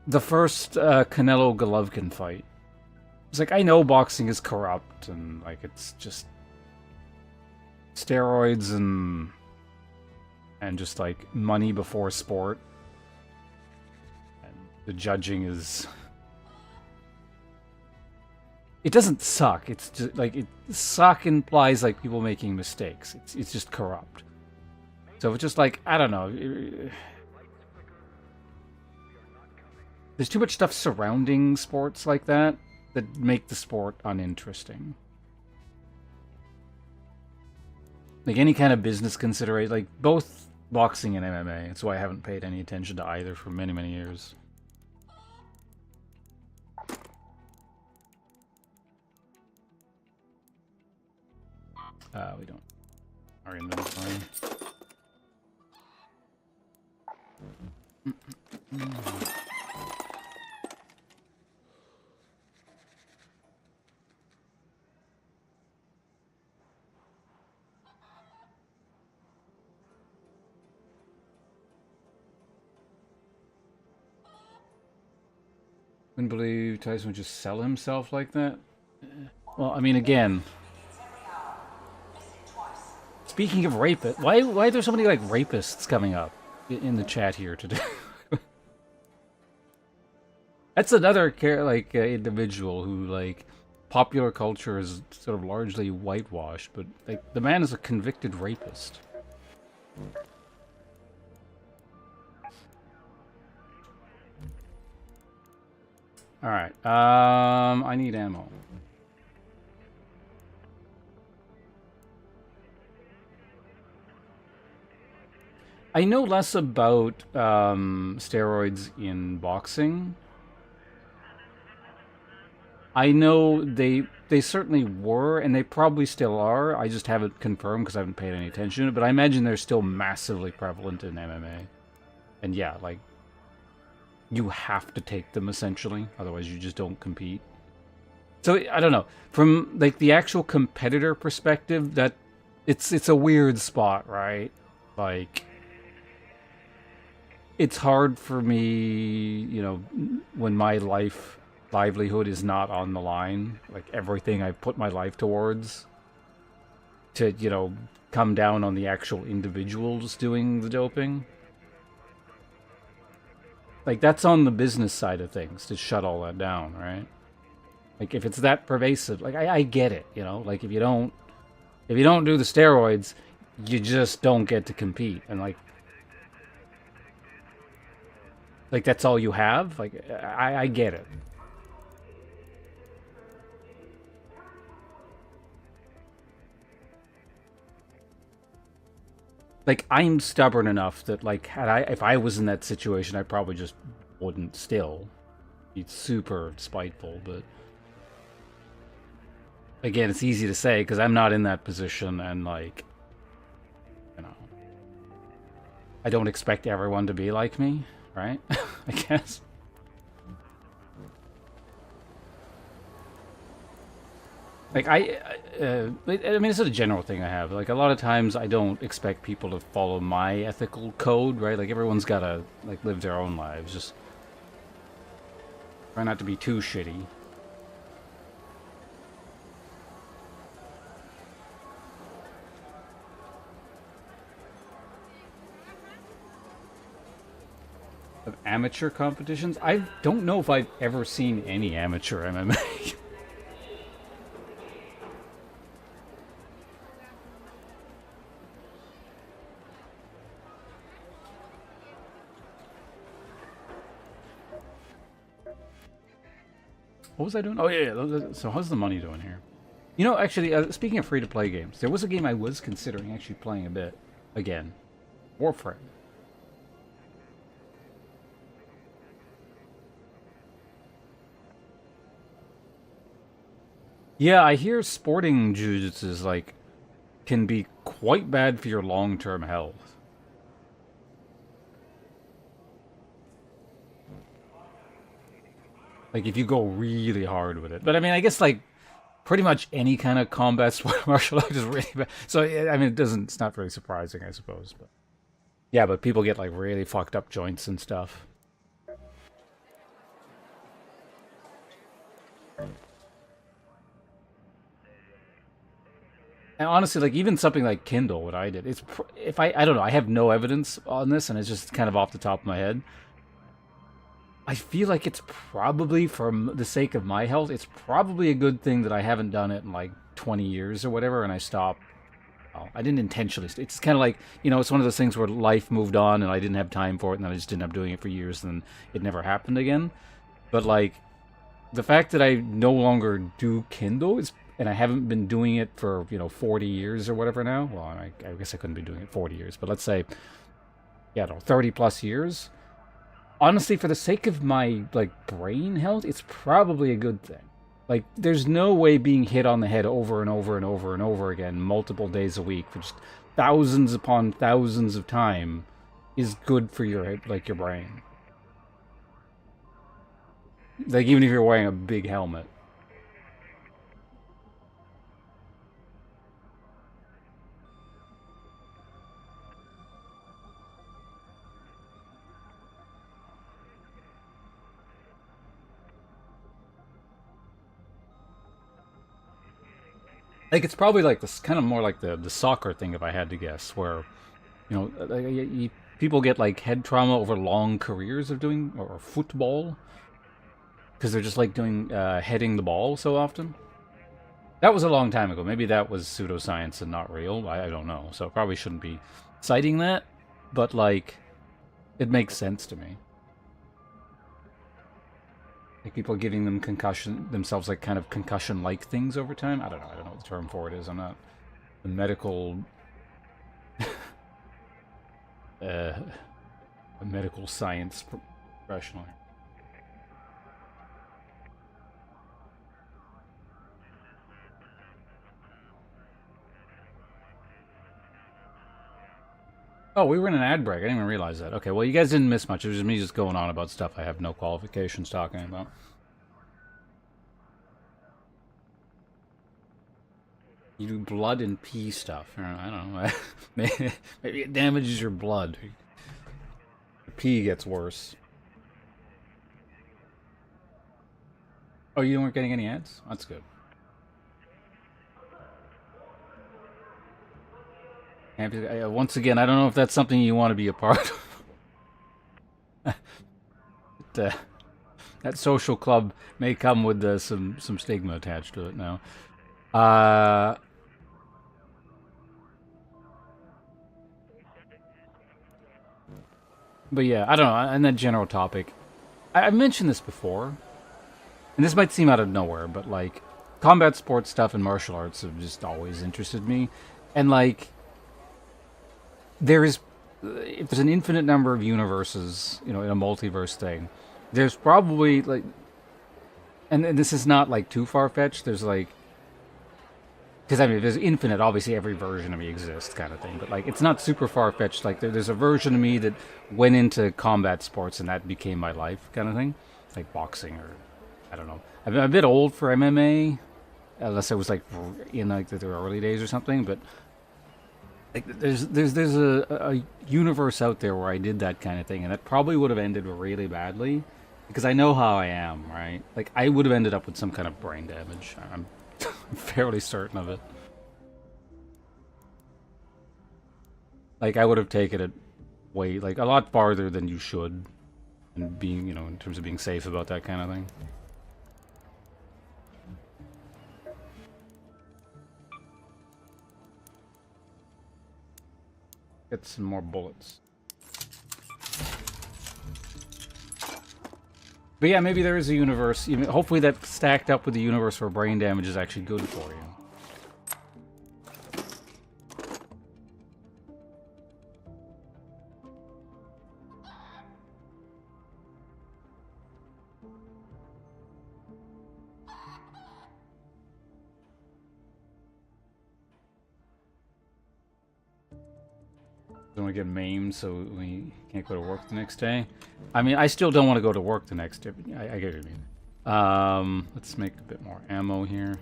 the first Canelo Golovkin fight. It's like, I know boxing is corrupt and like it's just steroids and just like money before sport. And the judging is, it doesn't suck. It's just like, suck implies like people making mistakes. It's just corrupt. So it's just like, I don't know. There's too much stuff surrounding sports like that make the sport uninteresting. Like any kind of business consideration, like both boxing and MMA. That's why I haven't paid any attention to either for many, many years. We don't. Our inventory. Wouldn't believe Tyson would just sell himself like that. Well, I mean, again. Speaking of rapists, why are there so many like rapists coming up in the chat here today? That's another like individual who like popular culture is sort of largely whitewashed, but like the man is a convicted rapist. All right, I need ammo. I know less about steroids in boxing. I know they certainly were, and they probably still are. I just haven't confirmed because I haven't paid any attention to it. But I imagine they're still massively prevalent in MMA. And yeah, like, you have to take them, essentially. Otherwise, you just don't compete. So, I don't know. From, like, the actual competitor perspective, that it's a weird spot, right? Like, it's hard for me, you know, when my livelihood is not on the line, like everything I put my life towards, to, you know, come down on the actual individuals doing the doping. Like, that's on the business side of things, to shut all that down, right? Like, if it's that pervasive, like, I get it, you know? Like, if you don't do the steroids, you just don't get to compete. And, like, that's all you have? Like, I get it. Like, I'm stubborn enough that, like, if I was in that situation, I probably just wouldn't still. Be super spiteful, but... Again, it's easy to say, because I'm not in that position, and, like... You know... I don't expect everyone to be like me, right? I guess. Like, I mean, it's a general thing I have. Like, a lot of times I don't expect people to follow my ethical code, right? Like, everyone's gotta, like, live their own lives. Just try not to be too shitty. Of amateur competitions? I don't know if I've ever seen any amateur MMA. What was I doing? Oh, yeah. So how's the money doing here? You know, actually, speaking of free-to-play games, there was a game I was considering actually playing a bit. Again. Warframe. Yeah, I hear sporting jujitsu, like, can be quite bad for your long-term health. Like, if you go really hard with it. But, I mean, I guess, like, pretty much any kind of combat sport martial art is really bad. So, I mean, it's not really surprising, I suppose. But yeah, but people get, like, really fucked up joints and stuff. And honestly, like even something like Kindle, what I did, if I don't know, I have no evidence on this, and it's just kind of off the top of my head. I feel like it's probably, for the sake of my health, it's probably a good thing that I haven't done it in like 20 years or whatever, and I stopped. Well, I didn't intentionally. It's kind of like, it's one of those things where life moved on and I didn't have time for it, and then I just ended up doing it for years, and then it never happened again. But like, the fact that I no longer do Kindle and I haven't been doing it for 40 years or whatever now. Well, I guess I couldn't be doing it 40 years, but let's say, yeah, no, 30 plus years. Honestly, for the sake of my like brain health, it's probably a good thing. Like, there's no way being hit on the head over and over and over and over again, multiple days a week for just thousands upon thousands of time, is good for your brain. Like, even if you're wearing a big helmet. Like, it's probably like this, kind of more like the soccer thing, if I had to guess, where, people get like head trauma over long careers of doing, or football, because they're just like doing, heading the ball so often. That was a long time ago. Maybe that was pseudoscience and not real. I don't know. So I probably shouldn't be citing that, but like, it makes sense to me. Like people giving themselves like kind of concussion-like things over time. I don't know. I don't know what the term for it is. I'm not a medical, a medical science professional. Oh, we were in an ad break. I didn't even realize that. Okay, well, you guys didn't miss much. It was just me just going on about stuff I have no qualifications talking about. You do blood and pee stuff. I don't know. Maybe it damages your blood. The pee gets worse. Oh, you weren't getting any ads? That's good. Once again, I don't know if that's something you want to be a part of. That social club may come with some stigma attached to it now. But yeah, I don't know. On that general topic, I mentioned this before, and this might seem out of nowhere, but like, combat sports stuff and martial arts have just always interested me, and like, if there's an infinite number of universes, in a multiverse thing, there's probably like, and this is not like too far-fetched, there's like, because I mean, if there's infinite, obviously every version of me exists, kind of thing, but like, it's not super far-fetched. Like, there's a version of me that went into combat sports and that became my life, kind of thing, like boxing, or I don't know. I'm a bit old for MMA, unless I was like in like the early days or something, but like, there's a universe out there where I did that kind of thing, and that probably would have ended really badly, because I know how I am, right? Like, I would have ended up with some kind of brain damage. I'm fairly certain of it. Like, I would have taken it way, like, a lot farther than you should, and being, in terms of being safe about that kind of thing. Get some more bullets. But yeah, maybe there is a universe. Hopefully that's stacked up with the universe where brain damage is actually good for you. Don't want to get maimed so we can't go to work the next day. I mean, I still don't want to go to work the next day. I get what you mean. Let's make a bit more ammo here.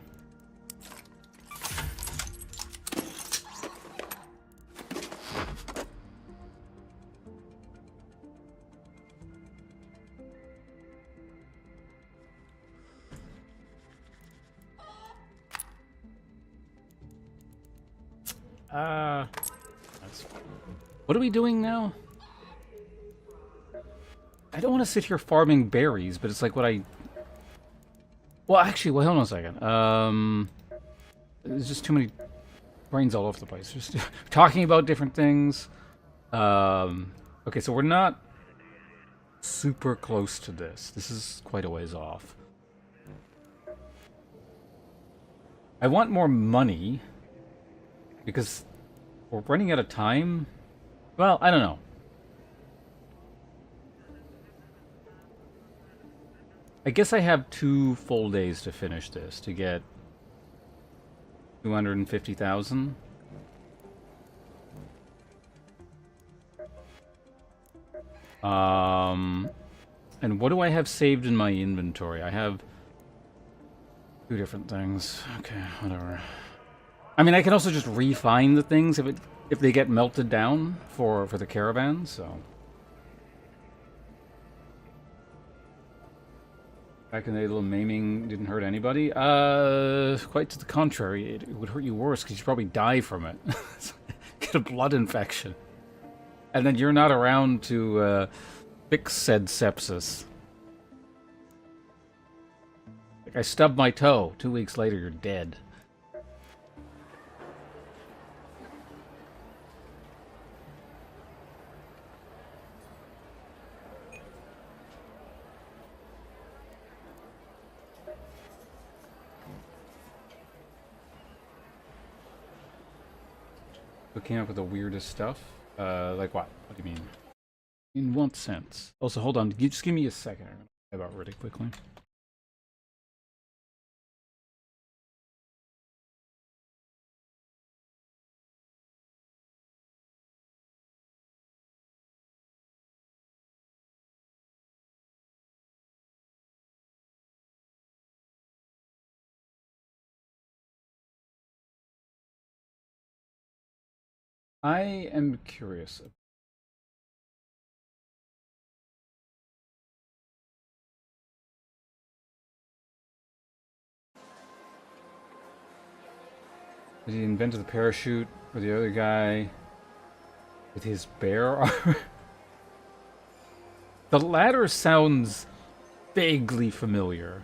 That's... What are we doing now? I don't want to sit here farming berries, but it's like what I... Well, actually, hold on a second. There's just too many brains all over the place. Just talking about different things. Okay, so we're not super close to this. This is quite a ways off. I want more money because we're running out of time. Well, I don't know. I guess I have 2 full days to finish this to get 250,000. And what do I have saved in my inventory? I have 2 different things. Okay, whatever. I mean, I can also just refine the things if they get melted down for the caravan. So back in the day, little maiming didn't hurt anybody. Quite to the contrary, it would hurt you worse because you probably die from it. Get a blood infection, and then you're not around to fix said sepsis. Like, I stubbed my toe. 2 weeks later, you're dead. Came up with the weirdest stuff. Like what? What do you mean? In what sense? Also, hold on. Just give me a second. I'm gonna about really quickly. I am curious. Did he invent the parachute or the other guy with his bear armor? The latter sounds vaguely familiar.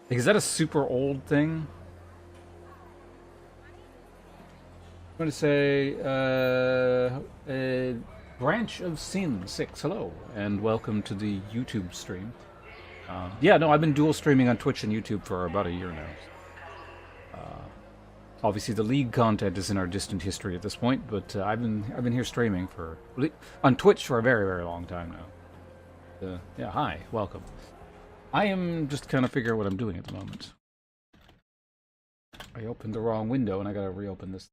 Like, is that a super old thing? I'm going to say, Branch of Sin 6, hello, and welcome to the YouTube stream. Yeah, no, I've been dual streaming on Twitch and YouTube for about a year now. Obviously, the League content is in our distant history at this point, but I've been here streaming on Twitch for a very, very long time now. Yeah, hi, welcome. I am just kind of figuring out what I'm doing at the moment. I opened the wrong window, and I gotta reopen this.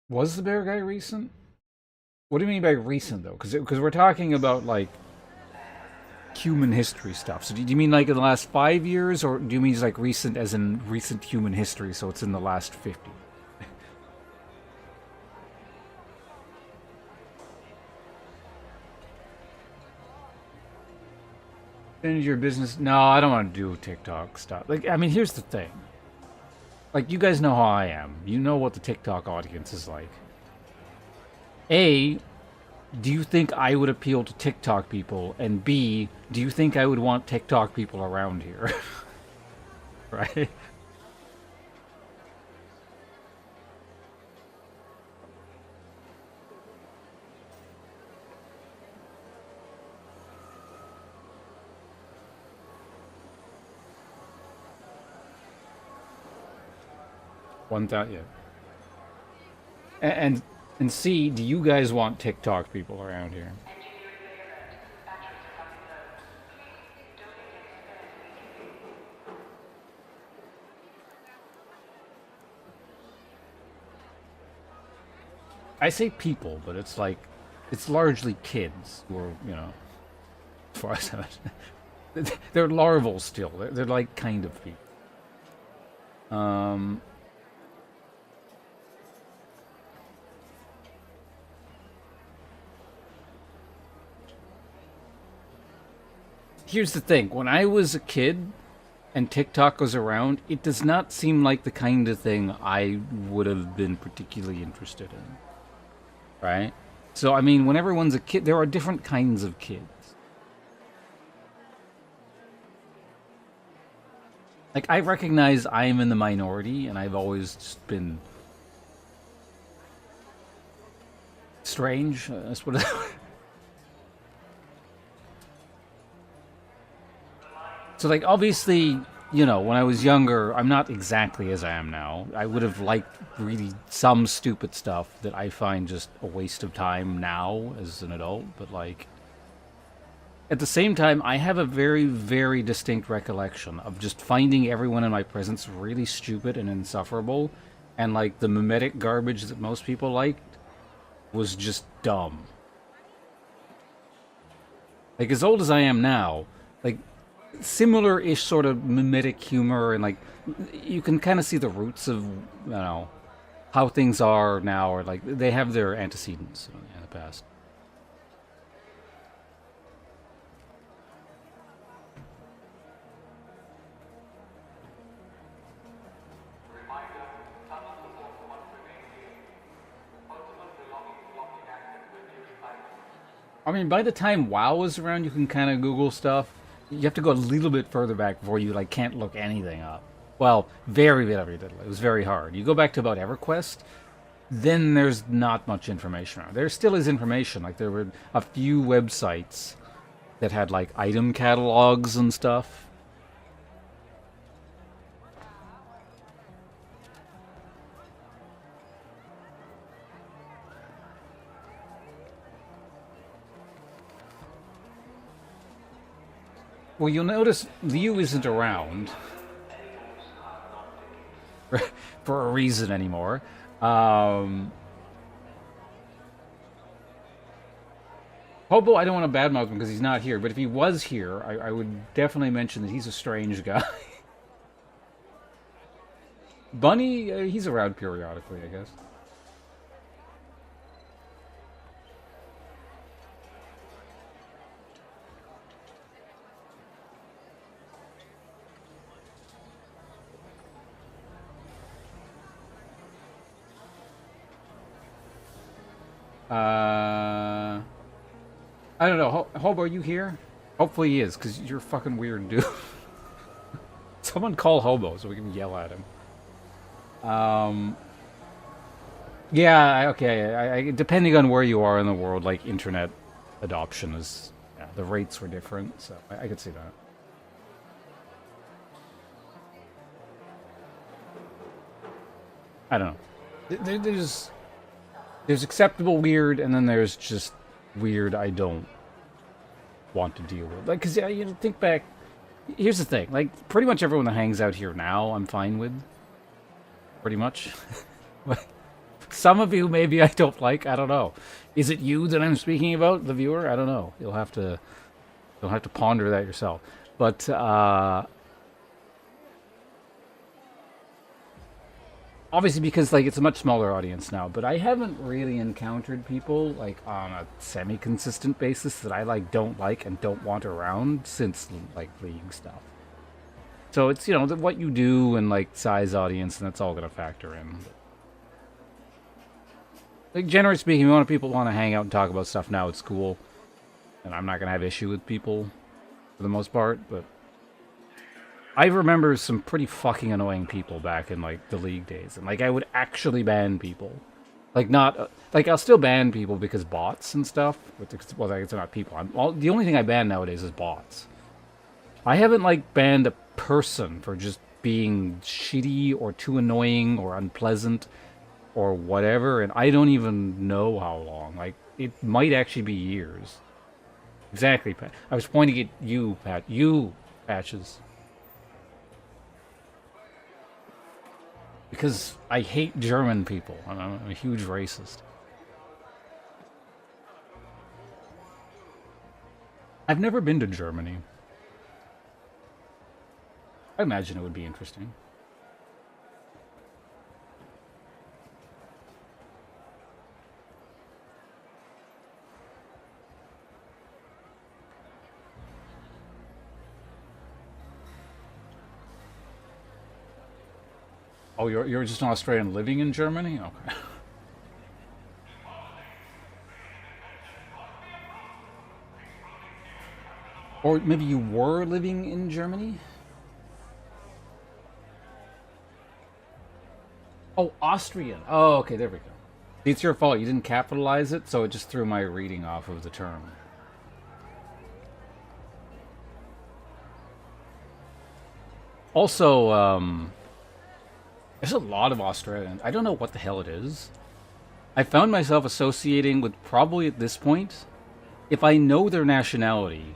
Was the bear guy recent? What do you mean by recent, though? Because we're talking about, like, human history stuff. So do you mean, like, in the last 5 years, or do you mean, like, recent as in recent human history, so it's in the last 50? Into your business? No, I don't want to do TikTok stuff. Like, I mean, here's the thing. Like, you guys know how I am. You know what the TikTok audience is like. A, do you think I would appeal to TikTok people? And B, do you think I would want TikTok people around here? Right? Yeah. And C, do you guys want TikTok people around here? I say people, but it's like, it's largely kids who are, you know, as far as I know. They're larval still. They're like kind of people. Here's the thing. When I was a kid and TikTok was around, it does not seem like the kind of thing I would have been particularly interested in. Right? So, I mean, when everyone's a kid, there are different kinds of kids. Like, I recognize I'm in the minority, and I've always just been strange. That's what. So, like, obviously, you know, when I was younger, I'm not exactly as I am now. I would have liked really some stupid stuff that I find just a waste of time now as an adult, but, like, at the same time, I have a very, very distinct recollection of just finding everyone in my presence really stupid and insufferable, and, like, the mimetic garbage that most people liked was just dumb. Like, as old as I am now, like, similar-ish sort of mimetic humor, and, like, you can kind of see the roots of, you know, how things are now, or, like, they have their antecedents in the past. I mean, by the time WoW was around, you can kind of Google stuff. You have to go a little bit further back before you, like, can't look anything up. Well, very little. It was very hard. You go back to about EverQuest, then there's not much information around. There still is information. Like, there were a few websites that had, like, item catalogs and stuff. Well, you'll notice Liu isn't around for a reason anymore. Hobo, I don't want to badmouth him because he's not here, but if he was here, I would definitely mention that he's a strange guy. Bunny, he's around periodically, I guess. I don't know. Hobo, are you here? Hopefully he is, because you're fucking weird, dude. Someone call Hobo so we can yell at him. Yeah, okay. Depending on where you are in the world, like, internet adoption is... Yeah, the rates were different, so I could see that. I don't know. There's acceptable weird, and then there's just weird I don't want to deal with. Like, because, yeah, you know, think back... Here's the thing. Like, pretty much everyone that hangs out here now, I'm fine with. Pretty much. Some of you, maybe I don't like. I don't know. Is it you that I'm speaking about, the viewer? I don't know. You'll have to ponder that yourself. But, obviously, because, like, it's a much smaller audience now, but I haven't really encountered people, like, on a semi-consistent basis that I, like, don't like and don't want around since, like, League stuff. So it's, you know, what you do and, like, size audience, and that's all going to factor in. Like, generally speaking, people want to hang out and talk about stuff now, it's cool. And I'm not going to have issue with people, for the most part, but... I remember some pretty fucking annoying people back in, like, the League days. And, like, I would actually ban people. Like, not... like, I'll still ban people because bots and stuff. Well, like, it's not people. The only thing I ban nowadays is bots. I haven't, like, banned a person for just being shitty or too annoying or unpleasant or whatever. And I don't even know how long. Like, it might actually be years. Exactly, Pat. I was pointing at you, Pat. You, Patches. Because I hate German people. I'm a huge racist. I've never been to Germany. I imagine it would be interesting. Oh, you're just an Australian living in Germany? Okay. Or maybe you were living in Germany? Oh, Austrian. Oh, okay, there we go. It's your fault. You didn't capitalize it, so it just threw my reading off of the term. Also, there's a lot of Australians. I don't know what the hell it is. I found myself associating with, probably at this point, if I know their nationality,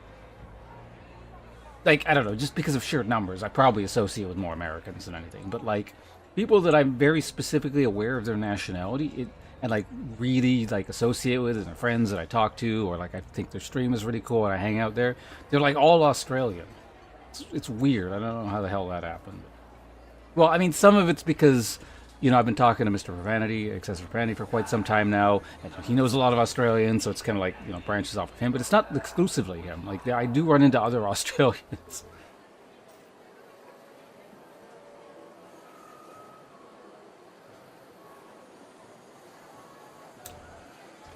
like, I don't know, just because of sheer numbers, I probably associate with more Americans than anything. But, like, people that I'm very specifically aware of their nationality, and, like, really, like, associate with, and their friends that I talk to, or, like, I think their stream is really cool and I hang out there, they're, like, all Australian. It's weird. I don't know how the hell that happened. Well, I mean, some of it's because, you know, I've been talking to Mr. Profanity, Excessive Profanity, for quite some time now, and he knows a lot of Australians, so it's kind of like, you know, branches off of him, but it's not exclusively him. Like, I do run into other Australians.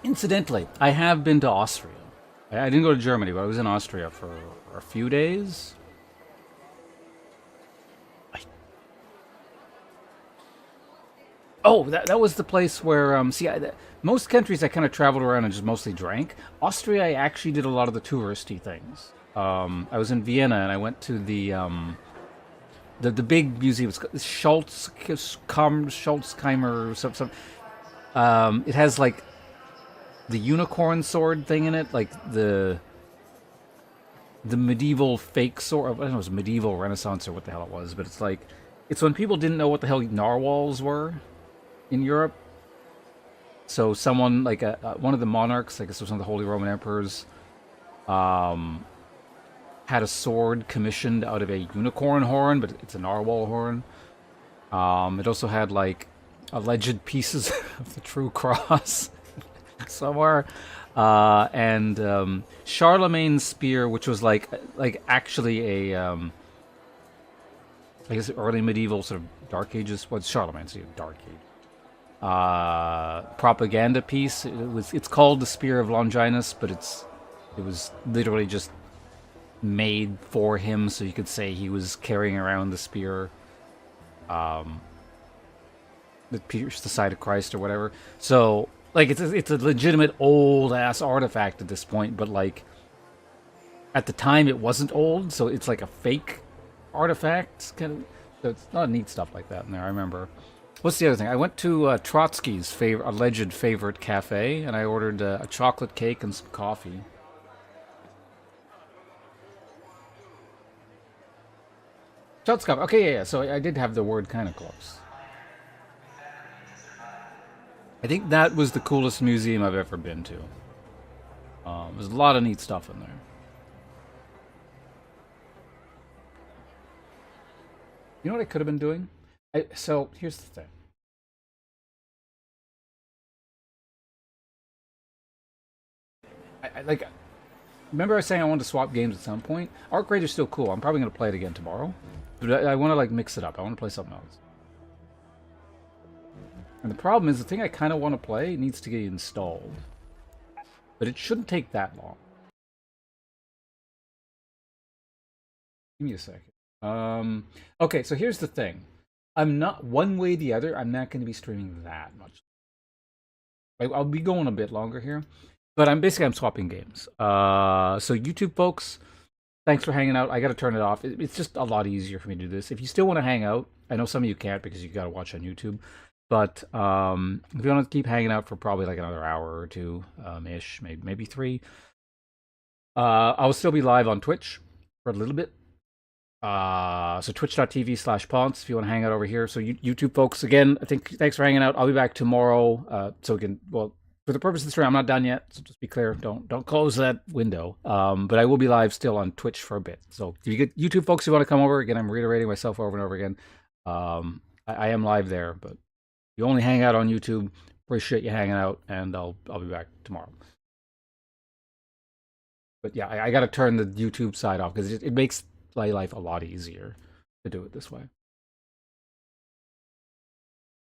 Incidentally, I have been to Austria. I didn't go to Germany, but I was in Austria for a few days. Oh, that was the place where, most countries I kind of traveled around and just mostly drank. Austria, I actually did a lot of the touristy things. I was in Vienna and I went to the big museum. It's Schultzheimer, some. It has like the unicorn sword thing in it, like the medieval fake sword. I don't know, it was medieval Renaissance or what the hell it was, but it's when people didn't know what the hell narwhals were in Europe. So someone like one of the monarchs, I guess it was one of the Holy Roman Emperors, had a sword commissioned out of a unicorn horn, but it's a narwhal horn. It also had like alleged pieces of the True Cross somewhere, and Charlemagne's spear, which was like actually a I guess early medieval sort of Dark Ages. What's Charlemagne's Dark Age? Propaganda piece. It's called the Spear of Longinus, but it was literally just made for him, so you could say he was carrying around the spear that pierced the side of Christ or whatever. So like it's a legitimate old ass artifact at this point, but like at the time it wasn't old, so it's like a fake artifact kind of. So it's a lot of neat stuff like that in there. I remember. What's the other thing? I went to Trotsky's alleged favorite cafe, and I ordered a chocolate cake and some coffee. Trotsky. Okay, yeah. So I did have the word kind of close. I think that was the coolest museum I've ever been to. There's a lot of neat stuff in there. You know what I could have been doing? So here's the thing. Remember I was saying I wanted to swap games at some point? Arc Raider's still cool. I'm probably going to play it again tomorrow. But I want to like mix it up. I want to play something else. And the problem is the thing I kind of want to play needs to get installed. But it shouldn't take that long. Give me a second. Okay, so here's the thing. I'm not, one way or the other, I'm not going to be streaming that much. I'll be going a bit longer here. But I'm swapping games. So YouTube folks, thanks for hanging out. I got to turn it off. It's just a lot easier for me to do this. If you still want to hang out, I know some of you can't because you got to watch on YouTube. But if you want to keep hanging out for probably like another hour or two, ish, maybe 3, I'll still be live on Twitch for a little bit. So twitch.tv/Ponce if you want to hang out over here. So YouTube folks, again, thanks for hanging out. I'll be back tomorrow. So again, well, For the purpose of the stream, I'm not done yet, so just be clear. Don't close that window. But I will be live still on Twitch for a bit. So if you get YouTube folks who want to come over, again, I'm reiterating myself over and over again. I am live there, but if you only hang out on YouTube, appreciate you hanging out, and I'll be back tomorrow. But yeah, I got to turn the YouTube side off because it makes my life a lot easier to do it this way.